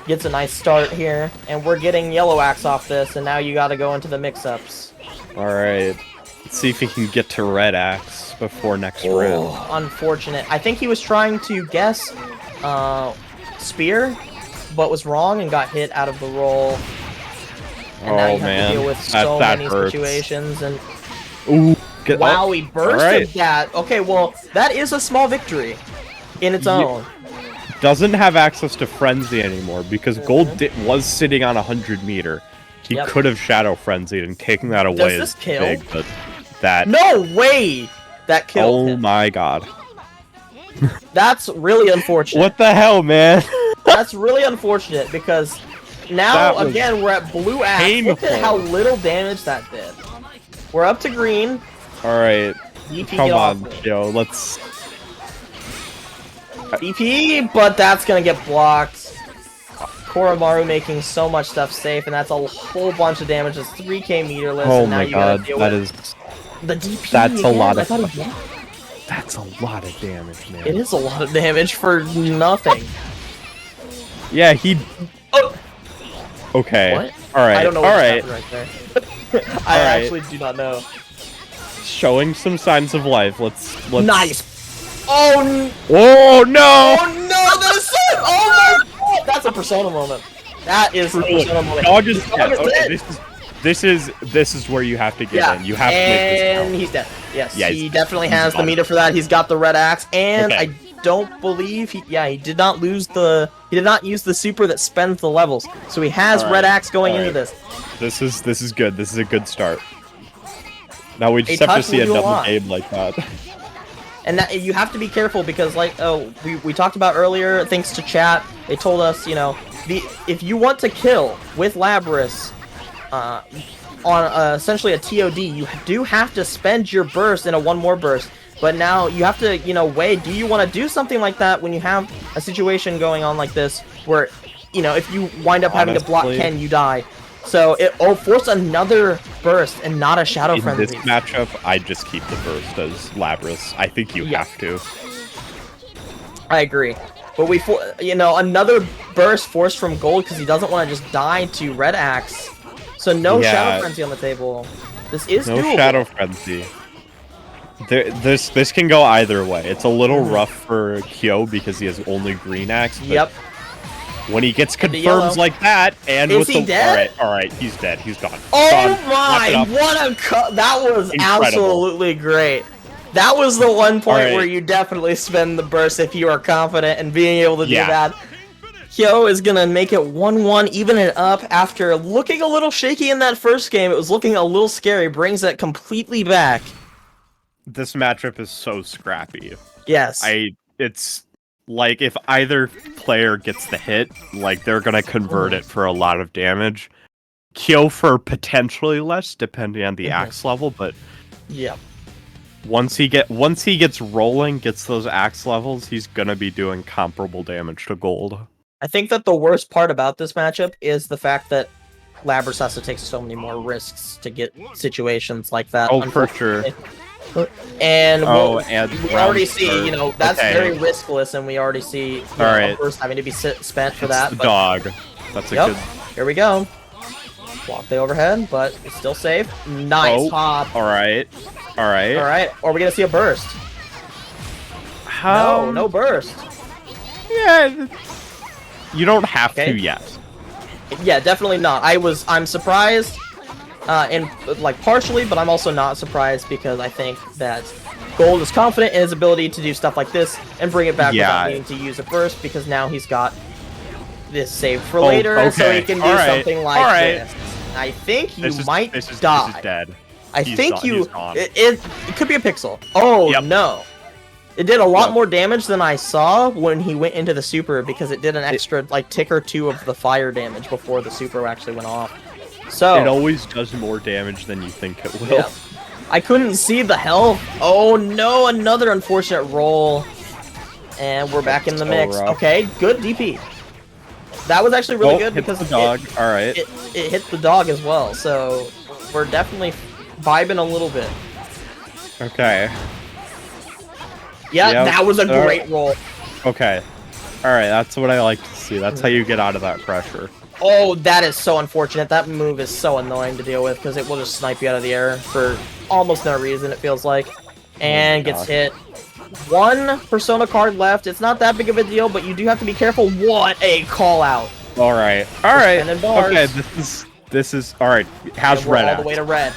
Gets a nice start here, and we're getting Yellow Axe off this, and now you gotta go into the mix-ups. Alright, let's see if he can get to Red Axe before next round. Unfortunate. I think he was trying to guess Spear, but was wrong and got hit out of the roll. And now you have to deal with so many situations. And wow, he bursted that. Okay, well, that is a small victory in its own. Doesn't have access to Frenzy anymore because Gold was sitting on 100 meter. He Yep. could have Shadow Frenzied, and taking that away this is kill? big, but that... No way! That killed Oh him. my god. That's really unfortunate. What the hell, man? That's really unfortunate because now That was again we're at blue axe. Look at painful. how little damage that did. We're up to green. Alright, DP come get off on, me. yo, let's... DP, but that's gonna get blocked. Koromaru making so much stuff safe, and that's a whole bunch of damage. It's 3k meterless, Oh and now my you gotta god, deal that with is... the DP. That's a again. lot I of... thought he won. That's a lot of damage, man. It is a lot of damage for nothing. Yeah, he... Oh, Okay. what? Alright, I don't know what alright. happened right there. I Alright. actually do not know. Showing some signs of life. Let's... Nice. Oh, Oh, no! oh no, that is so. Oh my god, that's a Persona moment. That is a Persona moment. Dog is Dog dead. is Okay, dead. this is where you have to get Yeah, in. You have to make this and count. he's dead. Yes, Yeah, he definitely has the gone. meter for that. He's got the red axe, and Okay. I don't believe he did not use the super that spends the levels. So he has Alright, red axe going into alright. this. This is good. This is a good start. Now we just A have to touch see a will do a double lot. game like that. And that, you have to be careful because, like, we talked about earlier, thanks to chat, they told us, you know, if you want to kill with Labris, on essentially a TOD, you do have to spend your burst in a one more burst. But now you have to, you know, weigh, do you want to do something like that when you have a situation going on like this where, you know, if you wind up having to block Honestly. Ken, you die. So force another burst and not a Shadow In Frenzy. this matchup, I just keep the burst as Labris. I think you Yeah. have to. I agree. But you know, another burst forced from gold because he doesn't want to just die to red axe. So no Yeah. Shadow Frenzy on the table. This is No doable. Shadow Frenzy. This can go either way. It's a little rough for Kyo because he has only green axe. But Yep. when he gets the yellow. confirms like that, and Is with he the dead? all right, he's dead. He's gone. Oh Gone. Wrap it my! up. What a that was Incredible. absolutely great. That was the one point Alright. where you definitely spend the burst if you are confident in being able to Yeah. do that. Kyo is gonna make it 1-1, even it up after looking a little shaky in that first game. It was looking a little scary. Brings it completely back. This matchup is so scrappy. Yes. It's like if either player gets the hit, like they're gonna convert it for a lot of damage. Kyo for potentially less, depending on the axe level, but Yep. once he gets rolling, gets those axe levels, he's gonna be doing comparable damage to gold. I think that the worst part about this matchup is the fact that Labris has to take so many more risks to get situations like that. Oh, for sure. And Oh, we'll- and we round already see, start. you know, that's Okay. very riskless, and we already see All a right. burst having to be spent for It's that. the But dog. That's a Yep. good. here we go. Block the overhead, but it's still safe. Nice Oh. hop. All right. All right. All right, or are we gonna see a burst? No, no burst. Yeah. You don't have Okay. to yet. Yeah, definitely not. I'm surprised, and like partially, but I'm also not surprised because I think that Gold is confident in his ability to do stuff like this and bring it back Yeah. without needing to use a burst because now he's got this saved for Oh, later, so he okay. can do All right. something like All right. this. I think you This is might this is die. This is dead. I He's think gone- you. he's gone. It could be a pixel. Oh Yep. no! It did a lot Yep. more damage than I saw when he went into the super because it did an extra like tick or two of the fire damage before the super actually went off. So It always does more damage than you think it will. yeah. I couldn't see the health. Oh no! Another unfortunate roll, and we're back in the So mix. rough. Okay, good DP. That was actually really Oh, good hits because the dog. All right. it hit the dog as well. So we're definitely vibing a little bit. Okay. Yeah, Yep. that was a All great roll. Okay. All right. That's what I like to see. That's how you get out of that pressure. Oh, that is so unfortunate. That move is so annoying to deal with because it will just snipe you out of the air for almost no reason, it feels like. And gets gosh. hit. One Persona card left. It's not that big of a deal, but you do have to be careful. What a call out. All right. All right. spinning bars. Okay. This is all right. Has And we're red all axe. the way to red.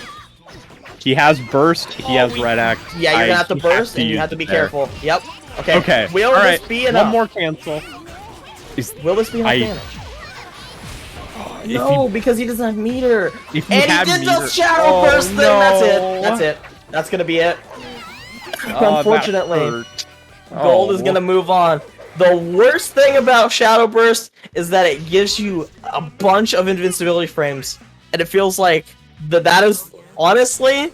He has burst. He has red axe. Yeah, you're gonna have to he burst, has and you use have to it be there. careful. Yep. Okay. Okay. Will all this right. be enough? One more cancel. Will this be enough I- damage? No, because he doesn't have meter. If he And had he did meter- the shadow Oh, burst thing. That's it. no. That's it. That's gonna be it. Oh, Unfortunately, that hurt. Gold is Oh. gonna move on. The worst thing about Shadow Burst is that it gives you a bunch of invincibility frames, and it feels like that is honestly,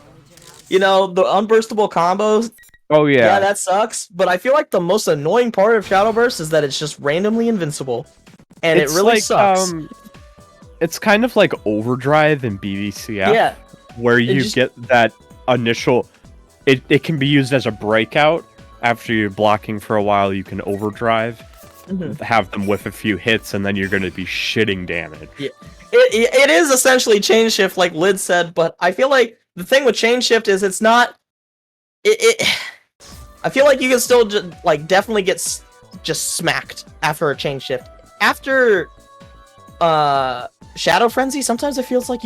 you know, the unburstable combos. Oh Yeah, that sucks. But I feel like the most annoying part of Shadow Burst is that it's just randomly invincible, and It's it really like, sucks. It's kind of like Overdrive in BDCF, Yeah, where you just- get that initial. It can be used as a breakout. After you're blocking for a while, you can overdrive, have them whiff a few hits, and then you're going to be shitting damage. Yeah. It is essentially chain shift, like Lid said, but I feel like the thing with chain shift is it's not. I feel like you can still definitely get just smacked after a chain shift. After Shadow Frenzy, sometimes it feels like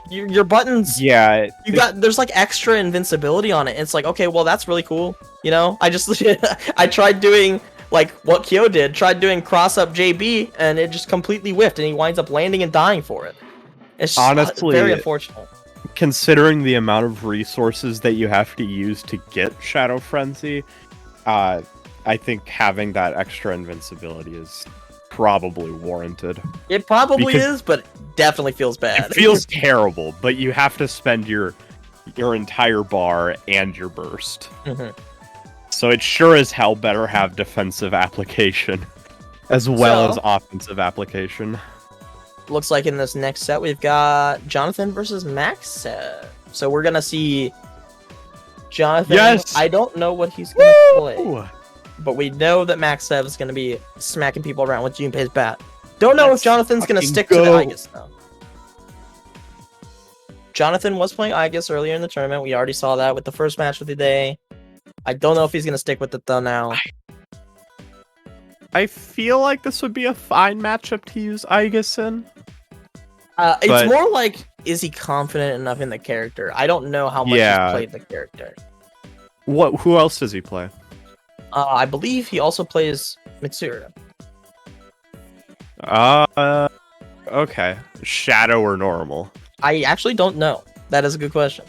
your buttons. Yeah, There's like extra invincibility on it. It's like, okay, well that's really cool. You know, I tried doing like what Kyo did, tried doing cross up JB, and it just completely whiffed, and he winds up landing and dying for it. It's just, Honestly, very unfortunate. considering the amount of resources that you have to use to get Shadow Frenzy, I think having that extra invincibility is probably warranted. It probably because is, but it definitely feels bad. It feels terrible, but you have to spend your entire bar and your burst. So it sure as hell better have defensive application as well as offensive application. Looks like in this next set we've got Jonathan versus Max. So we're gonna see Jonathan. Yes! I don't know what he's gonna play, Ooh. but we know that Max Sev is gonna be smacking people around with Junpei's bat. Don't know if Jonathan's gonna fucking stick to the go. Aegis though. Jonathan was playing Aegis earlier in the tournament. We already saw that with the first match of the day. I don't know if he's gonna stick with it though now. I feel like this would be a fine matchup to use Aegis in. It's But- more like, is he confident enough in the character? I don't know how much Yeah. he's played the character. Who else does he play? I believe he also plays Mitsuru. Okay. Shadow or normal? I actually don't know. That is a good question.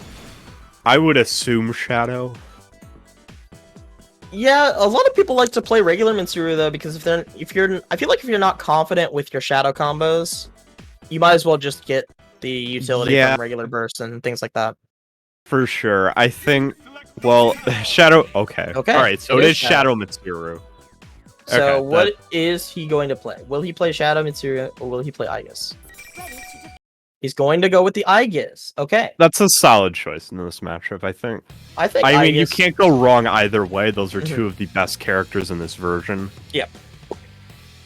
I would assume Shadow. Yeah, a lot of people like to play regular Mitsuru though, because I feel like if you're not confident with your shadow combos, you might as well just get the utility from regular bursts and things like that. For sure. I think, well, Shadow, okay. Okay, Alright, so it it is is Shadow Mitsuru. So Okay, what is he going to play? Will he play Shadow Mitsuru or will he play Aegis? He's going to go with the Aegis. Okay. That's a solid choice in this matchup, I think. I think I mean, you Aegis- can't go wrong either way. Those are two of the best characters in this version. Yep.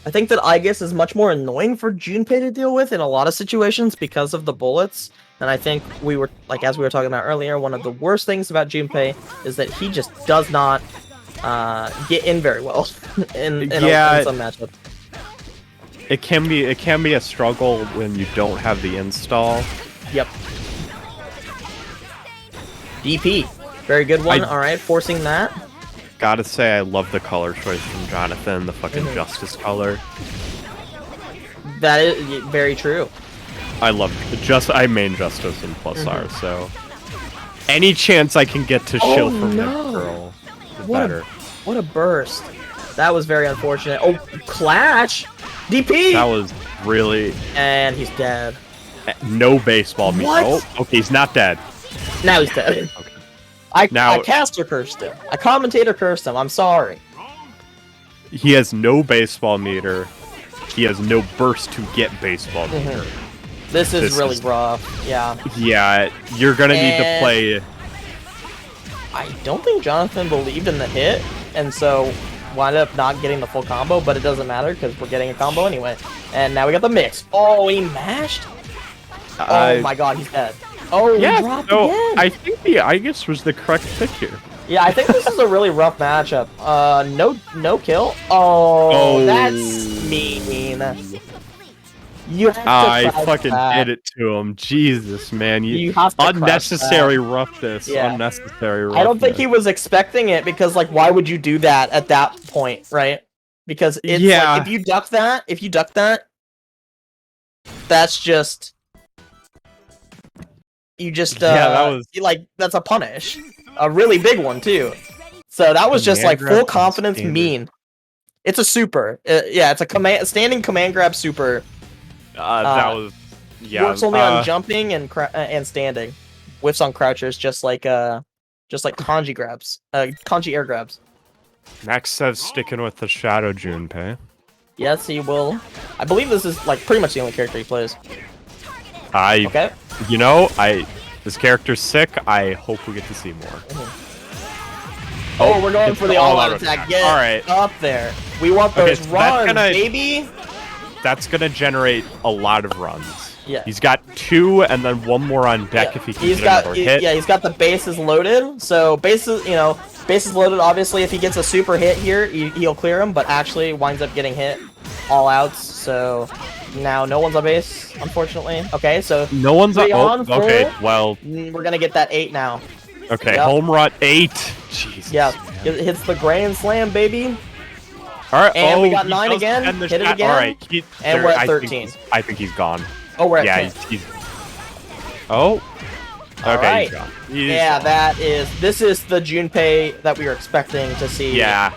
I think that Aegis is much more annoying for Junpei to deal with in a lot of situations because of the bullets. And I think we were, like, as we were talking about earlier, one of the worst things about Junpei is that he just does not get in very well in some matchups. It can be a struggle when you don't have the install. Yep. DP. Very good one. Alright, forcing that. Gotta say, I love the color choice from Jonathan, the fucking Justice color. That is very true. I love I main Justice and plus R, so any chance I can get to shield from that girl, the better. What a burst. That was very unfortunate. Oh, Clash! DP! That was really And he's dead. no baseball meat. What? Oh, okay, he's not dead. Now he's dead. Okay. I caster cursed him. I commentator cursed him. I'm sorry. He has no baseball meter. He has no burst to get baseball meter. This is This really is- rough. Yeah. Yeah, you're gonna need to And- play. I don't think Jonathan believed in the hit, and so wound up not getting the full combo, but it doesn't matter because we're getting a combo anyway. And now we got the mix. Oh, he mashed? Oh my god, he's dead. Oh, he Yeah, dropped so again. I think the Aegis was the correct pick here. Yeah, I think this is a really rough matchup. No kill. Oh, that's mean. You have to I crash fucking that. did it to him. Jesus, man. You have to crash unnecessary roughness. Yeah. Unnecessary roughness. I don't think he was expecting it because, like, why would you do that at that point, right? Because it's Yeah. like if you duck that, That's just... You just, Yeah, that was- like, that's a punish. A really big one, too. So that was just, like, Command grab full from confidence standard. mean. It's a super. Yeah, it's a standing command grab super. That was... Yeah. Works only on jumping and standing. Whiffs on crouchers, just like kanji grabs. Kanji air grabs. Max says sticking with the Shadow Junpei. Yes, he will. I believe this is, like, pretty much the only character he plays. Okay. You know, this character's sick. I hope we get to see more. Oh, we're going it's for the all-out attack. Get All right. up there. We want Okay, those so that's runs, gonna- baby. That's gonna generate a lot of runs. Yeah. He's got 2 and then 1 more on deck if he can get another hit. Yeah, he's got the bases loaded. So bases loaded. Obviously, if he gets a super hit here, he'll clear him. But actually, winds up getting hit all outs. So now no one's on base, unfortunately. Okay, so No one's on. 3 on, full. Okay, well, We're gonna get that 8 now. okay, Yep. home run 8. Jesus. Yeah, man. it hits the grand slam, baby. All right, And we got he 9 does again. end the Hit it shot. again. All right, And we're at 13. I think he's gone. Oh, we're at Yeah, 10. he's. Oh. Okay, Alright. he's gone. He's Yeah, gone. this is the Junpei that we were expecting to see. Yeah,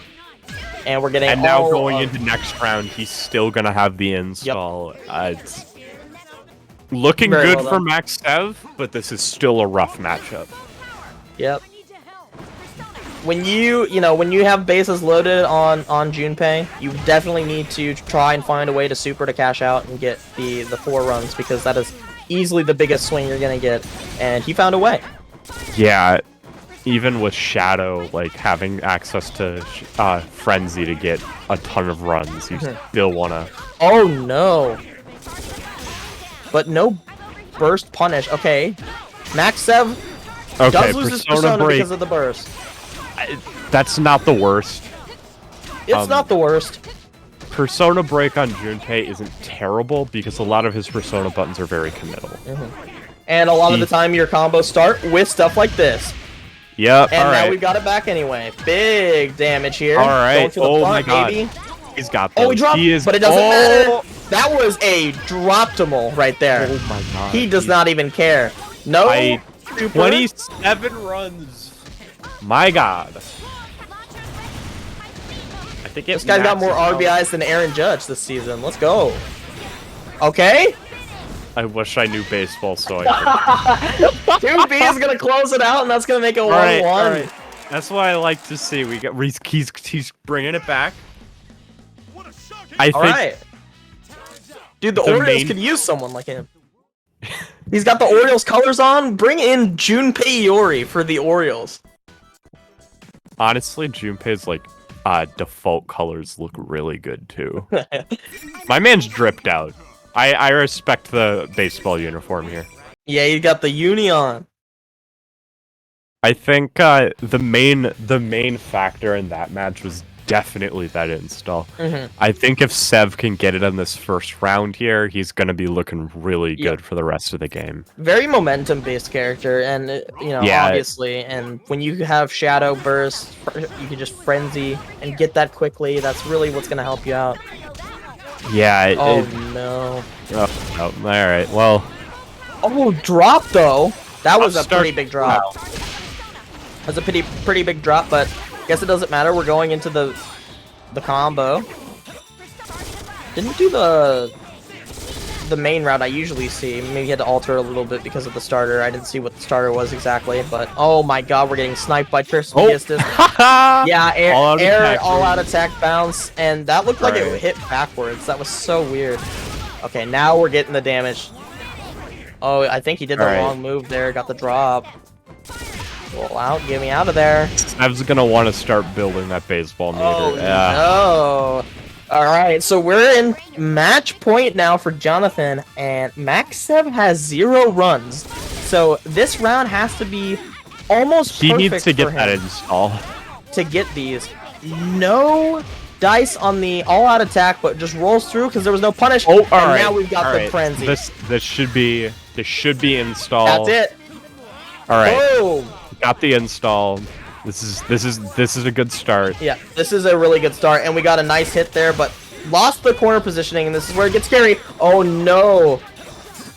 And we're getting and now all going of- into next round, he's still gonna have the install. It's looking Very good well for done. Max Sev, but this is still a rough matchup. Yep. When you have bases loaded on Junpei, you definitely need to try and find a way to super to cash out and get the 4 runs, because that is easily the biggest swing you're gonna get, and he found a way. Yeah, even with Shadow, like having access to Frenzy to get a ton of runs, you still wanna. Oh no! But no burst punish. Okay, Max Sev Okay, does lose his persona break. because of the burst. That's not the worst. It's not the worst. Persona break on Junpei isn't terrible because a lot of his Persona buttons are very committal. And a lot of the time, your combos start with stuff like this. Yep. And all now right. we've got it back anyway. Big damage here. All right. Going for the Oh my blunt, God. baby. He's got Oh, those. he dropped, He is. but it doesn't oh, matter. That was a droptimal right there. Oh my God. He does not even care. No. super. 27 runs. My God. I think This guy's got more RBIs than Aaron Judge this season. Let's go. Okay. I wish I knew baseball so I could. 2B is going to close it out, and that's going to make it 1-1. all right. That's what I like to see. He's bringing it back. I think. All right. Dude, the The Orioles main- could use someone like him. He's got the Orioles colors on. Bring in Junpei Iori for the Orioles. Honestly, Junpei's like default colors look really good too. My man's dripped out. I respect the baseball uniform here. Yeah, you got the uni on. I think the main factor in that match was definitely that install. I think if Sev can get it in this first round here, he's gonna be looking really good for the rest of the game. Very momentum-based character, and Yeah. obviously, and when you have Shadow Burst, you can just Frenzy and get that quickly. That's really what's gonna help you out. Yeah. Oh no! Oh, all right. Well, Oh, drop though. That was a Upstart- pretty big drop. That's a pretty big drop, but guess it doesn't matter. We're going into the combo. Didn't do the main route I usually see. Maybe had to alter a little bit because of the starter. I didn't see what the starter was exactly, but oh my God, we're getting sniped by Tristan. Yeah, All-out attack, all-out attack bounce, and that looked like it Right. hit backwards. That was so weird. Okay, now we're getting the damage. Oh, I think he did the Alright. wrong move there. Got the drop. Roll out, get me out of there. Sev's gonna want to start building that baseball meter. Oh Yeah. no! All right, so we're in match point now for Jonathan, and Max Sev has 0 runs. So this round has to be almost He perfect needs to for get him that install. to get these. No dice on the all-out attack, but just rolls through because there was no punish. Oh, all and right. now we've got all the right. frenzy. This should be install. That's it. All right. Boom. Got the install. This is a good start. Yeah, this is a really good start, and we got a nice hit there, but lost the corner positioning, and this is where it gets scary. Oh no!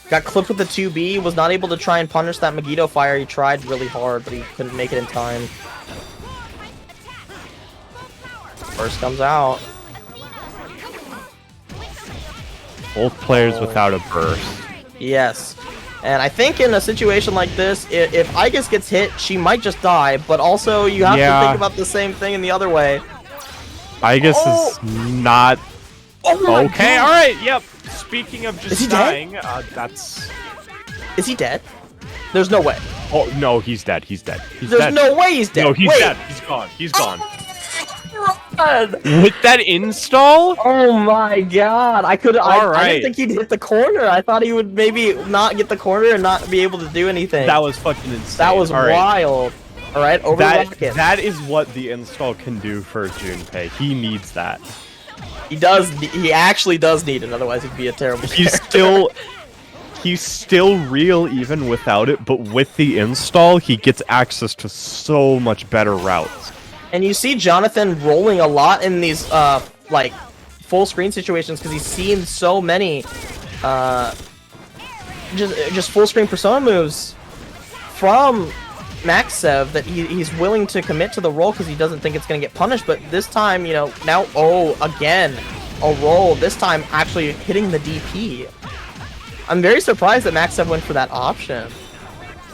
Got clipped with the 2B, was not able to try and punish that Megiddo fire. He tried really hard, but he couldn't make it in time. First comes out. Both players without a burst. Yes. And I think in a situation like this, if Igus gets hit, she might just die, but also you have to think about the same thing in the other way. Igus is not... Okay, alright, yep. Speaking of just dying, that's... Is he dead? There's no way. Oh, no, he's dead. He's dead. There's no way he's dead. No, he's dead. He's gone. He's gone. With that install? Oh my god. I didn't think he'd hit the corner. I thought he would maybe not get the corner and not be able to do anything. That was fucking insane. That was wild. Alright, over the rocket. That is what the install can do for Junpei. He needs that. He actually does need it, otherwise he'd be a terrible character. He's still real even without it, but with the install, he gets access to so much better routes. And you see Jonathan rolling a lot in these, like, full screen situations because he's seen so many, just full screen persona moves from Maxev that he's willing to commit to the roll because he doesn't think it's going to get punished. But this time, you know, now, again, a roll, this time actually hitting the DP. I'm very surprised that Maxev went for that option.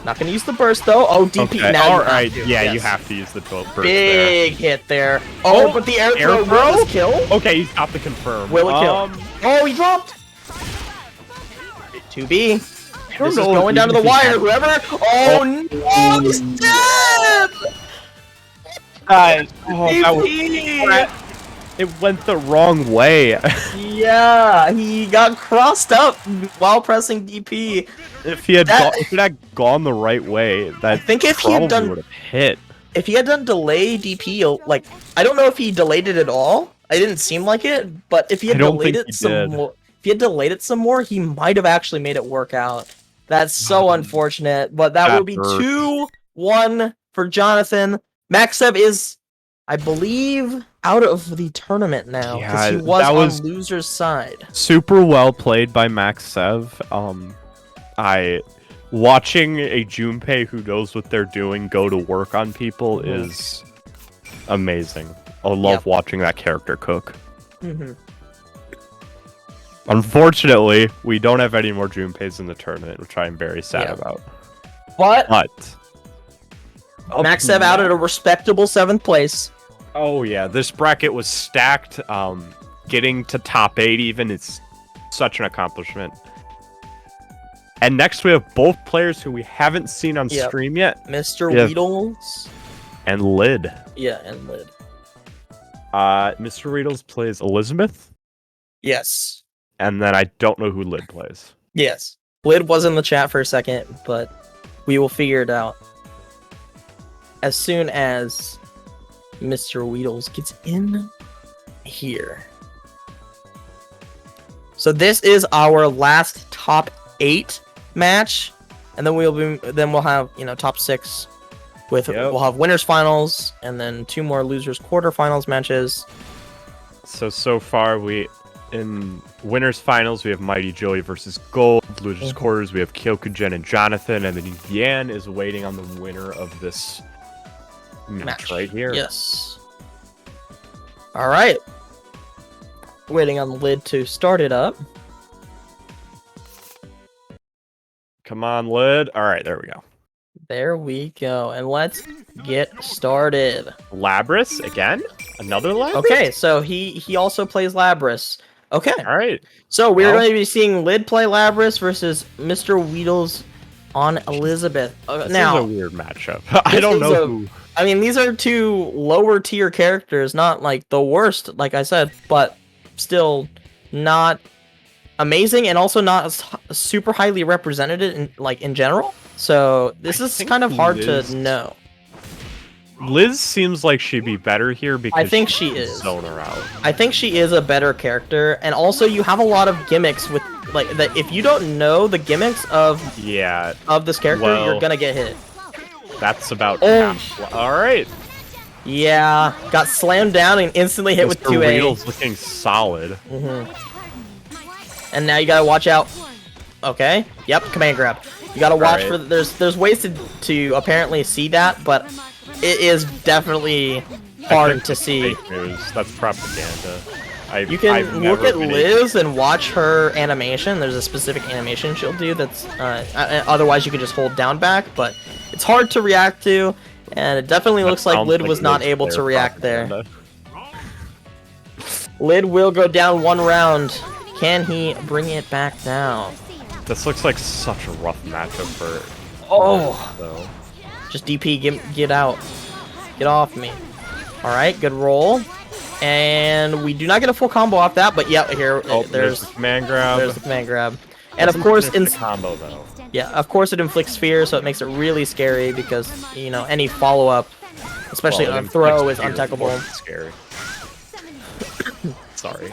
Not gonna use the burst though. Oh, DP okay. now. Alright, yeah, you have to use the burst. Big hit there. Oh, but the air throw will kill. Okay, he's got the confirm. Will it kill? Oh, he dropped. 2B. This is going down to the wire. Whoever. Oh no, he's dead. It went the wrong way. Yeah, he got crossed up while pressing DP. If he had gone the right way, I think if he had done would have hit. If he had done delay DP, like I don't know if he delayed it at all. It didn't seem like it, but if he had delayed it some more, he might have actually made it work out. That's so unfortunate, but that will be 2-1 for Jonathan. Maxev is, I believe, out of the tournament now because he was on loser's side. Super well played by Maxev. Watching a Junpei who knows what they're doing go to work on people is amazing. I love watching that character cook. Unfortunately, we don't have any more Junpeis in the tournament, which I am very sad about. But Maxev out at a respectable 7th place. Oh yeah, this bracket was stacked. Getting to top 8 even is such an accomplishment. And next we have both players who we haven't seen on stream yet. Mr. Weedles. And Lid. Yeah, and Lid. Mr. Weedles plays Elizabeth. Yes. And then I don't know who Lid plays. Yes. Lid was in the chat for a second, but we will figure it out as soon as Mr. Weedles gets in here. So this is our last top 8 match, and then we'll have, you know, top 6 with we'll have winners finals and then 2 more losers quarterfinals matches. So far in winners finals we have Mighty Joey versus Gold. Losers quarters we have Kyokugen and Jonathan, and then Yan is waiting on the winner of this match right here. Yes. All right. Waiting on the Lid to start it up. Come on, Lid. All right, there we go. There we go. And let's get started. Labris again? Another Labris? Okay, so he also plays Labris. Okay. All right. So we're going to be seeing Lid play Labris versus Mr. Weedles on Elizabeth. This is a weird matchup. I don't know who. I mean, these are 2 lower tier characters, not like the worst, like I said, but still not amazing and also not super highly represented in general. So this is kind of hard to know. Liz seems like she'd be better here because I think she is. Zone her out. I think she is a better character, and also you have a lot of gimmicks with like that. If you don't know the gimmicks of this character, you're gonna get hit. That's about half. All right. Yeah, got slammed down and instantly hit with Mr. 2A. Weedle's looking solid. And now you gotta watch out. Okay. Yep. Command grab. You gotta watch for. There's ways to apparently see that, but it is definitely hard to see. Fake news. That's propaganda. You can look at Liz and watch her animation. There's a specific animation she'll do that's. Otherwise, you can just hold down back, but it's hard to react to, and it definitely looks like Lid was not able to react there. Lid will go down 1 round. Can he bring it back down? This looks like such a rough matchup for. Oh. Just DP, get out. Get off me. Alright, good roll. And we do not get a full combo off that, but yeah, here, there's the command grab. There's the command grab. And of course, the combo though. Yeah, of course it inflicts fear, so it makes it really scary because, you know, any follow-up, especially on a throw, is untechable. Scary. Sorry.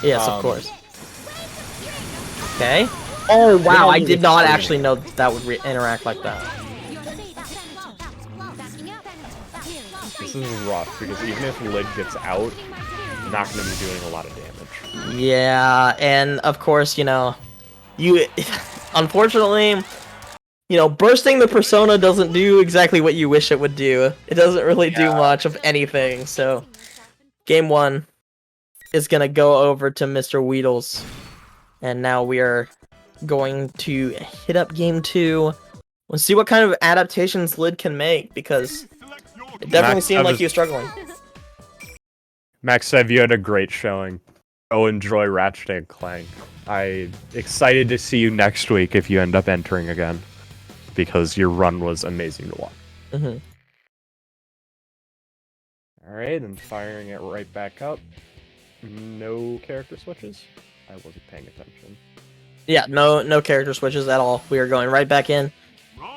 Yes, of course. Okay. Oh, wow, I did not actually know that would interact like that. This is rough, because even if Lid gets out, you're not going to be doing a lot of damage. Yeah, and of course, you know, unfortunately, you know, bursting the persona doesn't do exactly what you wish it would do. It doesn't really do much of anything, so game 1 is going to go over to Mr. Weedles. And now we are going to hit up game 2. We'll see what kind of adaptations Lid can make, because it definitely seemed like he was struggling. Max said you had a great showing. Go enjoy Ratchet and Clank. I'm excited to see you next week if you end up entering again, because your run was amazing to watch. Alright, and firing it right back up. No character switches? I wasn't paying attention. Yeah, no character switches at all. We are going right back in.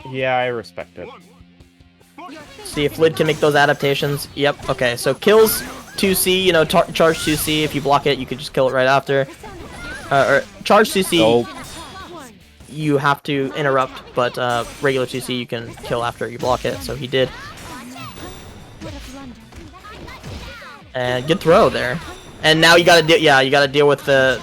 Yeah, I respect it. See if Lid can make those adaptations. Yep, okay, so kills 2C, you know, charge 2C. If you block it, you could just kill it right after. Or charge 2C, you have to interrupt, but regular 2C you can kill after you block it, so he did. And good throw there. And now you gotta you gotta deal with the...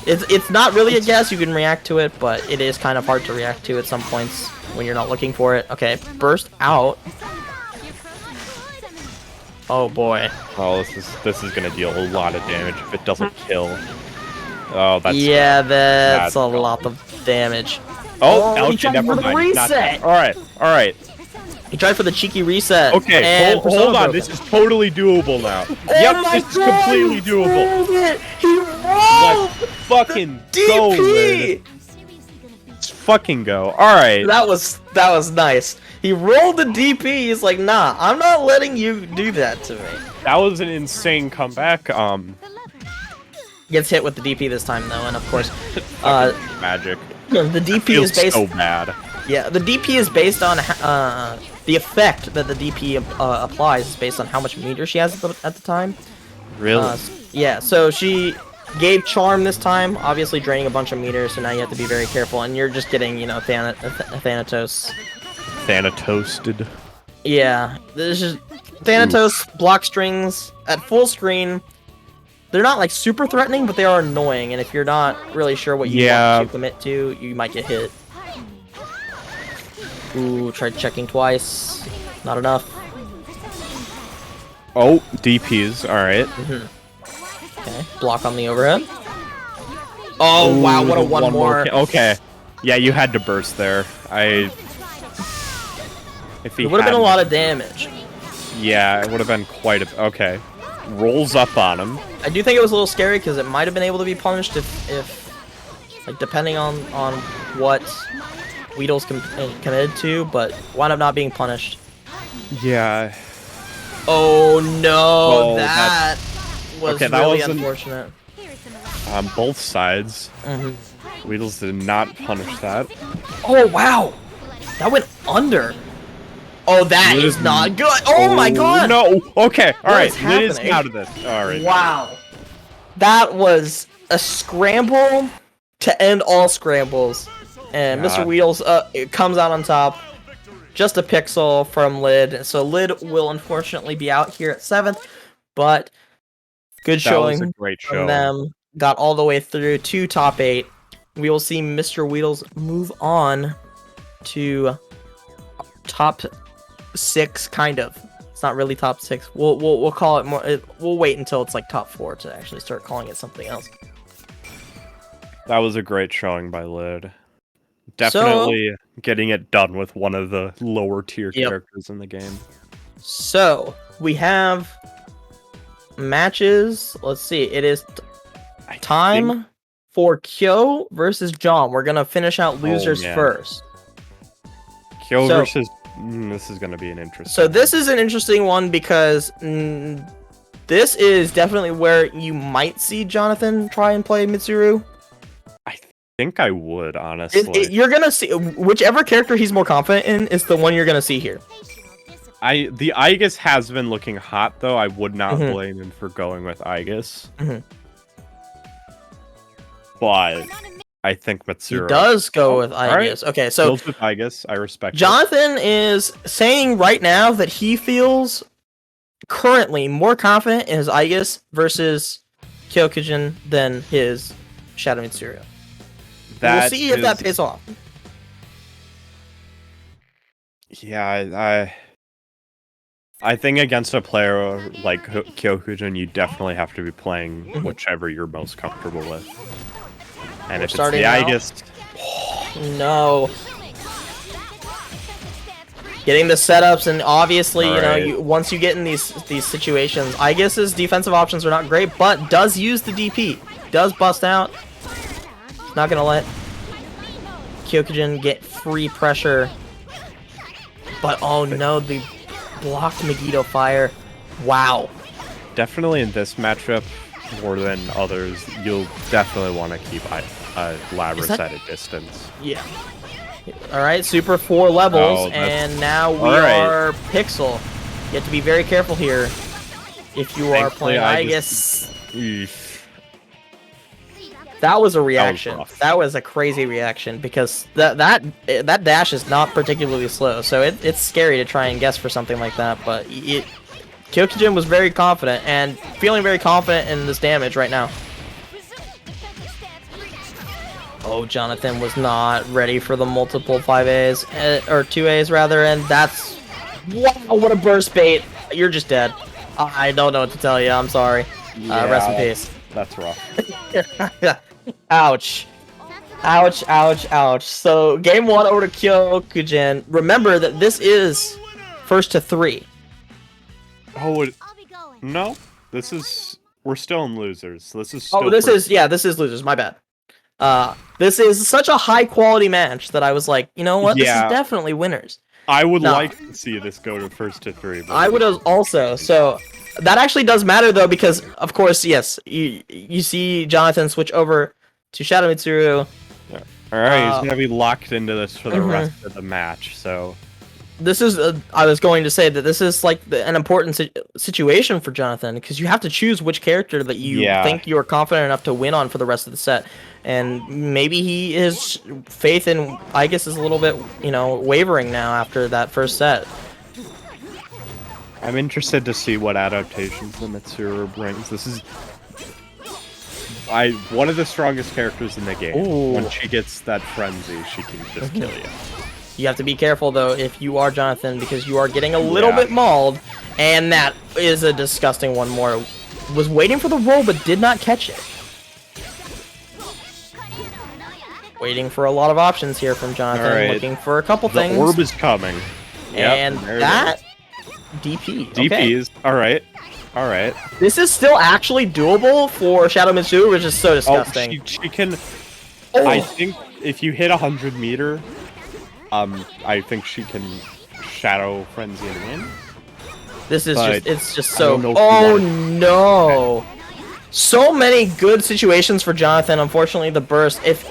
It's not really a guess, you can react to it, but it is kind of hard to react to at some points when you're not looking for it. Okay, burst out. Oh boy. Oh, this is gonna deal a lot of damage if it doesn't kill. Oh, that's... Yeah, that's a lot of damage. Oh, he okay, tried never for the mind. reset! Alright. He tried for the cheeky reset. Okay, and hold on, this is totally doable now. Yep, this is completely doable. He rolled! Let's fucking go, Lid. Let's fucking go. Alright. That was nice. He rolled the DP, he's like, nah, I'm not letting you do that to me. That was an insane comeback. Gets hit with the DP this time though, and of course, magic. The DP is based... so bad. Yeah, the DP is based on the effect that the DP applies is based on how much meter she has at the time. Really? Yeah, so she gave Charm this time, obviously draining a bunch of meters, so now you have to be very careful, and you're just getting, you know, Thanatos. Thanatosted. Yeah, this is Thanatos block strings at full screen. They're not, like, super threatening, but they are annoying, and if you're not really sure what you want to commit to, you might get hit. Ooh, tried checking twice. Not enough. Oh, DPs, alright. Okay, block on the overhead. Oh, ooh, wow, what a one more. Okay. Yeah, you had to burst there. It would have been a lot of damage. Yeah, it would have been quite a... Okay. Rolls up on him. I do think it was a little scary because it might have been able to be punished if like, depending on what Weedle's committed to, but wound up not being punished. Yeah. Oh no, that was really unfortunate. On both sides. Weedles did not punish that. Oh wow, that went under. Oh, that is not good. Oh my god. No. Okay. All right. Lid is out of this. All right. Wow. That was a scramble to end all scrambles. And Mr. Weedles comes out on top. just a pixel from Lid. So Lid will unfortunately be out here at 7th, but good That was showing a great from show. them. Got all the way through to top 8. We will see Mr. Weedles move on to top 6, kind of. It's not really top 6. We'll call it more. We'll wait until it's like top 4 to actually start calling it something else. That was a great showing by Lid. Definitely getting it done with one of the lower tier characters in the game. So we have matches. Let's see. It is time for Kyo versus John. We're gonna finish out losers first. Kyo versus. This is gonna be an interesting. So this is an interesting one because this is definitely where you might see Jonathan try and play Mitsuru. I think I would, honestly. You're gonna see whichever character he's more confident in is the one you're gonna see here. The Aegis has been looking hot though. I would not blame him for going with Aegis. But I think Mitsuru. He does go with Aegis. Right. Okay, so goes with Aegis. I respect Jonathan is saying right now that he feels currently more confident in his Aegis versus Kyokujin than his Shadow Mitsuru. We'll see if that pays off. Yeah, I think against a player like Kyokujin, you definitely have to be playing whichever you're most comfortable with. And if it's the Aegis... No. Getting the setups, and obviously, you know, once you get in these situations, Aegis's defensive options are not great, but does use the DP. Does bust out. Not gonna let Kyokujin get free pressure. But oh no, the blocked Megiddo fire. Wow. Definitely in this matchup, more than others, you'll definitely want to keep Labrys at a distance. Yeah. Alright, super 4 levels, and now we are Pixel. You have to be very careful here if you are playing Aegis. That was a reaction. That was a crazy reaction because that dash is not particularly slow, so it's scary to try and guess for something like that. But Kyokujin was very confident and feeling very confident in this damage right now. Oh, Jonathan was not ready for the multiple 5As or 2As rather, and that's wow! What a burst bait! You're just dead. I don't know what to tell you. I'm sorry. Rest in peace. That's rough. Ouch. Ouch, ouch, ouch. So, game 1 over to Kyokujin. Remember that this is first to 3. Oh, no. This is... We're still in losers. This is still... Oh, this is losers. My bad. This is such a high-quality match that I was like, you know what? This is definitely winners. I would like to see this go to first to 3. I would also. So... That actually does matter, though, because, of course, yes, you see Jonathan switch over to Shadow Mitsuru. Yeah. Alright, he's going to be locked into this for the rest of the match, so... This is, I was going to say that this is, like, an important situation for Jonathan, because you have to choose which character that you think you are confident enough to win on for the rest of the set. And maybe his faith in Aegis is a little bit, you know, wavering now after that first set. I'm interested to see what adaptations the Mitsuru brings. This is one of the strongest characters in the game. Ooh. When she gets that frenzy, she can just kill you. You have to be careful, though, if you are Jonathan, because you are getting a little bit mauled, and that is a disgusting one more. Was waiting for the roll, but did not catch it. Waiting for a lot of options here from Jonathan, looking for a couple things. The orb is coming. And that... DP. DPs. Alright. Alright. This is still actually doable for Shadow Mitsuru, which is so disgusting. She can... I think if you hit 100 meter, I think she can Shadow Frenzy and win. This is it's just so... Oh no! So many good situations for Jonathan. Unfortunately, the burst, if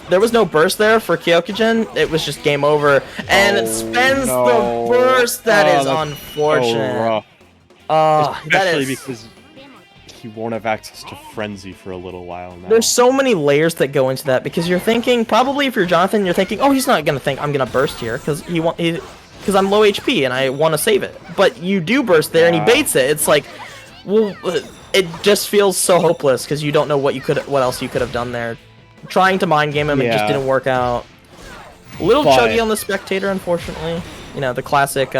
there was no burst there for Kyokujin, it was just game over. And it spends the burst. That is unfortunate. Especially because he won't have access to Frenzy for a little while now. There's so many layers that go into that, because you're thinking, probably if you're Jonathan, you're thinking, oh, he's not gonna think I'm gonna burst here, because because I'm low HP and I want to save it. But you do burst there and he baits it. It's like, well, it just feels so hopeless because you don't know what else you could have done there. Trying to mind game him, it just didn't work out. A little chuggy on the spectator, unfortunately. You know, the classic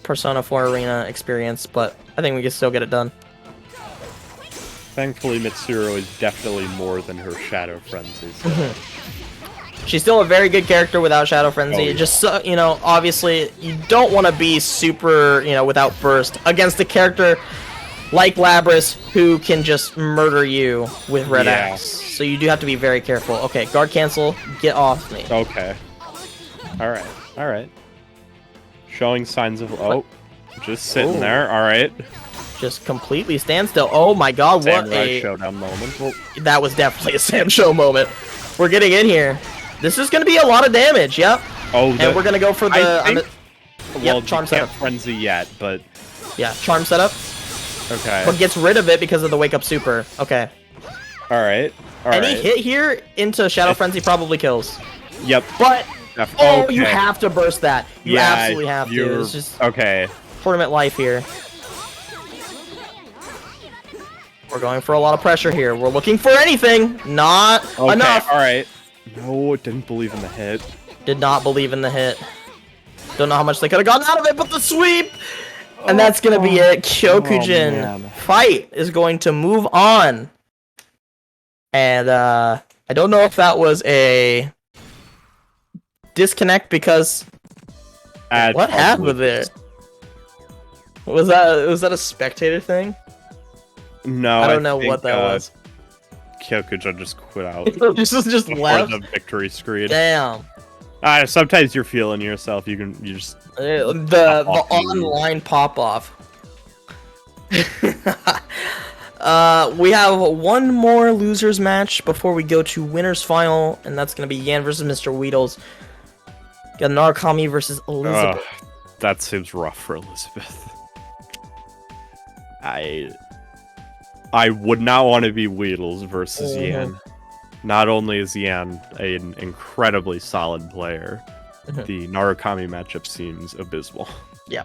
Persona 4 Arena experience, but I think we can still get it done. Thankfully, Mitsuru is definitely more than her Shadow Frenzy. So. She's still a very good character without Shadow Frenzy. Just, you know, obviously, you don't want to be super, you know, without burst against a character like Labras who can just murder you with Red Axe. So you do have to be very careful. Okay, guard cancel. Get off me. Okay. Alright, alright. Showing signs of... Oh, just sitting there. Alright. Just completely standstill. Oh my god, what a showdown moment. Well, that was definitely a Sam Show moment. We're getting in here. This is going to be a lot of damage, yep. Oh, and we're going to go for the... well, charm setup. Frenzy yet, but... Yeah, charm setup. Okay. But gets rid of it because of the Wake Up Super. Okay. Alright. Any hit here into Shadow Frenzy probably kills. Yep. But... Oh, you have to burst that. You absolutely have to. It's just okay. Tournament life here. We're going for a lot of pressure here. We're looking for anything. Not enough. Alright. No, didn't believe in the hit. Did not believe in the hit. Don't know how much they could have gotten out of it, but the sweep! And that's going to be it. Kyokujin fight is going to move on. And I don't know if that was a disconnect because what happened with it? Was that a spectator thing? No, I don't know what that was. Kyokujin just quit out. just left the victory screen. Damn. Sometimes you're feeling yourself. You just the online pop off. We have one more losers match before we go to winners final, and that's gonna be Yan versus Mr. Weedles. Got Narukami versus Elizabeth. That seems rough for Elizabeth. I would not want to be Weedles versus Yan. Not only is Yan an incredibly solid player, the Narukami matchup seems abysmal. Yeah.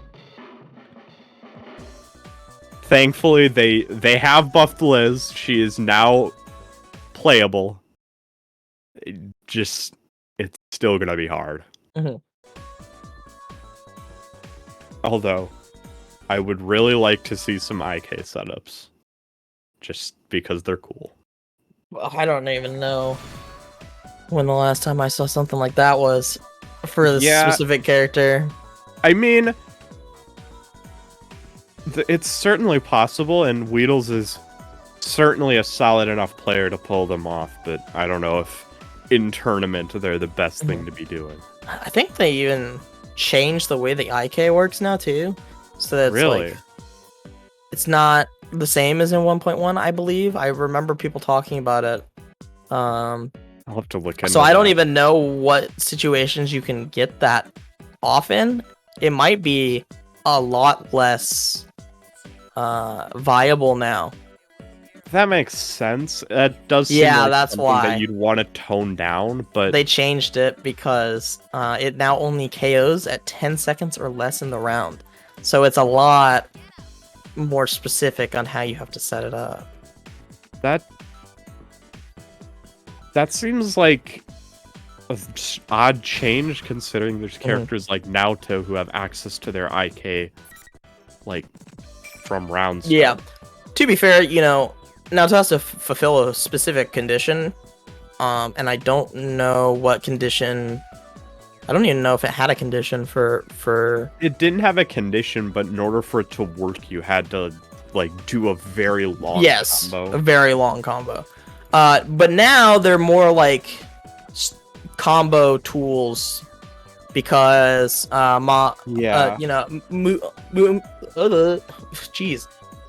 Thankfully, they have buffed Liz. She is now playable. It's still gonna be hard. Although, I would really like to see some IK setups. Just because they're cool. Well, I don't even know when the last time I saw something like that was for this specific character. I mean, it's certainly possible, and Weedles is certainly a solid enough player to pull them off, but I don't know if in tournament they're the best thing to be doing. I think they even changed the way the IK works now, too. So that's really? Like, it's not the same as in 1.1, I believe. I remember people talking about it. I'll have to look into So I don't even know what situations you can get that often. It might be a lot less viable now. That makes sense. That does seem like that's something why that you'd want to tone down, but they changed it because it now only KOs at 10 seconds or less in the round. So it's a lot more specific on how you have to set it up. That seems like an odd change, considering there's characters like Naoto who have access to their IK, like, from rounds. Yeah. To be fair, you know, Naoto has to fulfill a specific condition, and I don't know what condition. I don't even know if it had a condition for... It didn't have a condition, but in order for it to work, you had to, like, do a very long combo. A very long combo. But now they're more like combo tools because,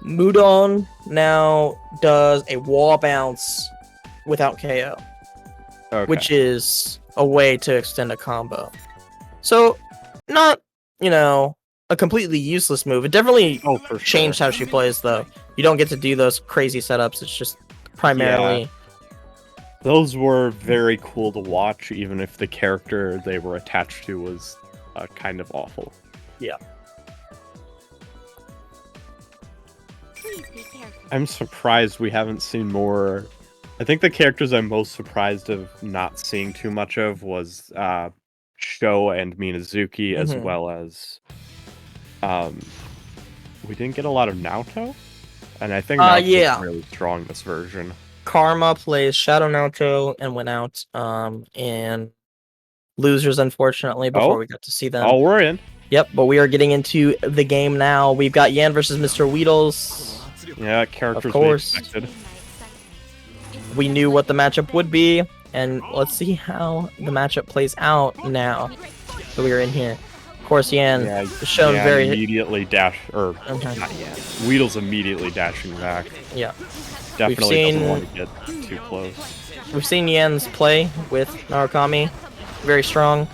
Mudon now does a wall bounce without KO, which is a way to extend a combo. So, not, a completely useless move. It definitely changed how she plays, though. You don't get to do those crazy setups. It's just primarily... Yeah. Those were very cool to watch, even if the character they were attached to was kind of awful. Yeah. I'm surprised we haven't seen more. I think the characters I'm most surprised of not seeing too much of was Sho and Minazuki, as Mhm. well as we didn't get a lot of Naoto, and I think Naoto's yeah. really strong this version. Karma plays Shadow Naoto and went out. And losers, unfortunately, before we got to see them. Oh, we're in. Yep, but we are getting into the game now. We've got Yan versus Mr. Weedles. Yeah, characters Of course. we expected. We knew what the matchup would be, and let's see how the matchup plays out now that we are in here. Of course, Yan Yeah, is shown Yan very... immediately Okay. not Yan. Weedle's immediately dashing back. Yeah. Definitely seen- doesn't want to get too close. We've seen Yan's play with Narukami, very strong,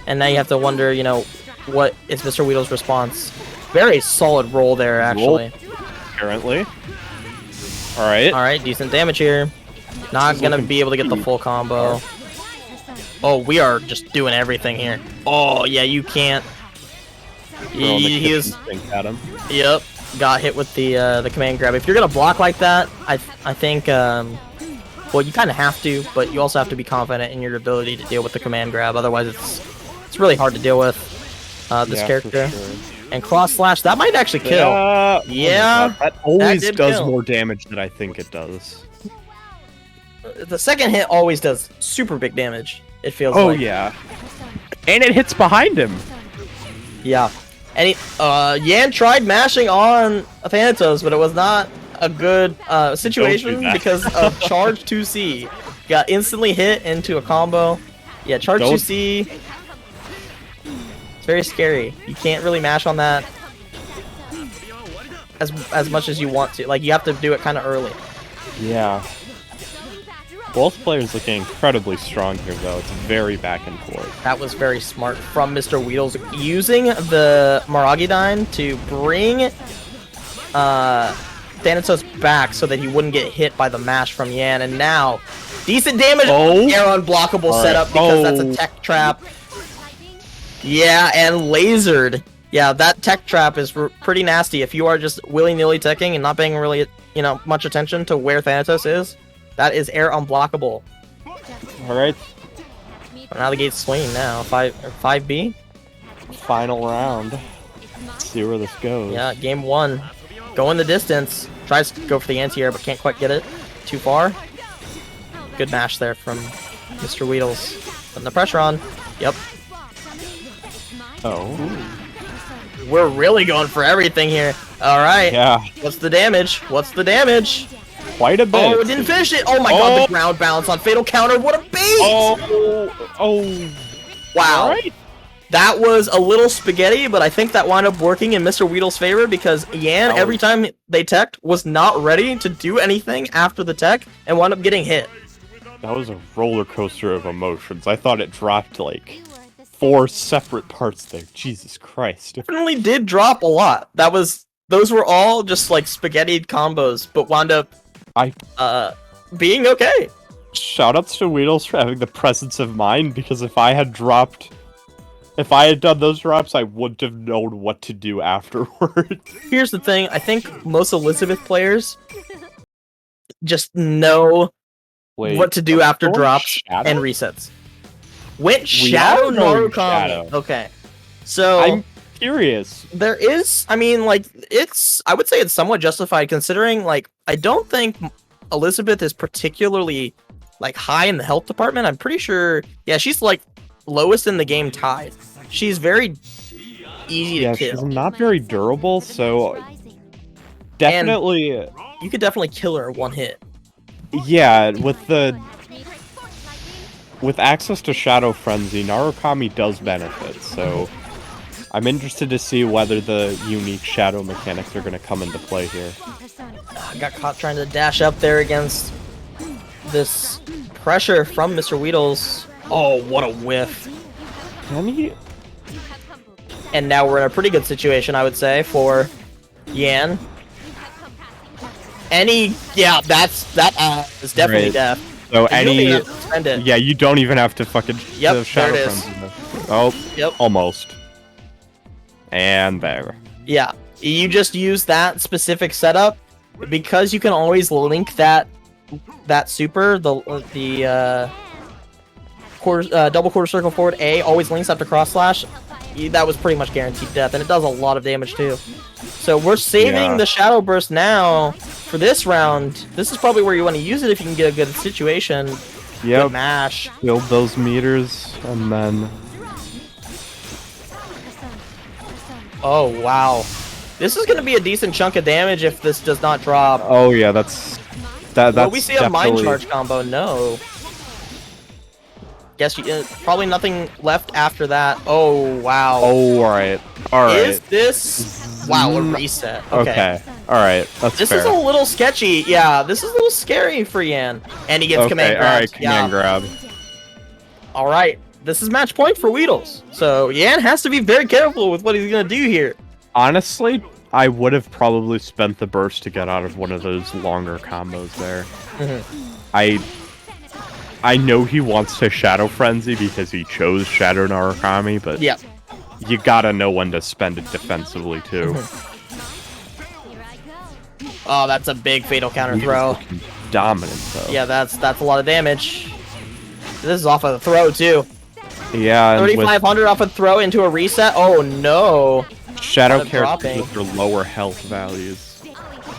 and now you have to wonder, you know, what is Mr. Weedle's response? Very solid roll there, actually. Apparently. Alright. Alright, decent damage here. Not gonna be able to get the full combo. Oh, we are just doing everything here. Oh, yeah, you can't. Throwing the He is... kitchen sink at him. Yep, got hit with the command grab. If you're gonna block like that, I think well, you kind of have to, but you also have to be confident in your ability to deal with the command grab. Otherwise, it's really hard to deal with this Yeah, character. for sure. And cross slash, that might actually kill. Yeah. Yeah, That always did does kill. more damage than I think it does. The second hit always does super big damage. It feels Oh like. yeah. And it hits behind him. Yeah. And Yan tried mashing on Thanatos, but it was not a good situation Don't do that. because of charge 2C. Got instantly hit into a combo. Yeah, charge Don't- 2C. It's very scary. You can't really mash on that as much as you want to. Like, you have to do it kind of early. Yeah. Both players looking incredibly strong here, though. It's very back and forth. That was very smart from Mr. Weedles, using the Maragidine to bring Thanatos back so that he wouldn't get hit by the mash from Yan. And now, decent damage. Oh. Air unblockable All right. setup because that's Oh. a tech trap. Yeah, and lasered. Yeah, that tech trap is pretty nasty. If you are just willy-nilly teching and not paying really, you know, much attention to where Thanatos is, that is air unblockable. All right. Now the gate's swinging now. 5B? Final round. Let's see where this goes. Yeah, game one. Going the distance. Tries to go for the anti-air, but can't quite get it. Too far. Good mash there from Mr. Weedles. Putting the pressure on. Yep. Oh. We're really going for everything here. Alright. Yeah. What's the damage? What's the damage? Quite a bit. Oh, it didn't finish it! Oh my god, the ground bounce on Fatal Counter. What a beast! Oh. Wow. All right. That was a little spaghetti, but I think that wound up working in Mr. Weedle's favor because Yan, Oh. every time they teched, was not ready to do anything after the tech and wound up getting hit. That was a roller coaster of emotions. I thought it dropped like 4 separate parts there. Jesus Christ. Definitely did drop a lot. Those were all just like spaghetti combos, but wound up being okay. Shoutouts to Weedles for having the presence of mind, because if I had done those drops, I wouldn't have known what to do afterward. Here's the thing, I think most Elizabeth players just know Wait, what to do after going drops Shadow? and resets. Went We Shadow are going Narukami. Shadow. Okay. So I'm curious. there is, I mean, like, I would say it's somewhat justified considering, like, I don't think Elizabeth is particularly, like, high in the health department. I'm pretty sure, yeah, she's, like, lowest in the game tied. She's very easy Yeah, to she's kill. not very durable, so definitely, You could definitely kill her one hit. yeah, with access to Shadow Frenzy, Narukami does benefit, so I'm interested to see whether the unique Shadow mechanics are going to come into play here. I got caught trying to dash up there against this pressure from Mr. Weedles. Oh, what a whiff. Can he? And now we're in a pretty good situation, I would say, for Yan. Yeah, that is definitely Right. death. So And you don't even any, have to spend it. yeah, you don't even have to fucking Yep, the Shadow there it is. Frenzy. Oh, Yep. almost. And there. Yeah, you just use that specific setup because you can always link that super, the double quarter circle forward A always links up to cross slash. That was pretty much guaranteed death, and it does a lot of damage too. So we're saving the Shadow Burst now for this round. This is probably where you want to use it if you can get a good situation. Yep. Good mash. Build those meters, and then... Oh, wow. This is going to be a decent chunk of damage if this does not drop. Oh yeah, that's Will we see a Mind definitely- Charge combo? No. Guess you, probably nothing left after that. Oh, wow. Oh, alright. Alright. Is this... Wow, a reset. Okay. Alright, that's This fair. is a little sketchy. Yeah, this is a little scary for Yan. And he gets command grab. Alright, command grab. Alright, this is match point for Weedles. So Yan has to be very careful with what he's going to do here. Honestly, I would have probably spent the burst to get out of one of those longer combos there. I know he wants to Shadow Frenzy because he chose Shadow Narukami, but Yeah. you gotta know when to spend it defensively too. Oh, that's a big fatal counter He's throw. looking dominant though. Yeah, that's a lot of damage. This is off of the throw too. Yeah, and with 3,500 off a throw into a reset. Oh no. Shadow of characters dropping. with their lower health values.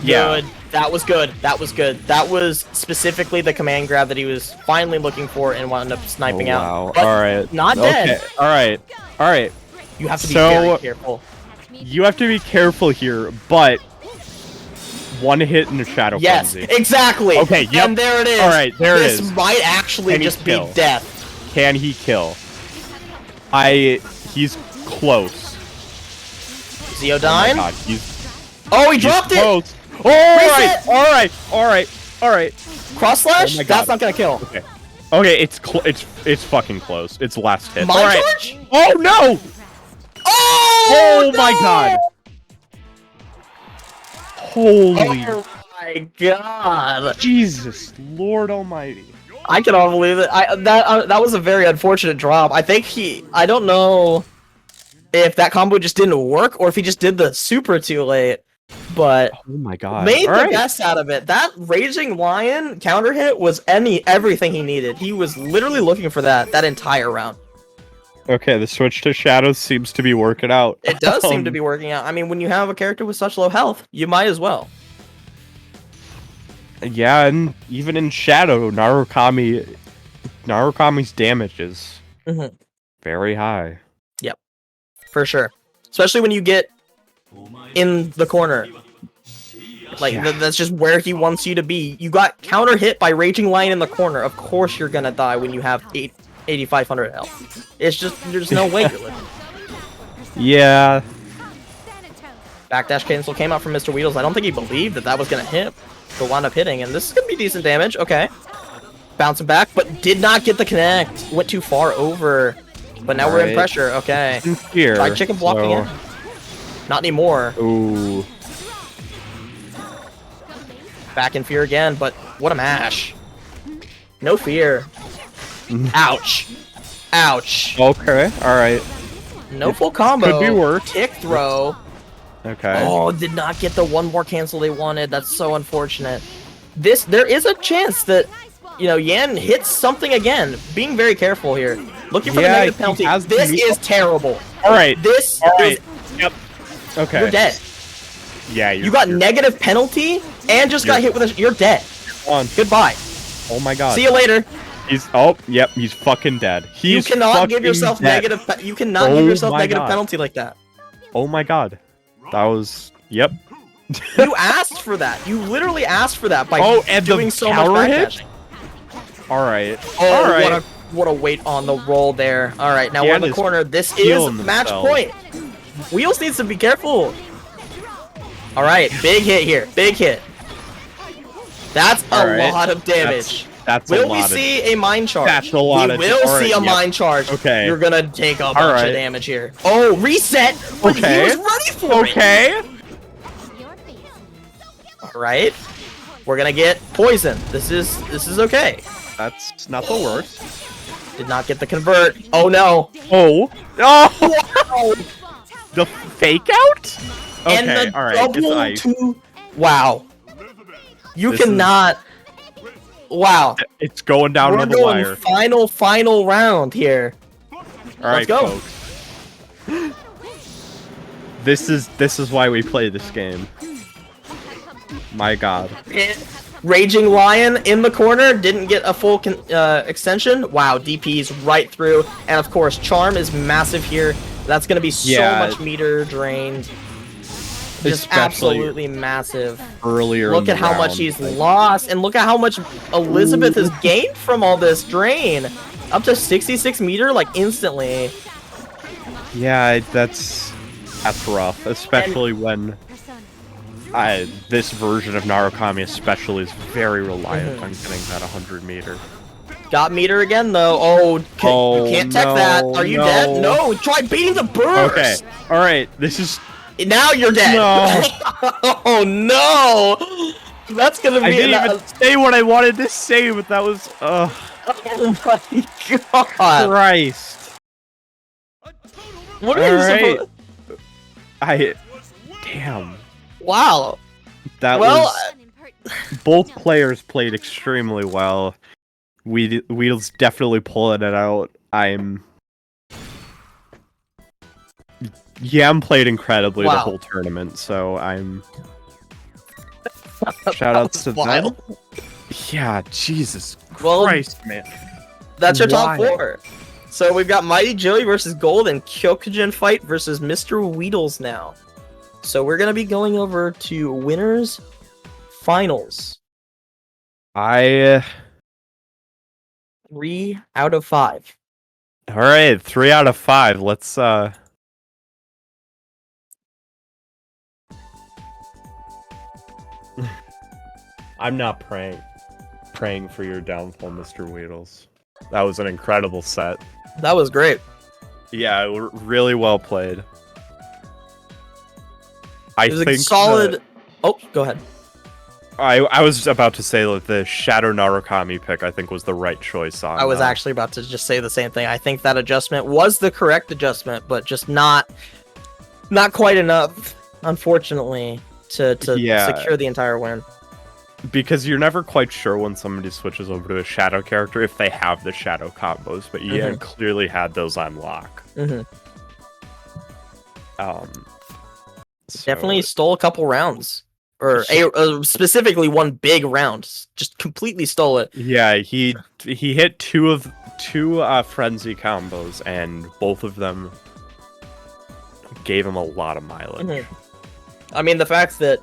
Good. That was good. That was good. That was specifically the command grab that he was finally looking for and wound up sniping out. Wow. But Alright. Not dead. Okay. Alright. Alright. You have to be So- very careful. You have to be careful here, but one hit in a Shadow Yes, Frenzy. exactly. Okay, yep. And there it is. Alright, there it this is. might actually Can he just kill? be death. Can he kill? He's close. Oh my Zeodyne? god, he's He dropped it! close. Alright, Reset! alright. Cross slash? Oh my God. That's not gonna kill. Okay, it's fucking close. It's last hit. Mind Alright. charge? Oh no! Oh, my no! god! Holy Oh my god. Jesus, Lord Almighty. I cannot believe it. That was a very unfortunate drop. I think I don't know if that combo just didn't work or if he just did the super too late. But Oh my god. made the Alright. best out of it. That Raging Lion counter hit was everything he needed. He was literally looking for that entire round. Okay, the switch to Shadows seems to be working out. It does seem to be working out. I mean, when you have a character with such low health, you might as well. Yeah, and even in Shadow, Narukami's damage is very high. Yep, for sure. Especially when you get in the corner. Like, that's just where he wants you to be. You got counter hit by Raging Lion in the corner. Of course you're gonna die when you have 8,500 health. It's just, there's no way you're living. Yeah. Backdash cancel came out from Mr. Weedles. I don't think he believed that was gonna hit. But wound up hitting, and this is gonna be decent damage. Okay. Bouncing back, but did not get the connect. Went too far over. But now we're in Alright. pressure. Okay. In fear. Try chicken blocking so... it. Not anymore. Ooh. Back in fear again, but what a mash. No fear. Ouch. Ouch. Okay, alright. No full combo. Could be worse. Tick throw. Okay. Oh, did not get the one more cancel they wanted. That's so unfortunate. There is a chance that, Yan hits something again. Being very careful here. Looking for the negative he penalty. has the This new- is terrible. Alright. This Alright. is... Yep. Okay. You're dead. Yeah, You got negative penalty and just got hit with a... You're dead. on. Goodbye. Oh my god. See you later. He's he's fucking dead. You He's cannot give fucking yourself dead. negative... You cannot Oh give yourself my negative God. penalty like that. Oh my god. That was yep. You asked for that. You literally asked for that by and doing the so much counter hit? backdashing. Alright. Oh, Alright. what a weight on the roll there. All right, now we're in the is corner. This is killing match themselves. point. Wheels needs to be careful. All right, big hit here. Big hit. That's a Alright. lot of damage. That's Will a we lot see a mind charge? That's a lot we of- will alright, see a yep. mind charge. Okay. You're gonna take a bunch Alright. of damage here. Oh, reset! But Okay. he was ready for it. Okay. All right. We're gonna get poison. This is okay. That's not the worst. Did not get the convert. Oh no. Oh. Oh. The fake out? Okay, and the all right. It's double ice. two. Wow. You This is- cannot. Wow. It's going down We're to the going wire. final round here. All right, go. folks. This is why we play this game. My God. Raging Lion in the corner, didn't get a full extension. Wow, DP's right through. And of course, Charm is massive here. That's going to be so much meter drained. Just Especially absolutely massive. Earlier Look in the at how much round. he's lost, and look at how much Elizabeth has gained from all this drain. Up to 66 meter, like, instantly. Yeah, that's rough, especially when this version of Narukami especially is very reliant on getting that 100 meter. Got meter again, though. Oh, you can't tech that. Are you dead? No, try beating the burst. Okay, all right. This is Now you're dead. No. Oh no, that's gonna be. I didn't even say what I wanted to say, but that was Oh my god, Christ. what are you Alright. supposed? Damn. Wow. That Well, was both players played extremely well. Wheels definitely pulling it out. I'm played incredibly the Wow. whole tournament, so I'm shout outs to them. wild. Yeah, Jesus Well, Christ, man. That's your top Why? 4. So we've got Mighty Joey versus Gold and Kyokujin Fight versus Mr. Weedles now. So we're gonna be going over to winners finals. 3 out of 5. All right, 3 out of 5. Let's I'm not praying for your downfall, Mr. Weedles. That was an incredible set. That was great. Yeah, really well played. I It was a think solid. Oh, go ahead. I was about to say that the Shadow Narukami pick I think was the right choice on. I was actually about to just say the same thing. I think that adjustment was the correct adjustment, but just not quite enough, unfortunately, to Yeah. secure the entire win. because you're never quite sure when somebody switches over to a Shadow character if they have the Shadow combos, but you clearly had those on lock. Mm-hmm. So- Definitely stole a couple rounds, or specifically one big round. Just completely stole it. Yeah, he hit two frenzy combos, and both of them gave him a lot of mileage. I mean, the fact that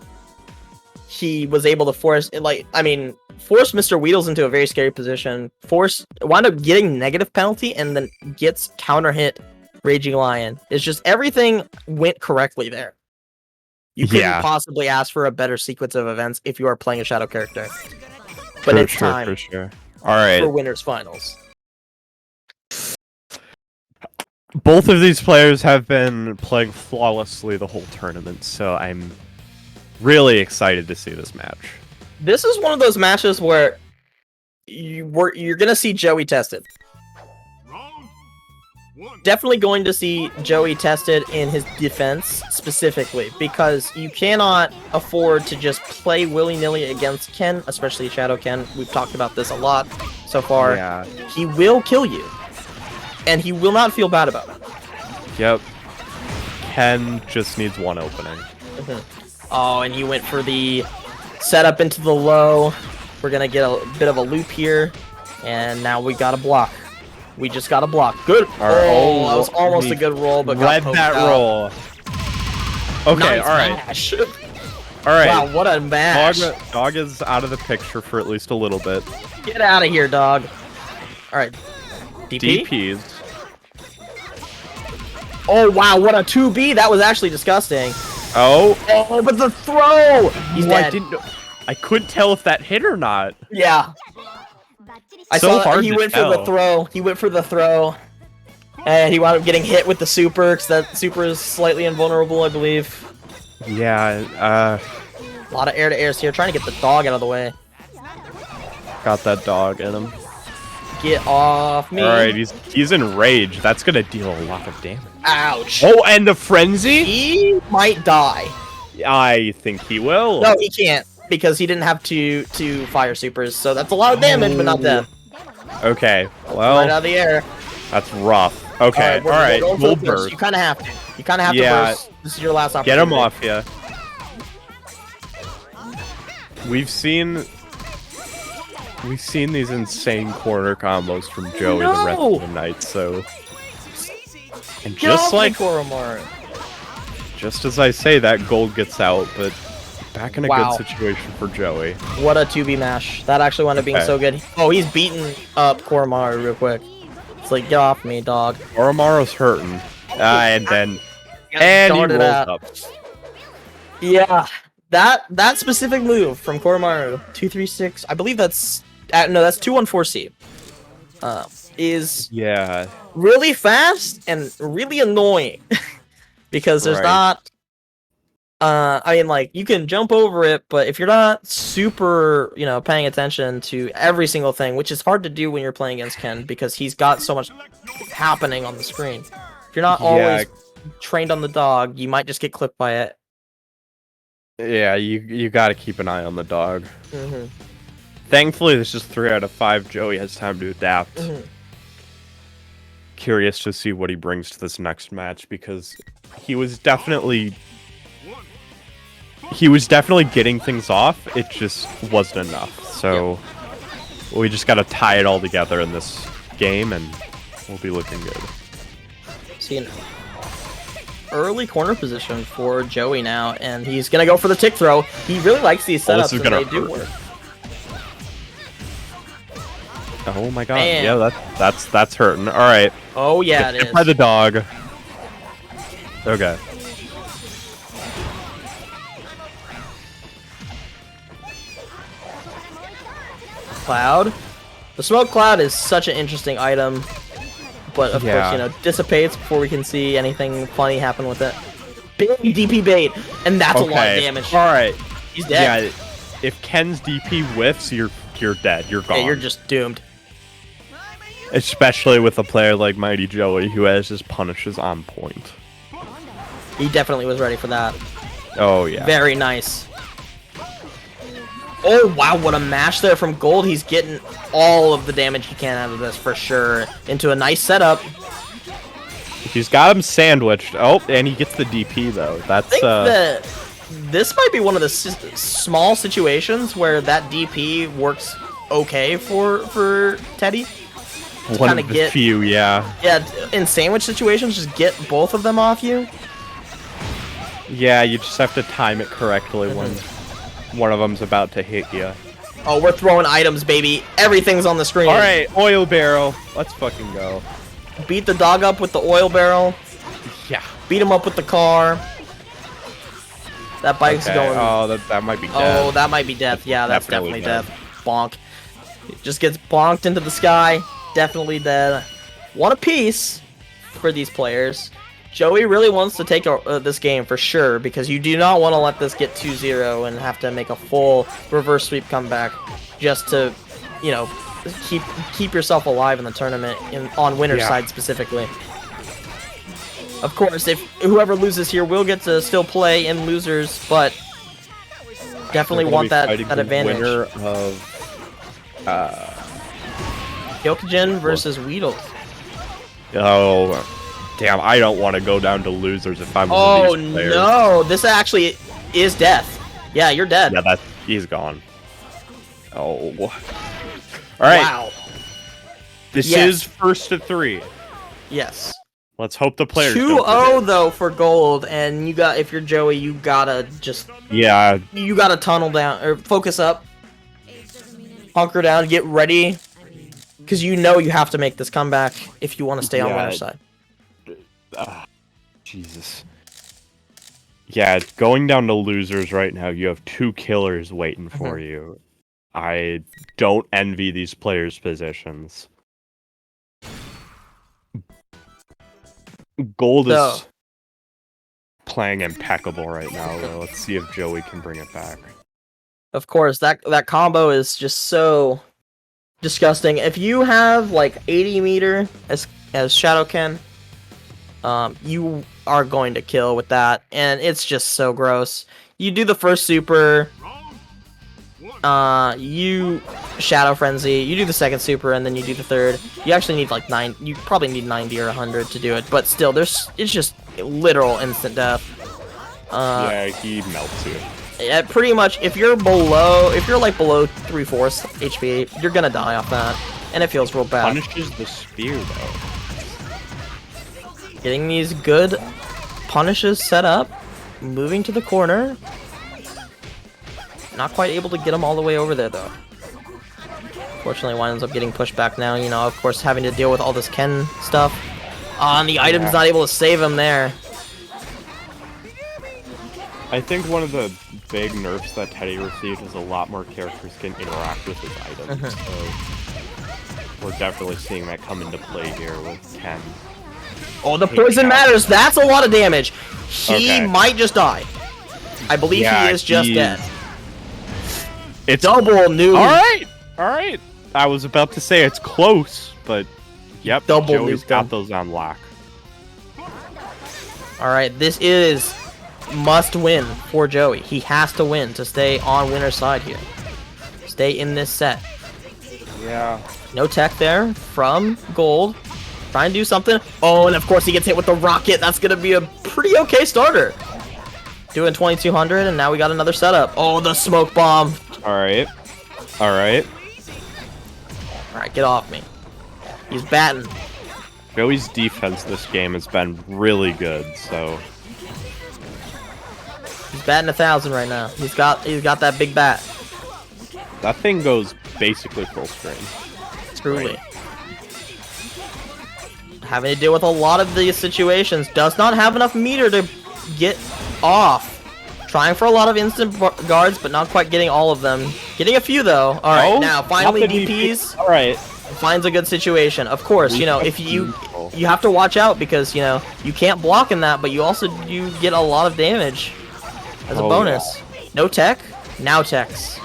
he was able to force Mr. Weedles into a very scary position, wound up getting negative penalty, and then gets counter hit Raging Lion. It's just everything went correctly there. You couldn't possibly ask for a better sequence of events if you are playing a Shadow character. But it's time for sure. All right. for winners finals. Both of these players have been playing flawlessly the whole tournament, so I'm really excited to see this match. This is one of those matches where you're gonna see Joey tested. Definitely going to see Joey tested in his defense specifically, because you cannot afford to just play willy-nilly against Ken, especially Shadow Ken. We've talked about this a lot so far. Yeah. He will kill you, and he will not feel bad about it. Yep. Ken just needs one opening. Oh, and you went for the setup into the low. We're gonna get a bit of a loop here, and now we got a block. We just got a block. Good. Oh, that was almost a good roll, but read got that out. roll. Okay, Nice all right, mash. all right. Wow, what a mash. Dog is out of the picture for at least a little bit. Get out of here, dog. All right. DP? DPs. Oh, wow, what a 2B. That was actually disgusting. Oh. Oh, but the throw. He's I dead. didn't know. I couldn't tell if that hit or not. Yeah. I So saw hard he to went tell. for the throw. He went for the throw. And he wound up getting hit with the super, because that super is slightly invulnerable, I believe. Yeah, A lot of air-to-airs here, trying to get the dog out of the way. got that dog in him. Get off me. Alright, he's enraged. That's gonna deal a lot of damage. Ouch. Oh, and the frenzy? He might die. I think he will. No, he can't, because he didn't have two fire supers, so that's a lot of damage, but not death. Okay, Right well, out of the air. that's rough. Okay, we're alright, going for we'll the burst. burst. You kind of have to. You kind of have Yeah. to burst. This is your last Get opportunity. him off ya. We've seen these insane corner combos from Joey the rest of the night, so... And Get just off like... me, Koromaru. Just as I say, that gold gets out, but back in a Wow. good situation for Joey. What a 2B mash. That actually wound up being Okay. so good. Oh, he's beating up Koromaru real quick. It's like, get off me, dog. Oromaru's hurting. And then... Got And he darted rolls out. up. Yeah, that specific move from Koromaru, 236. I believe that's no, that's 214C. Is Yeah. really fast and really annoying because there's Right. not. I mean, like, you can jump over it, but if you're not super, paying attention to every single thing, which is hard to do when you're playing against Ken because he's got so much happening on the screen. If you're not always trained on the dog, you might just get clipped by it. Yeah, you gotta keep an eye on the dog. Mm-hmm. Thankfully, this is 3 out of 5. Joey has time to adapt. Mm-hmm. Curious to see what he brings to this next match because he was definitely getting things off. It just wasn't enough. So we just gotta tie it all together in this game, and we'll be looking good. See an early corner position for Joey now, and he's gonna go for the tick throw. He really likes these Oh, setups, this is and gonna they do hurt. work. Oh my god! Man. Yeah, that's hurting. All right. Oh yeah, Get it hit is. by the dog. Okay. Cloud. The smoke cloud is such an interesting item, but of Yeah. course, dissipates before we can see anything funny happen with it. Big DP bait, and that's a lot of damage. All right. He's dead. Yeah. If Ken's DP whiffs, you're dead. You're gone. Yeah, you're just doomed. Especially with a player like Mighty Joey, who has his punishes on point. He definitely was ready for that. Oh yeah. Very nice. Oh wow, what a mash there from Gold. He's getting all of the damage he can out of this for sure. Into a nice setup. He's got him sandwiched. Oh, and he gets the DP though. That's I think that this might be one of the small situations where that DP works okay for Teddy. one kinda of the get- few. Yeah. Yeah, in sandwich situations, just get both of them off you. Yeah. You just have to time it correctly when one of them's about to hit you. Oh, we're throwing items, baby. Everything's on the screen. All right, oil barrel. Let's fucking go. Beat the dog up with the oil barrel. Yeah. Beat him up with the car. That bike's Okay. going. Oh, that might be dead. Oh, that might be death. Yeah, that's Definitely definitely death. Bonk. It just gets bonked into the sky. Definitely dead. One apiece for these players. Joey really wants to take this game for sure because you do not want to let this get 2-0 and have to make a full reverse sweep comeback just to, keep yourself alive in the tournament on winner's side specifically. Of course, if whoever loses here will get to still play in losers, but definitely We're gonna want be that fighting the advantage. Winner of Gyokujin versus Weedle. oh, damn! I don't want to go down to losers if I'm one Oh of these players. no! This actually is death. Yeah, you're dead. Yeah, he's gone. Oh. All right. Wow. This Yes. is first to 3. Yes. Let's hope the players 2-0 don't forget. though for gold, and if you're Joey, you gotta Yeah, tunnel down or focus up, hunker down, get ready, because you have to make this comeback if you want to stay on Yeah. winner's side. Jesus. Yeah, going down to losers right now, you have 2 killers waiting for you. I don't envy these players' positions. Gold So- is playing impeccable right now, though. Let's see if Joey can bring it back. Of course, that combo is just so disgusting. If you have like 80 meter as Shadow can, you are going to kill with that, and it's just so gross. You do the first super, you Shadow Frenzy, you do the second super, and then you do the third. You actually need like you probably need 90 or 100 to do it, but still, it's just literal instant death. Yeah, he melts you. Yeah, pretty much. If you're like below 3/4 HP, you're gonna die off that, and it feels real bad. Punishes the spear though. Getting these good punishes set up, moving to the corner. Not quite able to get him all the way over there though. Fortunately, winds up getting pushed back now. You know, of course, having to deal with all this Ken stuff. And the item's not able to save him there. I think one of the big nerfs that Teddy received is a lot more characters can interact with his items. So we're definitely seeing that come into play here with Ken. Oh, the poison matters. That's a lot of damage. He might just die. I believe he is just dead. It's double nuke. All right. I was about to say it's close, but yep, double Joey's nuke got those on lock. All right, this is must win for Joey. He has to win to stay on winner's side here. Stay in this set. Yeah. No tech there from Gold. Trying to do something. Oh, and of course he gets hit with the rocket. That's going to be a pretty okay starter. Doing 2200, and now we got another setup. Oh, the smoke bomb. All right. All right. All right, get off me. He's batting. Joey's defense this game has been really good, so... He's batting 1,000 right now. He's got that big bat. That thing goes basically full screen. Truly. Having to deal with a lot of these situations. Does not have enough meter to get off. Trying for a lot of instant guards, but not quite getting all of them. Getting a few though. All right, now finally DPs. All right. Finds a good situation. Of course, you know, if you have to watch out because, you know, you can't block in that, but you get a lot of damage as a bonus. Yeah. No tech, now techs.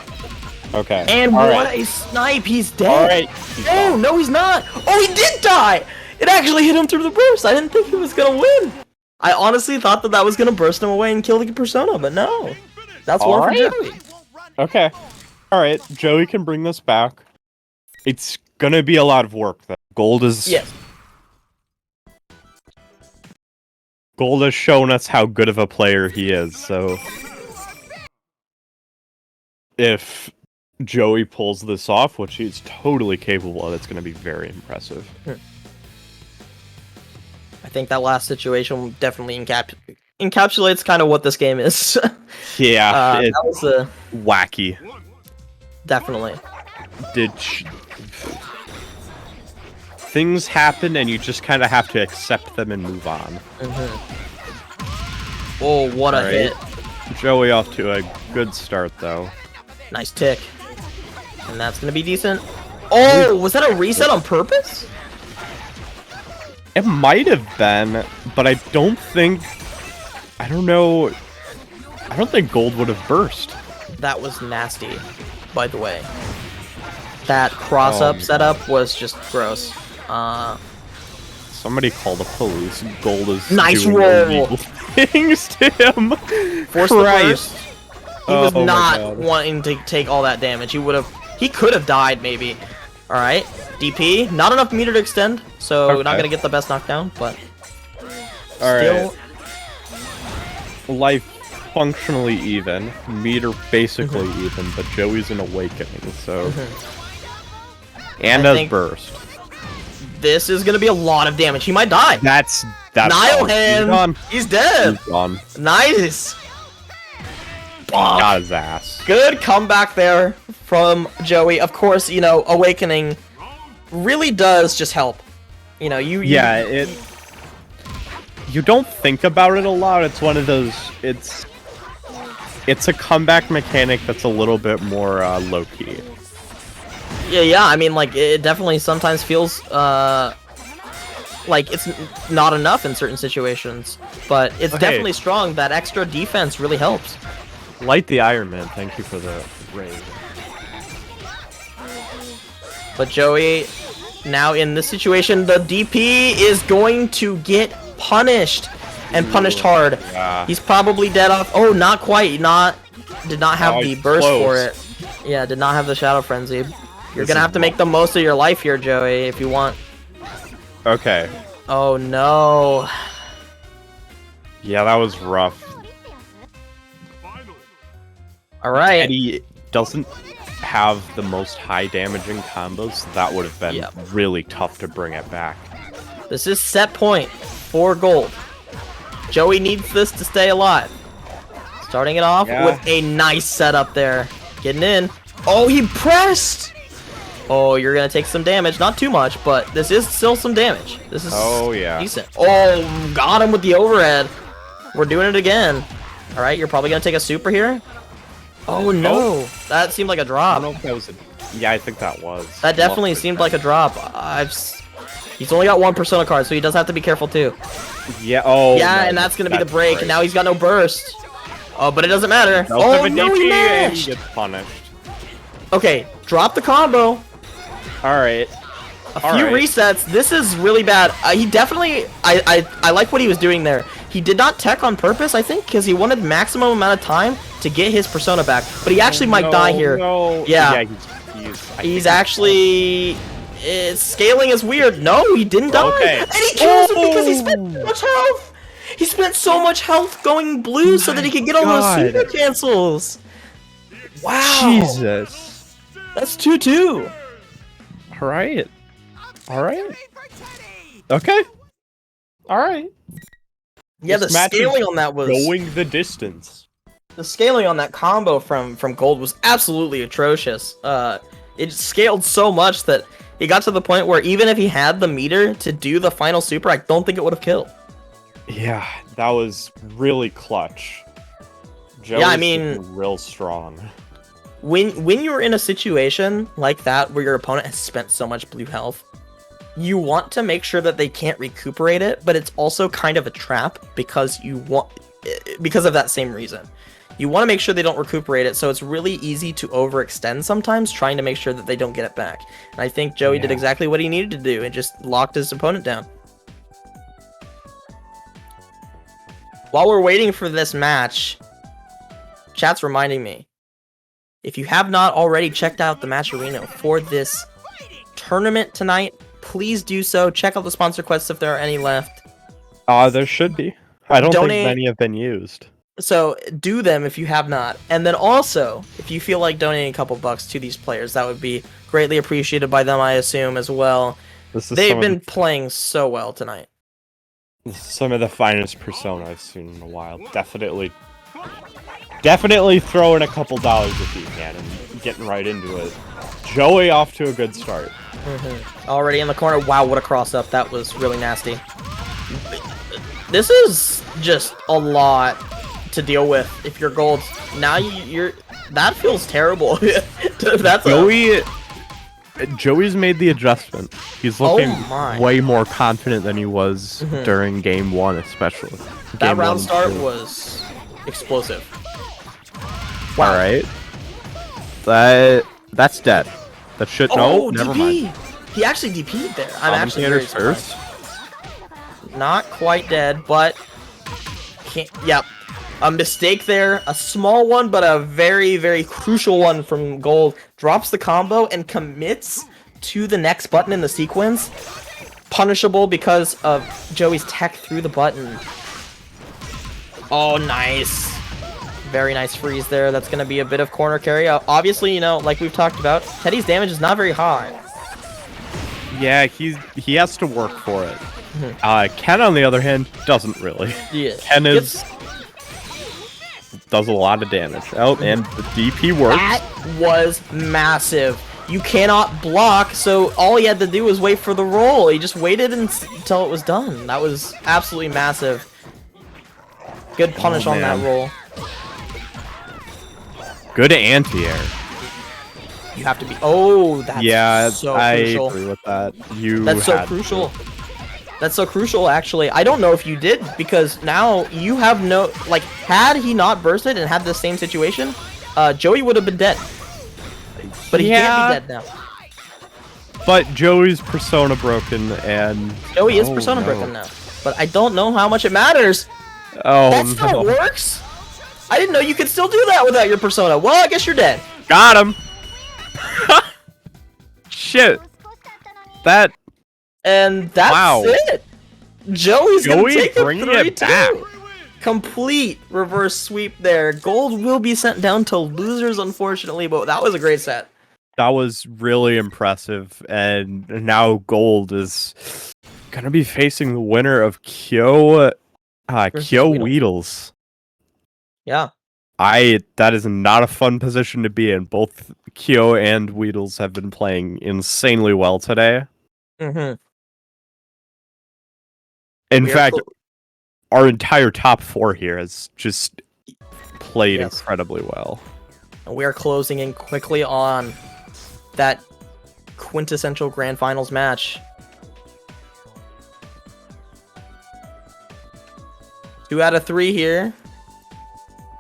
Okay. And what a snipe, he's dead. All right. Oh, no, he's not. Oh, he did die. It actually hit him through the burst. I didn't think he was gonna win. I honestly thought that was gonna burst him away and kill the persona, but no. That's one for Joey. Okay. All right, Joey can bring this back. It's gonna be a lot of work though. Gold has shown us how good of a player he is, so if Joey pulls this off, which he's totally capable of, it's gonna be very impressive. I think that last situation definitely encapsulates kind of what this game is. Yeah, that was wacky. Definitely. Things happen and you just kind of have to accept them and move on. Oh, what a hit. Joey off to a good start, though. Nice tick. And that's going to be decent. Oh, was that a reset on purpose? It might have been, but I don't think Gold would have burst. That was nasty, by the way. That cross-up setup was just gross. Somebody call the police. Gold is nice doing roll. illegal things to him. Force the burst. He was not wanting to take all that damage. He could have died maybe. All right, DP. Not enough meter to extend, so not gonna get the best knockdown, but still. Life functionally even, meter basically even, but Joey's an awakening, so and does burst. This is gonna be a lot of damage. He might die. That's Nile hand. He's dead. He's gone. Nice. Got his ass. Good comeback there from Joey. Of course, you know, awakening really does just help. You know, you don't think about it a lot. It's one of those. It's a comeback mechanic that's a little bit more low key. Yeah. I mean, like it definitely sometimes feels like it's not enough in certain situations, but it's definitely strong. That extra defense really helps. Light the Iron Man. Thank you for the raid. But Joey, now in this situation, the DP is going to get punished, and punished hard. Yeah. He's probably dead off. Oh, not quite. Did not have the burst for it. Yeah, did not have the Shadow Frenzy. You're gonna have to make the most of your life here, Joey, if you want. Okay. Oh no. Yeah, that was rough. All right. Eddie doesn't have the most high damaging combos, so that would have been really tough to bring it back. This is set point for gold. Joey needs this to stay alive. Starting it off with a nice setup there. Getting in. Oh, he pressed! Oh, you're gonna take some damage. Not too much, but this is still some damage. This is decent. Oh, got him with the overhead. We're doing it again. Alright, you're probably gonna take a super here. Oh no, that seemed like a drop. I don't know if that was a... Yeah, I think that was. That definitely seemed like a drop. He's only got one Persona card, so he does have to be careful too. Yeah, oh. Yeah, no, and that's gonna be the break, and now he's got no burst. Oh, but it doesn't matter. Oh, no, he and missed! he gets punished. Okay, drop the combo. Alright. A few resets. This is really bad. He definitely... I like what he was doing there. He did not tech on purpose, I think, because he wanted maximum amount of time to get his Persona back. But he actually might die here. No. Yeah. He's actually... scaling is weird. No, he didn't die. Okay. And he kills him because he spent so much health. He spent so much health going blue so that he could get all those super cancels. Wow. Jesus. That's 2-2. Alright. Alright. Okay. Alright. Yeah, the scaling on that was... going the distance. The scaling on that combo from Gold was absolutely atrocious. It scaled so much that he got to the point where even if he had the meter to do the final super, I don't think it would have killed. Yeah, that was really clutch. Joe I mean, real strong. When you're in a situation like that where your opponent has spent so much blue health, you want to make sure that they can't recuperate it, but it's also kind of a trap because of that same reason. You want to make sure they don't recuperate it, so it's really easy to overextend sometimes, trying to make sure that they don't get it back. And I think Joey did exactly what he needed to do and just locked his opponent down. While we're waiting for this match, chat's reminding me, if you have not already checked out the matcherino for this tournament tonight, please do so. Check out the sponsor quests if there are any left. There should be. I don't think many have been used. So do them if you have not. And then also, if you feel like donating a couple bucks to these players, that would be greatly appreciated by them, I assume, as well. They've been playing so well tonight. This is some of the finest Persona I've seen in a while. Definitely throw in a couple dollars if you can and getting right into it. Joey off to a good start. Already in the corner. Wow, what a cross up. That was really nasty. This is just a lot to deal with if you're gold. Now you're that feels terrible. That's Joey's made the adjustment. He's looking way more confident than he was during game one, especially. That round start was explosive. Wow. Alright. That's dead. That should never mind. He actually DP'd there. I'm actually very surprised. Not quite dead, but yep. A mistake there, a small one, but a very, very crucial one from Gold. Drops the combo and commits to the next button in the sequence. Punishable because of Joey's tech through the button. Oh, nice. Very nice freeze there. That's going to be a bit of corner carry. Obviously, you know, like we've talked about, Teddy's damage is not very high. Yeah, he has to work for it. Ken, on the other hand, doesn't really. Yeah. Ken does a lot of damage. Oh, and the DP works. That was massive. You cannot block, so all he had to do was wait for the roll. He just waited until it was done. That was absolutely massive. Good punish on that roll. Good anti-air. You have to be... Oh, that's so crucial. I agree with that. That's so crucial. That's so crucial, actually. I don't know if you did, because now you have no... Like, had he not bursted and had the same situation, Joey would have been dead. But he can't be dead now. But Joey's persona broken, and Joey is oh, persona no. broken now. But I don't know how much it matters. Oh That's how no! it works? I didn't know you could still do that without your persona. Well, I guess you're dead. Got him. Shit. That. And that's Wow. it. Joey's gonna Joey take a bringing 3-2. it back. Complete reverse sweep there. Gold will be sent down to losers, unfortunately, but that was a great set. That was really impressive, and now Gold is gonna be facing the winner of Kyo Versus Weedles. Yeah. That is not a fun position to be in. Both Kyo and Weedles have been playing insanely well today. Mm-hmm. In fact, our entire top 4 here has just played Yes. incredibly well. And we are closing in quickly on that quintessential grand finals match. 2 out of 3 here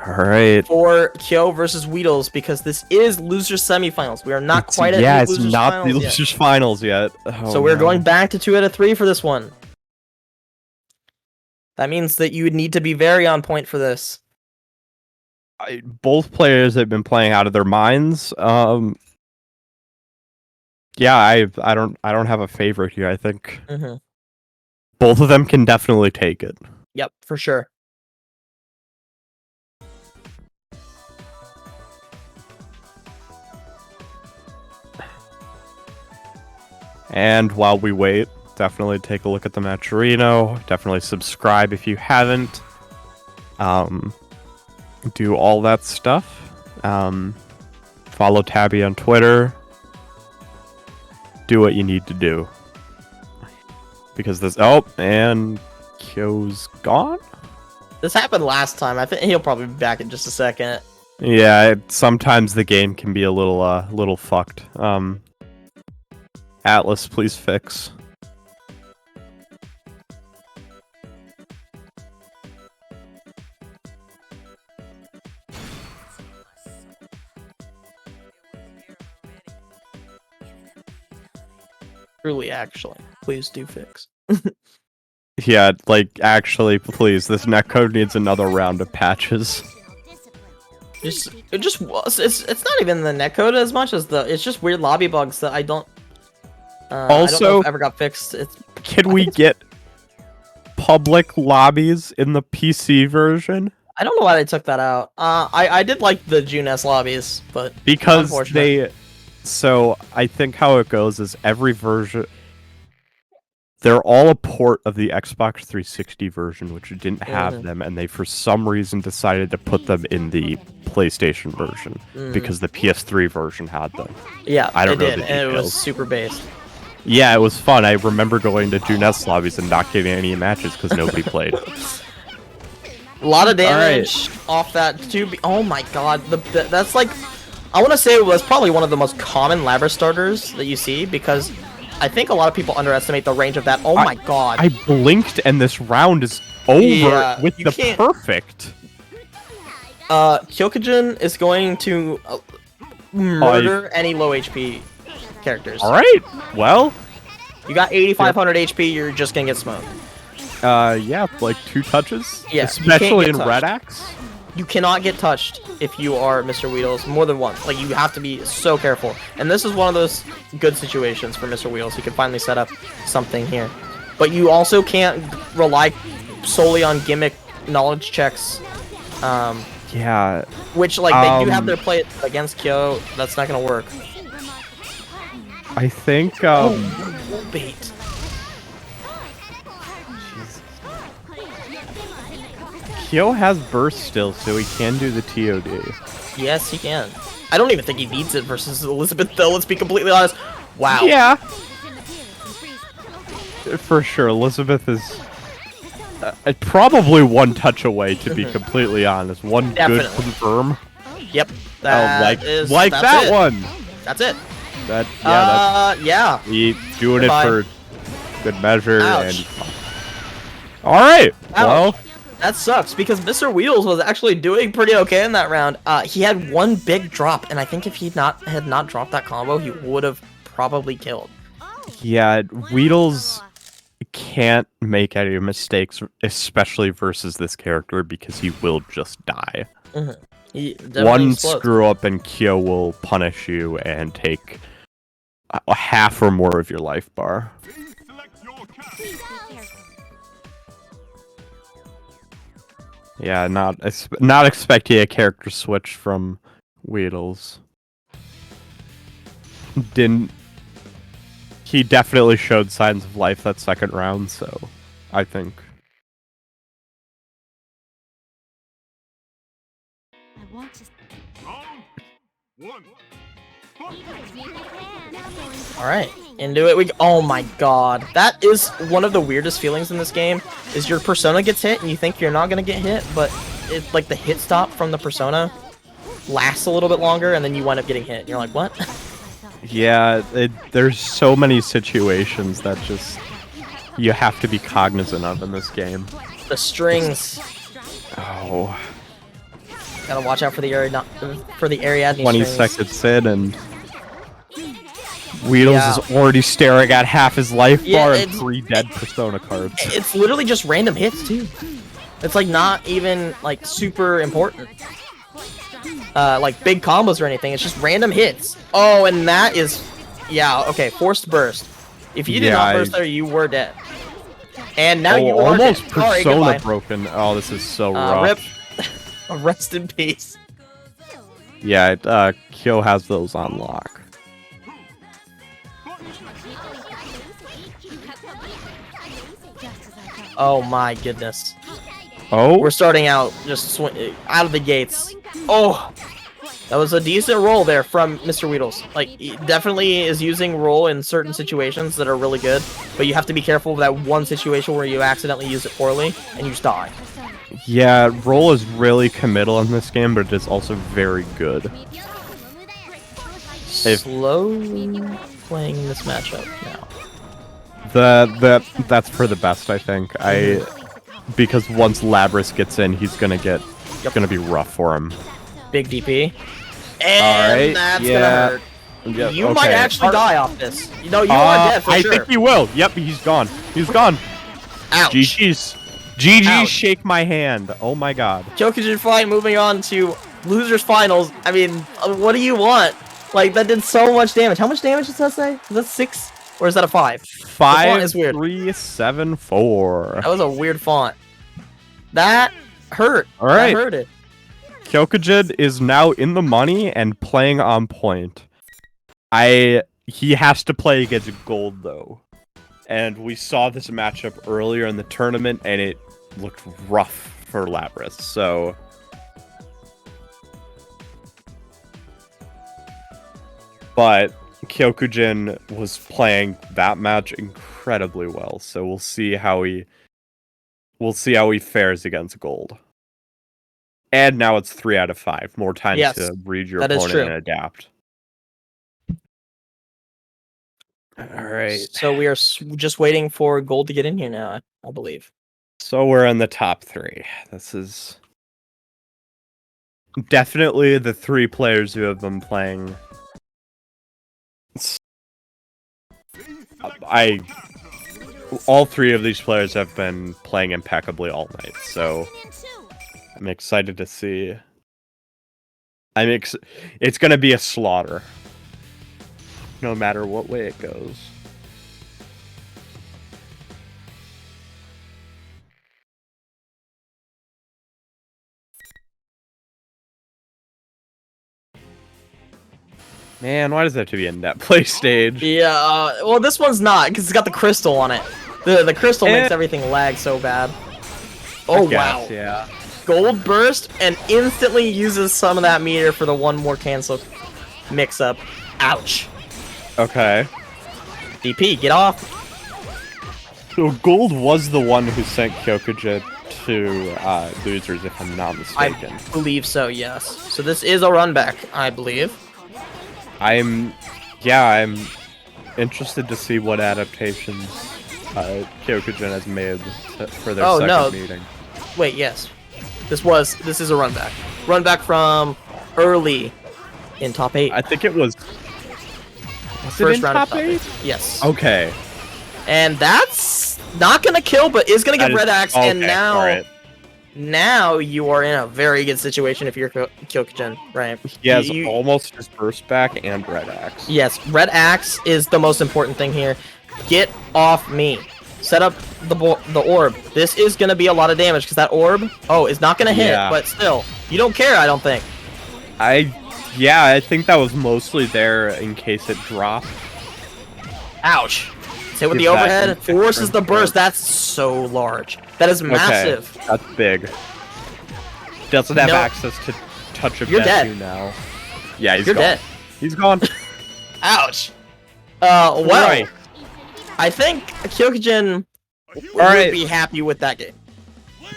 All right. for Kyo versus Weedles, because this is losers semifinals. We are not quite at yeah, the it's losers not finals the yet. losers finals yet. Oh, So we're no. going back to 2 out of 3 for this one. That means that you would need to be very on point for this. Both players have been playing out of their minds. Yeah, I don't have a favorite here. I think Mm-hmm. both of them can definitely take it. Yep, for sure. And while we wait, definitely take a look at the matcherino. Definitely subscribe if you haven't. Do all that stuff. Follow Tabby on Twitter. Do what you need to do. Because this... Oh, and Kyo's gone? This happened last time. I think he'll probably be back in just a second. Yeah, sometimes the game can be a little fucked. Atlas, please fix. Truly, actually. Please do fix. Yeah, like, actually, please, this netcode needs another round of patches. It's not even the netcode as much as it's just weird lobby bugs that I don't I don't know Also, if ever got fixed. Can we get public lobbies in the PC version? I don't know why they took that out. I did like the June S lobbies, but Because unfortunate. So, I think how it goes is every version... They're all a port of the Xbox 360 version, which didn't have them, and they, for some reason, decided to put them in the PlayStation version, because the PS3 version had them. Yeah, I don't know did, the and it was details. super based. Yeah, it was fun. I remember going to Juness lobbies and not getting any matches because nobody played. A lot of damage off that too. Oh my god, that's like, I want to say it was probably one of the most common Labra starters that you see, because I think a lot of people underestimate the range of that. Oh my god. I blinked and this round is over Yeah, with you the can't- perfect. Kyokujin is going to murder any low HP characters. Alright, well, You got 8,500 HP, you're just gonna get smoked. yeah, like 2 touches. Yeah, you Especially can't in get Red touched. Axe. You cannot get touched if you are Mr. Weedles more than once. Like, you have to be so careful. And this is one of those good situations for Mr. Weedles. He can finally set up something here. But you also can't rely solely on gimmick knowledge checks. Yeah, Which, like, they do have their play against Kyo. That's not gonna work. I think, Bait. Kyo has burst still, so he can do the TOD. Yes, he can. I don't even think he needs it versus Elizabeth, though, let's be completely honest. Wow. Yeah. For sure, Elizabeth is probably one touch away, to be completely honest. One Definitely. good confirm. Yep. Like That's that it. one. That's it. Yeah, Yeah. he doing Goodbye. it for good measure. Ouch. And all right. Ouch. Well, That sucks, because Mr. Wheels was actually doing pretty okay in that round. He had one big drop, and I think if he had not dropped that combo, he would have probably killed. Yeah, Weedles can't make any mistakes, especially versus this character, because he will just die. He definitely One explodes. screw up and Kyo will punish you and take a half or more of your life bar. Yeah, not expecting a character switch from Weedles. He definitely showed signs of life that second round, so I think. I want to. All right, into it. Oh my god, that is one of the weirdest feelings in this game. Is your persona gets hit and you think you're not gonna get hit, but it's like the hit stop from the persona lasts a little bit longer, and then you wind up getting hit. And you're like, what? Yeah, there's so many situations that just you have to be cognizant of in this game. The strings. Oh, Gotta watch out for the Ariadne 20 strings. seconds in and Weedles Yeah. is already staring at half his life Yeah, bar and it's- 3 dead persona cards. It's literally just random hits too. It's like not even like super important. Like big combos or anything. It's just random hits. Oh, and that is, yeah, okay, forced burst. If you did Yeah, not burst there, you were dead. And now you are almost dead. Sorry, persona goodbye. broken. Oh, this is so Rip. rough. Rest in peace. Yeah, Kyo has those on lock. Oh my goodness. Oh, We're starting out just out of the gates. Oh, that was a decent roll there from Mr. Weedles. Like, he definitely is using roll in certain situations that are really good, but you have to be careful of that one situation where you accidentally use it poorly and you just die. yeah, roll is really committal in this game, but it is also very good. If- Slowly playing this matchup now. That's for the best, I think. Because once Labris gets in, he's gonna be rough for him. Big DP. And Alright, that's yeah. gonna hurt. Yep, You might okay. actually die off this. You know, you are dead for I sure. think he will. Yep, he's gone. He's gone. Ouch. GG's. GG's, Ouch. shake my hand. Oh my god. Kyokujin Fine moving on to losers finals. I mean, what do you want? Like, that did so much damage. How much damage does that say? Is that 6? Or is that a 5? font is weird. 5374. That was a weird font. That hurt. All right. That hurted. Kyokujin is now in the money and playing on point. He has to play against gold though. And we saw this matchup earlier in the tournament and it looked rough for Labris. So but Kyokujin was playing that match incredibly well. So we'll see how he fares against gold. And now it's 3 out of 5. More time Yes, to read your that is opponent true. and adapt. All right. So we are just waiting for gold to get in here now, I believe. So we're in the top 3. This is definitely the 3 players who have been playing. All 3 of these players have been playing impeccably all night. So I'm excited to see. It's gonna be a slaughter, no matter what way it goes. Man, why does that have to be a net play stage? Yeah, well, this one's not, because it's got the crystal on it. The crystal makes Eh. everything lag so bad. Oh, I wow. guess, yeah. Gold burst and instantly uses some of that meter for the one more cancel mix-up. Ouch. Okay. DP, get off. So Gold was the one who sent Kyokujin to losers, if I'm not mistaken. I believe so, yes. So this is a run back, I believe. I'm interested to see what adaptations Kyokujin has made for their Oh, second no. meeting. Wait, yes. This is a run back. Run back from early in top 8. I think it was. Was Is it in round of top 8? Yes. Okay. And that's not gonna kill, but is gonna give Red Axe, and now you are in a very good situation if you're Kyokugen, right? He has almost his burst back and Red Axe. Yes, Red Axe is the most important thing here. Get off me. Set up the orb. This is gonna be a lot of damage because that orb, is not gonna hit, but still, you don't care, I don't think. I think that was mostly there in case it dropped. Ouch. Hit with the overhead, forces the burst. That's so large. That is massive. Okay, that's big. Doesn't have access to touch of death now. Yeah, he's gone. Dead. He's gone. Ouch. Well, right. I think Kyokugen would be happy with that game.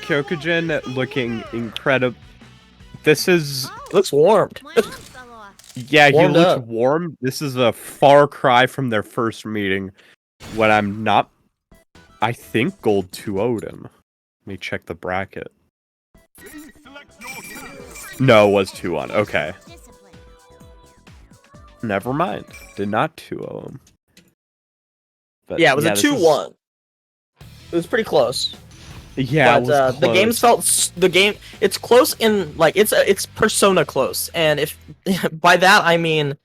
Kyokugen looking incredible. This looks warmed. Yeah, he looks warm. This is a far cry from their first meeting. When I'm not... I think Gold 2-0'd him. Let me check the bracket. No, it was 2-1. Okay. Never mind. Did not 2-0 him. But, yeah, it was a 2-1. It was pretty close. Yeah, but it was close. The games felt it's close in like it's Persona close, and if by that I mean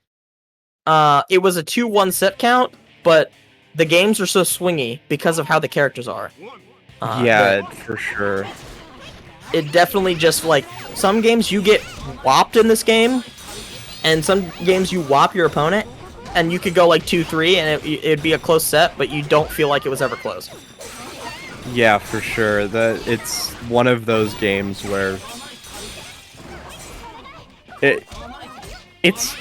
it was a 2-1 set count, but the games are so swingy because of how the characters are. For sure. It definitely just like some games you get whopped in this game, and some games you whop your opponent, and you could go like 2-3 and it'd be a close set, but you don't feel like it was ever close. Yeah, for sure. It's one of those games where it's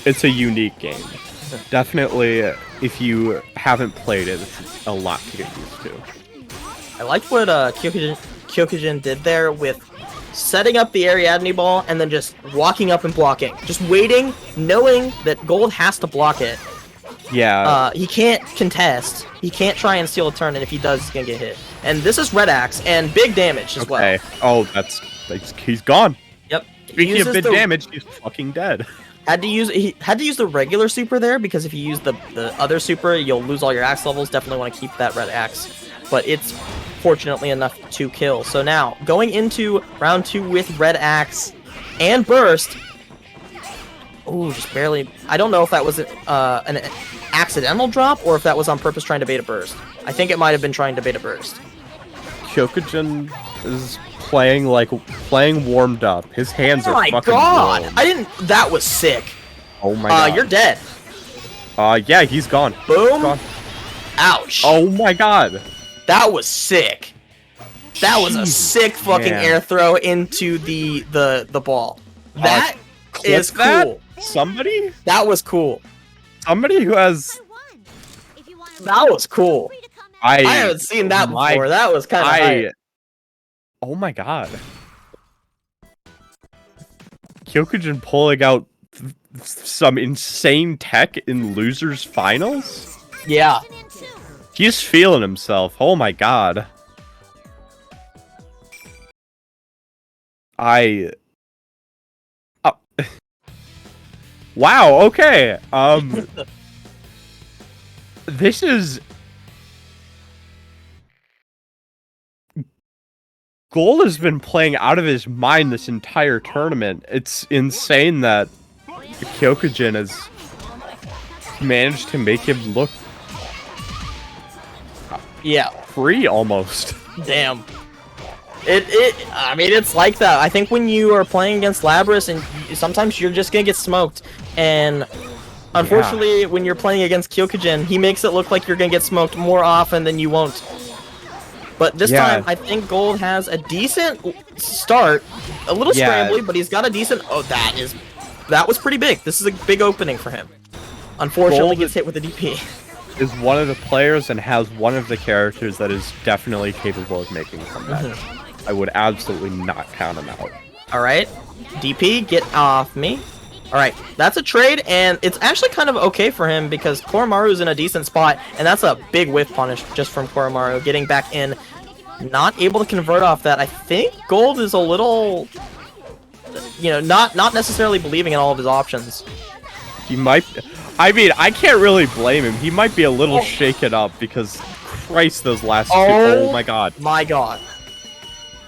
a unique game. Definitely, if you haven't played it, it's a lot to get used to. I liked what Kyokugen did there with setting up the Ariadne ball and then just walking up and blocking. Just waiting, knowing that Gold has to block it. Yeah. He can't contest. He can't try and steal a turn, and if he does, he's gonna get hit. And this is Red Axe, and big damage as well. Oh, he's gone. Yep. Speaking of big damage, he's fucking dead. He had to use the regular super there, because if you use the other super, you'll lose all your axe levels. Definitely want to keep that Red Axe. But it's fortunately enough to kill. So now, going into round 2 with Red Axe and Burst. Ooh, just barely. I don't know if that was an accidental drop or if that was on purpose trying to bait a burst. I think it might have been trying to bait a burst. Kyokugen is playing warmed up. His hands are fucking god! warm. I didn't. That was sick. Oh my god. You're dead. Yeah, he's gone. Boom. Gone. Ouch. Oh my god. That was sick. That was a sick fucking air throw into the ball. That is cool. Somebody? That was cool. Somebody who has... That was cool. I haven't seen that before. That was kind of hype. Oh my god. Kyokugen pulling out some insane tech in losers finals? Yeah. He's feeling himself. Oh my god. Wow, okay. This is... Gold has been playing out of his mind this entire tournament. It's insane that Kyokugen has managed to make him look... free, almost. Damn. I mean, it's like that. I think when you are playing against Labras, and sometimes you're just gonna get smoked, and unfortunately, when you're playing against Kyokugen, he makes it look like you're gonna get smoked more often than you won't. But this time, I think Gold has a decent start, a little scrambly, but he's got a decent... Oh, that was pretty big. This is a big opening for him. Unfortunately, gets hit with a DP. Is one of the players and has one of the characters that is definitely capable of making a comeback. I would absolutely not count him out. Alright, DP, get off me. Alright, that's a trade, and it's actually kind of okay for him because Koromaru's in a decent spot, and that's a big whiff punish just from Koromaru, getting back in. Not able to convert off that. I think Gold is a little, not necessarily believing in all of his options. He might. I mean, I can't really blame him. He might be a little shaken up because, Christ, those last two. Oh my god. My god.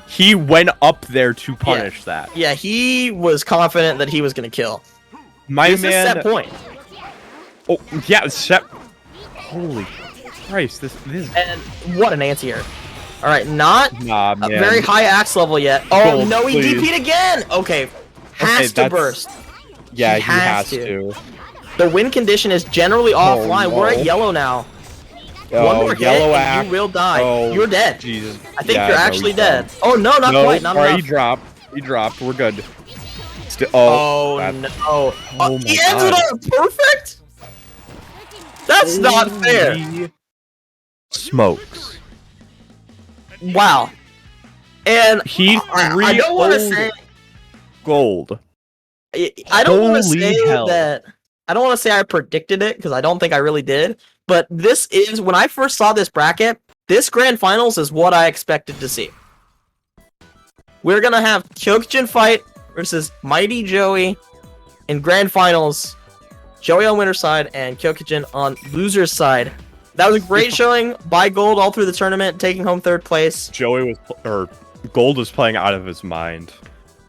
He went up there to punish that. Yeah, he was confident that he was gonna kill. This is set point. Oh yeah, set. Holy Christ! This is. And what an anti-air. All right, not Nah, a man. very high axe level yet. Oh Gold, no, he please. DP'd again. Okay, has to that's- burst. Yeah, He he has has to. to. The win condition is generally offline. no. We're at yellow now. Oh, One more hit yellow and axe. you will die. Oh, You're dead. Jesus. I think Yeah, you're no, actually he's dead. done. Oh no, not No, quite. Not alright, enough. he dropped. He dropped. We're good. Oh that- no! Oh my He ended God. on perfect. That's not fair. Holy Smokes. Wow. And He I don't want to 3-0'd say. gold. I don't want to Holy say hell. that. I don't want to say I predicted it because I don't think I really did. But this is when I first saw this bracket. This grand finals is what I expected to see. We're gonna have Kyokujin fight versus Mighty Joey in grand finals. Joey on winner's side and Kyokujin on loser's side. That was a great showing by Gold all through the tournament, taking home third place. Joey Gold was playing out of his mind.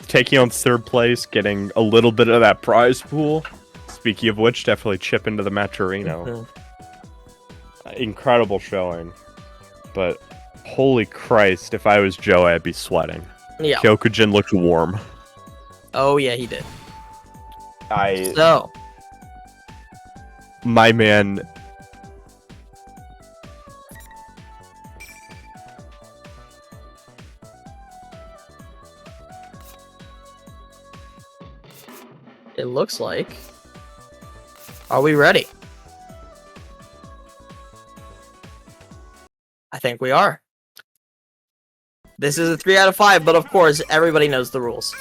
Taking on third place, getting a little bit of that prize pool. Speaking of which, definitely chip into the matcherino. Incredible showing. But holy Christ, if I was Joey, I'd be sweating. Yeah. Kyokujin looked warm. Oh yeah, he did. I So my man. it looks like. Are we ready? I think we are. This is a 3 out of 5, but of course, everybody knows the rules.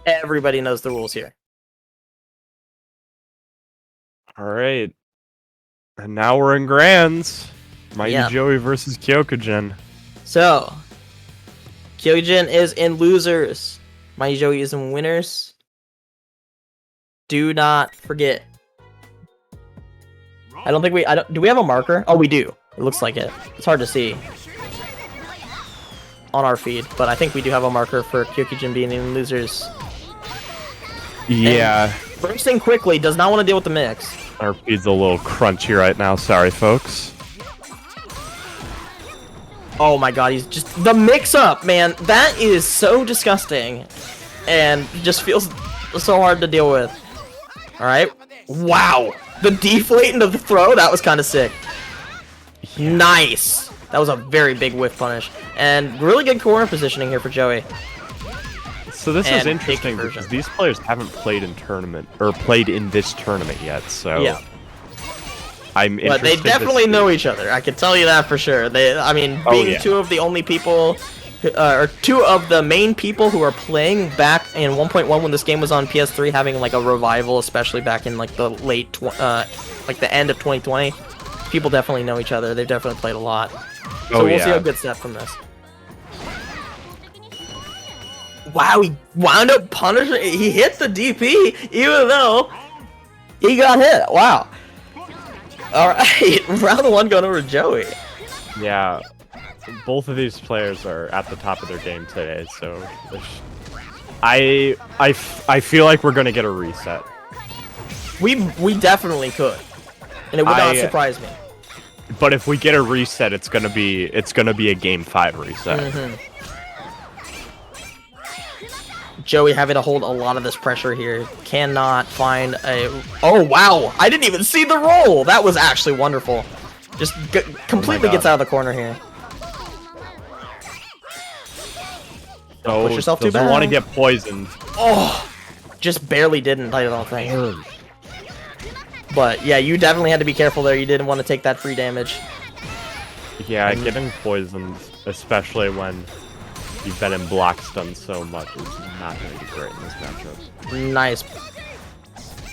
Everybody knows the rules here. Alright. And now we're in grands. Mighty Yeah. Joey versus Kyokujin. So, Kyojin is in losers. Mighty Joey is in winners. Do not forget. I don't think we. Do we have a marker? Oh, we do. It looks like it. It's hard to see on our feed, but I think we do have a marker for Kyokujin being in losers. Yeah. Bursting quickly, does not want to deal with the mix. Our feed's a little crunchy right now. Sorry, folks. Oh my god, he's just... The mix-up, man! That is so disgusting. And just feels so hard to deal with. Alright. Wow! The deflating of the throw, that was kind of sick. Yeah. Nice! That was a very big whiff punish. And really good corner positioning here for Joey. So this is And interesting big because conversion. these players haven't played in tournament or played in this tournament yet. So Yeah. I'm But interested. they to definitely see- know each other. I can tell you that for sure. I mean, Oh, being yeah. two of the only people, or two of the main people who are playing back in 1.1 when this game was on PS3, having like a revival, especially back in like the late, like the end of 2020. People definitely know each other. They've definitely played a lot. So Oh, we'll see yeah. a good step from this. Wow, he wound up punishing. He hit the DP, even though he got hit. Wow. All right, round one going over to Joey. Yeah, both of these players are at the top of their game today. So I feel like we're gonna get a reset. We definitely could, and it would not surprise me. But if we get a reset, it's gonna be a game 5 reset. Joey having to hold a lot of this pressure here. Cannot find a... Oh, wow. I didn't even see the roll. That was actually wonderful. Just completely God. gets out of the corner here. So push yourself too doesn't want to bad. get poisoned. Oh, just barely didn't, I don't think. But yeah, you definitely had to be careful there. You didn't want to take that free damage. Yeah, getting poisoned, especially when you've been in block stun so much, is not going to be great in this matchup. Nice.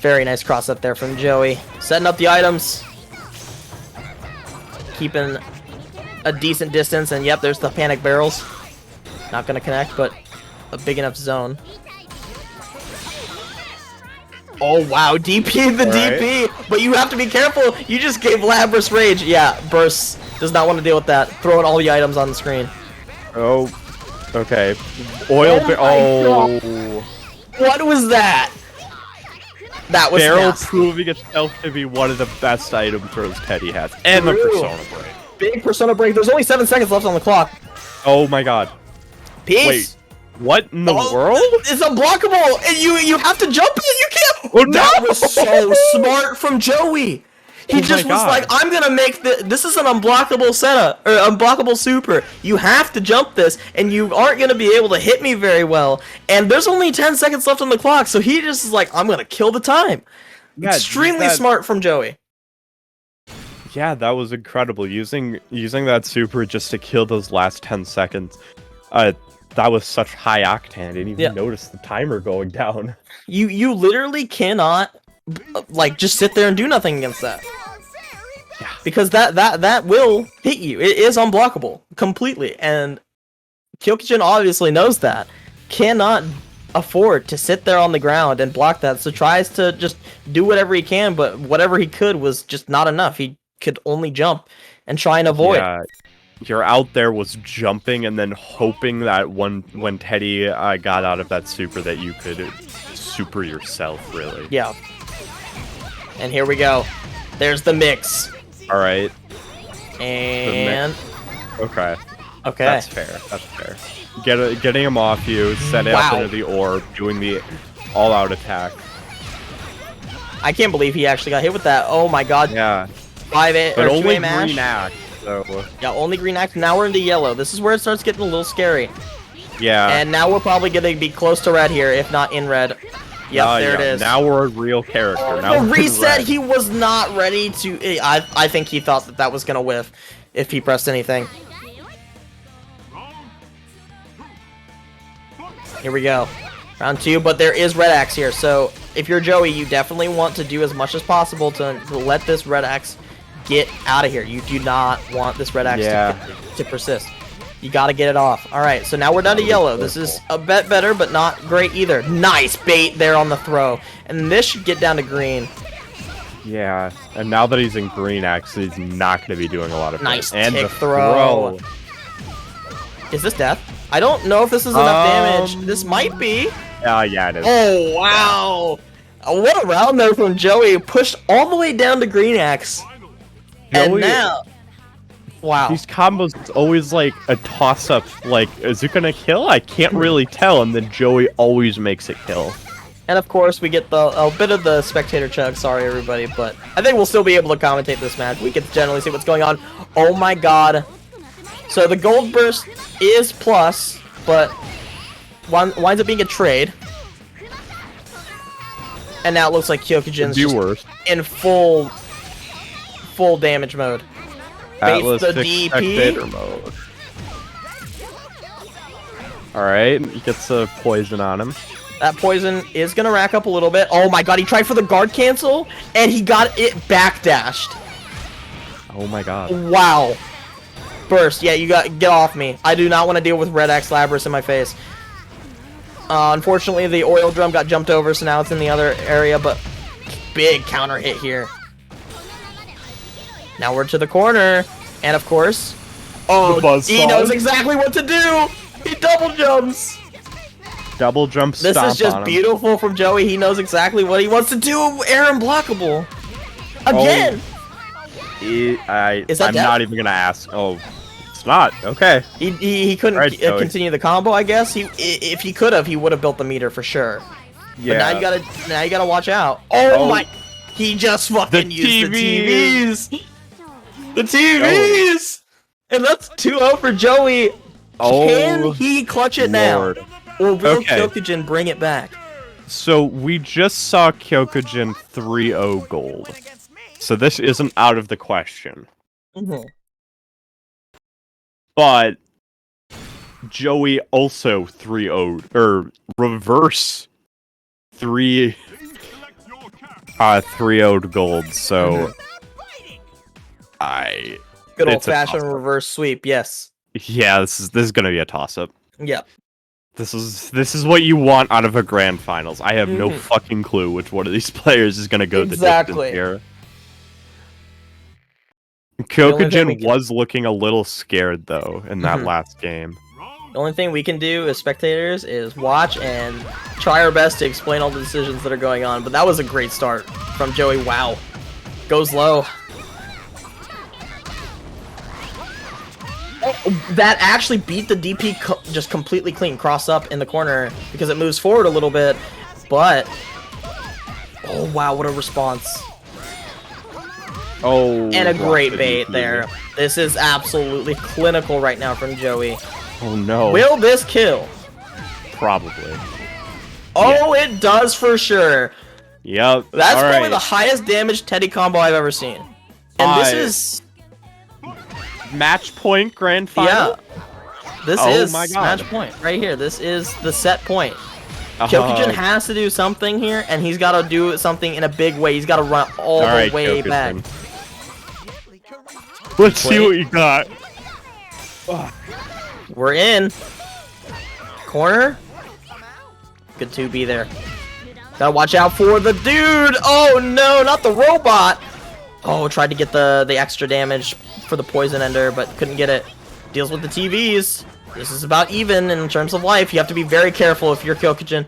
Very nice cross up there from Joey. Setting up the items. Keeping a decent distance, and yep, there's the panic barrels. Not gonna connect, but a big enough zone. Oh wow, DP the Right. DP, but you have to be careful. You just gave Labrys rage. Yeah, Burst does not want to deal with that. Throwing all the items on the screen. Oh, okay. Oil. Oh what was that? That was Barrel nasty. proving itself to be one of the best item throws Teddy has, and the True. Persona Break. Big Persona break. There's only 7 seconds left on the clock. Oh my god. Peace. Wait, what in the Oh, world? It's unblockable, and you have to jump it. You can't. Oh, no! That was so smart from Joey. He Oh my just was God. like, I'm gonna make this is an unblockable setup or unblockable super. You have to jump this, and you aren't gonna be able to hit me very well. And there's only 10 seconds left on the clock, so he just is like, I'm gonna kill the time. Yeah, Extremely that- smart from Joey. Yeah, that was incredible. Using that super just to kill those last 10 seconds. That was such high octane. I didn't even Yeah. notice the timer going down. You literally cannot like just sit there and do nothing against that. Yeah. Because that will hit you. It is unblockable completely, and Kyokujin obviously knows that. Cannot afford to sit there on the ground and block that, so tries to just do whatever he can, but whatever he could was just not enough. He could only jump and try and avoid. Yeah, your out there was jumping and then hoping that when Teddy got out of that super that you could super yourself, really. Yeah. And here we go. There's the mix. All right. And Okay. okay. That's fair. That's fair. Getting him off you, setting up Wow. into the orb, doing the all-out attack. I can't believe he actually got hit with that. Oh my god. Yeah, 5A but or only 2A mash. green axe. So Yeah, only green axe. Now we're into yellow. This is where it starts getting a little scary. yeah. And now we're probably going to be close to red here, if not in red. Yep, there it is. Now we're a real character. Now The we're in reset, red. he was not ready to... I think he thought that was going to whiff if he pressed anything. Here we go. Round 2, but there is red axe here. So if you're Joey, you definitely want to do as much as possible to let this red axe get out of here. You do not want this red axe to persist. You got to get it off. All right, so now we're down to yellow. This is a bit better, but not great either. Nice bait there on the throw. And this should get down to green. Yeah, and now that he's in green, actually, he's not going to be doing a lot of Nice and tick the throw. Is this death? I don't know if this is enough damage. This might be. Yeah, it is. Oh, wow. What a round there from Joey. Pushed all the way down to green axe. And Joey- now... Wow. These combos, it's always like a toss-up, like, is it gonna kill? I can't really tell, and then Joey always makes it kill. And of course, we get a bit of the spectator chug. Sorry, everybody, but I think we'll still be able to commentate this match. We can generally see what's going on. Oh my god. So the gold burst is plus, but winds up being a trade. And now it looks like Kyokujin's just Viewers. in full damage mode. Baits Atlas the fixed DP. spectator mode. Alright, he gets a poison on him. That poison is gonna rack up a little bit. Oh my god, he tried for the guard cancel, and he got it backdashed. Oh my god. Wow. Burst, yeah, you got get off me. I do not want to deal with Red Axe Labrys in my face. Unfortunately, the oil drum got jumped over, so now it's in the other area, but big counter hit here. Now we're to the corner, and of course, oh, he knows exactly what to do. He double jumps. Double jump This stomp is just on him. beautiful from Joey. He knows exactly what he wants to do. Air unblockable. Again. Is that I'm death? not even gonna ask. Oh, it's not. Okay. He couldn't Alright, Joey. continue the combo. I guess if he could have, he would have built the meter for sure. Yeah. But now you gotta watch out. Oh, my! He just fucking used the TVs. The TVs. And that's 2-0 for Joey. Oh, Can he clutch it Lord. now, or will Okay. Kyokujin bring it back? So we just saw Kyokujin 3-0 gold. So this isn't out of the question. Mhm. But Joey also 3-0 or reverse 3-0'd gold. So Good It's a old-fashioned toss-up. reverse sweep. Yes. yeah, this is gonna be a toss up. Yeah. This is what you want out of a grand finals. I have no fucking clue which one of these players is gonna go the distance here. Kyokujin was looking a little scared though in that last game. The only thing we can do as spectators is watch and try our best to explain all the decisions that are going on. But that was a great start from Joey. Wow. Goes low. Oh, that actually beat the DP just completely clean. Cross up in the corner because it moves forward a little bit. But, oh wow, what a response. Oh, and a great bait there. This is absolutely clinical right now from Joey. Oh no. Will this kill? Probably. Oh, it does for sure. Yep. That's probably the highest damage Teddy combo I've ever seen. And this is... match point grand final? Yeah. This is match point right here. This is the set point. Kyokujin has to do something here, and he's got to do something in a big way. He's got to run all the way back. Let's see what you got. We're in. Corner. Good 2B there. Gotta watch out for the dude. Oh no, not the robot. Oh, tried to get the extra damage for the poison ender, but couldn't get it. Deals with the TVs. This is about even in terms of life. You have to be very careful if you're Kyokujin.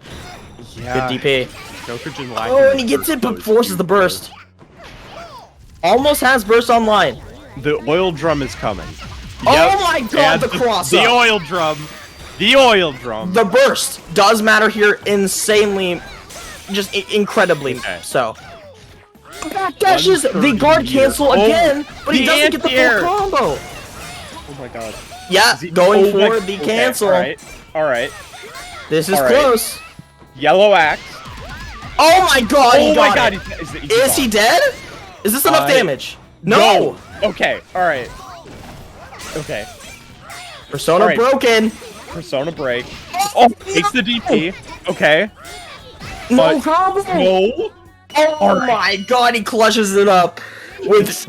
Yeah. Good DP. Kyokujin oh, and he gets it, but forces the burst. Almost has burst online. The oil drum is coming. Oh my god, the cross up. The oil drum. The oil drum. The burst does matter here insanely, just incredibly so. Backdashes the guard cancel again, but he doesn't get the full combo. Oh my god. Yeah, going for the cancel. Alright. This is close. Yellow axe. Oh my god, oh my god. Is he dead? Is this enough damage? No! Okay, alright. Okay. Persona broken. Persona break. Oh, takes the DP. Okay. No combo. No. Oh my god, he clutches it up with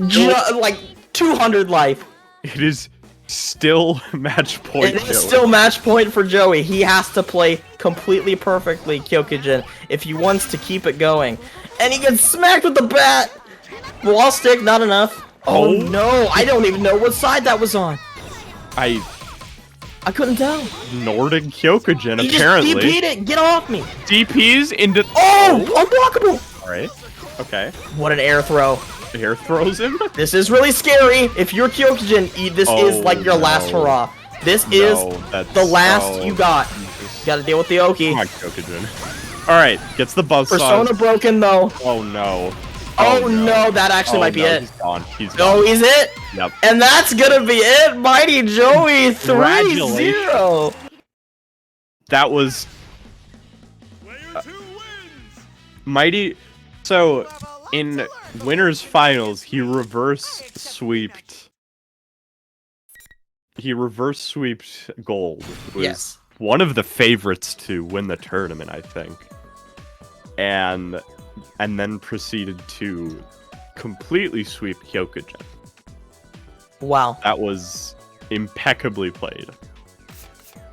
like 200 life. It is still match point. It is still match point for Joey. He has to play completely perfectly Kyokujin if he wants to keep it going. And he gets smacked with the bat. Wall stick, not enough. Oh no, I don't even know what side that was on. I couldn't tell. Nordic Kyokujin, he apparently. He just DP'd it. Get off me. DP's into... Oh, unblockable. Alright. Okay. What an air throw. Air throws him? This is really scary. If you're Kyokujin, this is like your last hurrah. This is the last you got. You gotta deal with the Oki. Come on, Kyokujin. Alright, gets the buzzsaw. Persona broken though. Oh no. Oh no, that actually might be it. He's gone. He's gone. Oh, he's it? Yep. And that's gonna be it. Mighty Joey 3-0. That was... Mighty... So, in winners finals, he reverse sweeped gold. Was one of the favorites to win the tournament, I think. And then proceeded to completely sweep Kyokujin. Wow. That was impeccably played.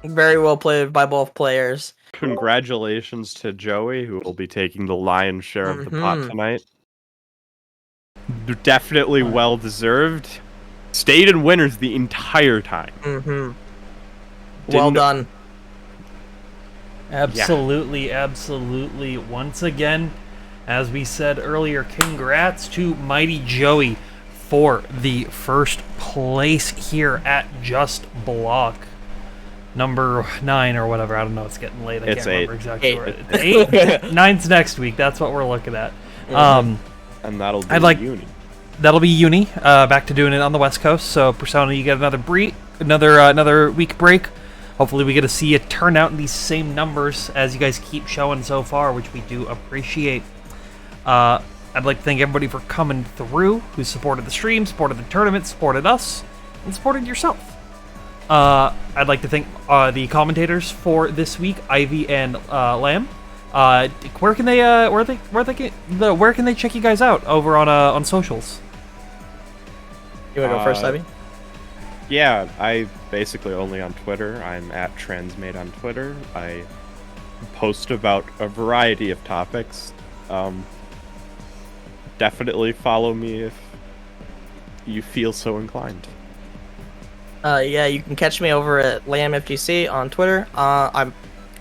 Very well played by both players. Congratulations to Joey, who will be taking the lion's share of the pot tonight. Definitely well deserved. Stayed in winners the entire time. Well done. Absolutely, absolutely. Once again, as we said earlier, congrats to Mighty Joey for the first place here at Just Block. Number 9 or whatever. I don't know. It's getting late. I can't remember exactly where it's 8. 9's next week. That's what we're looking at. And that'll be Uni. That'll be Uni. Back to doing it on the West Coast. So Persona, you get another week break. Hopefully we get to see it turn out in these same numbers as you guys keep showing so far, which we do appreciate. I'd like to thank everybody for coming through, who supported the stream, supported the tournament, supported us, and supported yourself. I'd like to thank the commentators for this week, Ivy and Lamb. Where can they check you guys out over on socials? You wanna go first, Ivy? Yeah, I basically only on Twitter. I'm at Transmate on Twitter. I post about a variety of topics. Definitely follow me if you feel so inclined. Yeah, you can catch me over at LamFGC on Twitter. I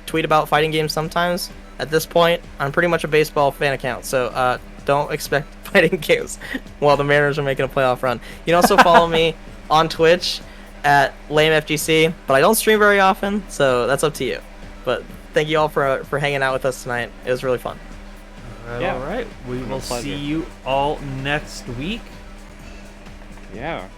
tweet about fighting games sometimes. At this point, I'm pretty much a baseball fan account, so don't expect fighting games while the Mariners are making a playoff run. You can also follow me on Twitch at LamFGC, but I don't stream very often, so that's up to you. But thank you all for hanging out with us tonight. It was really fun. Yeah. All right. We will pleasure. see you all next week. Yeah.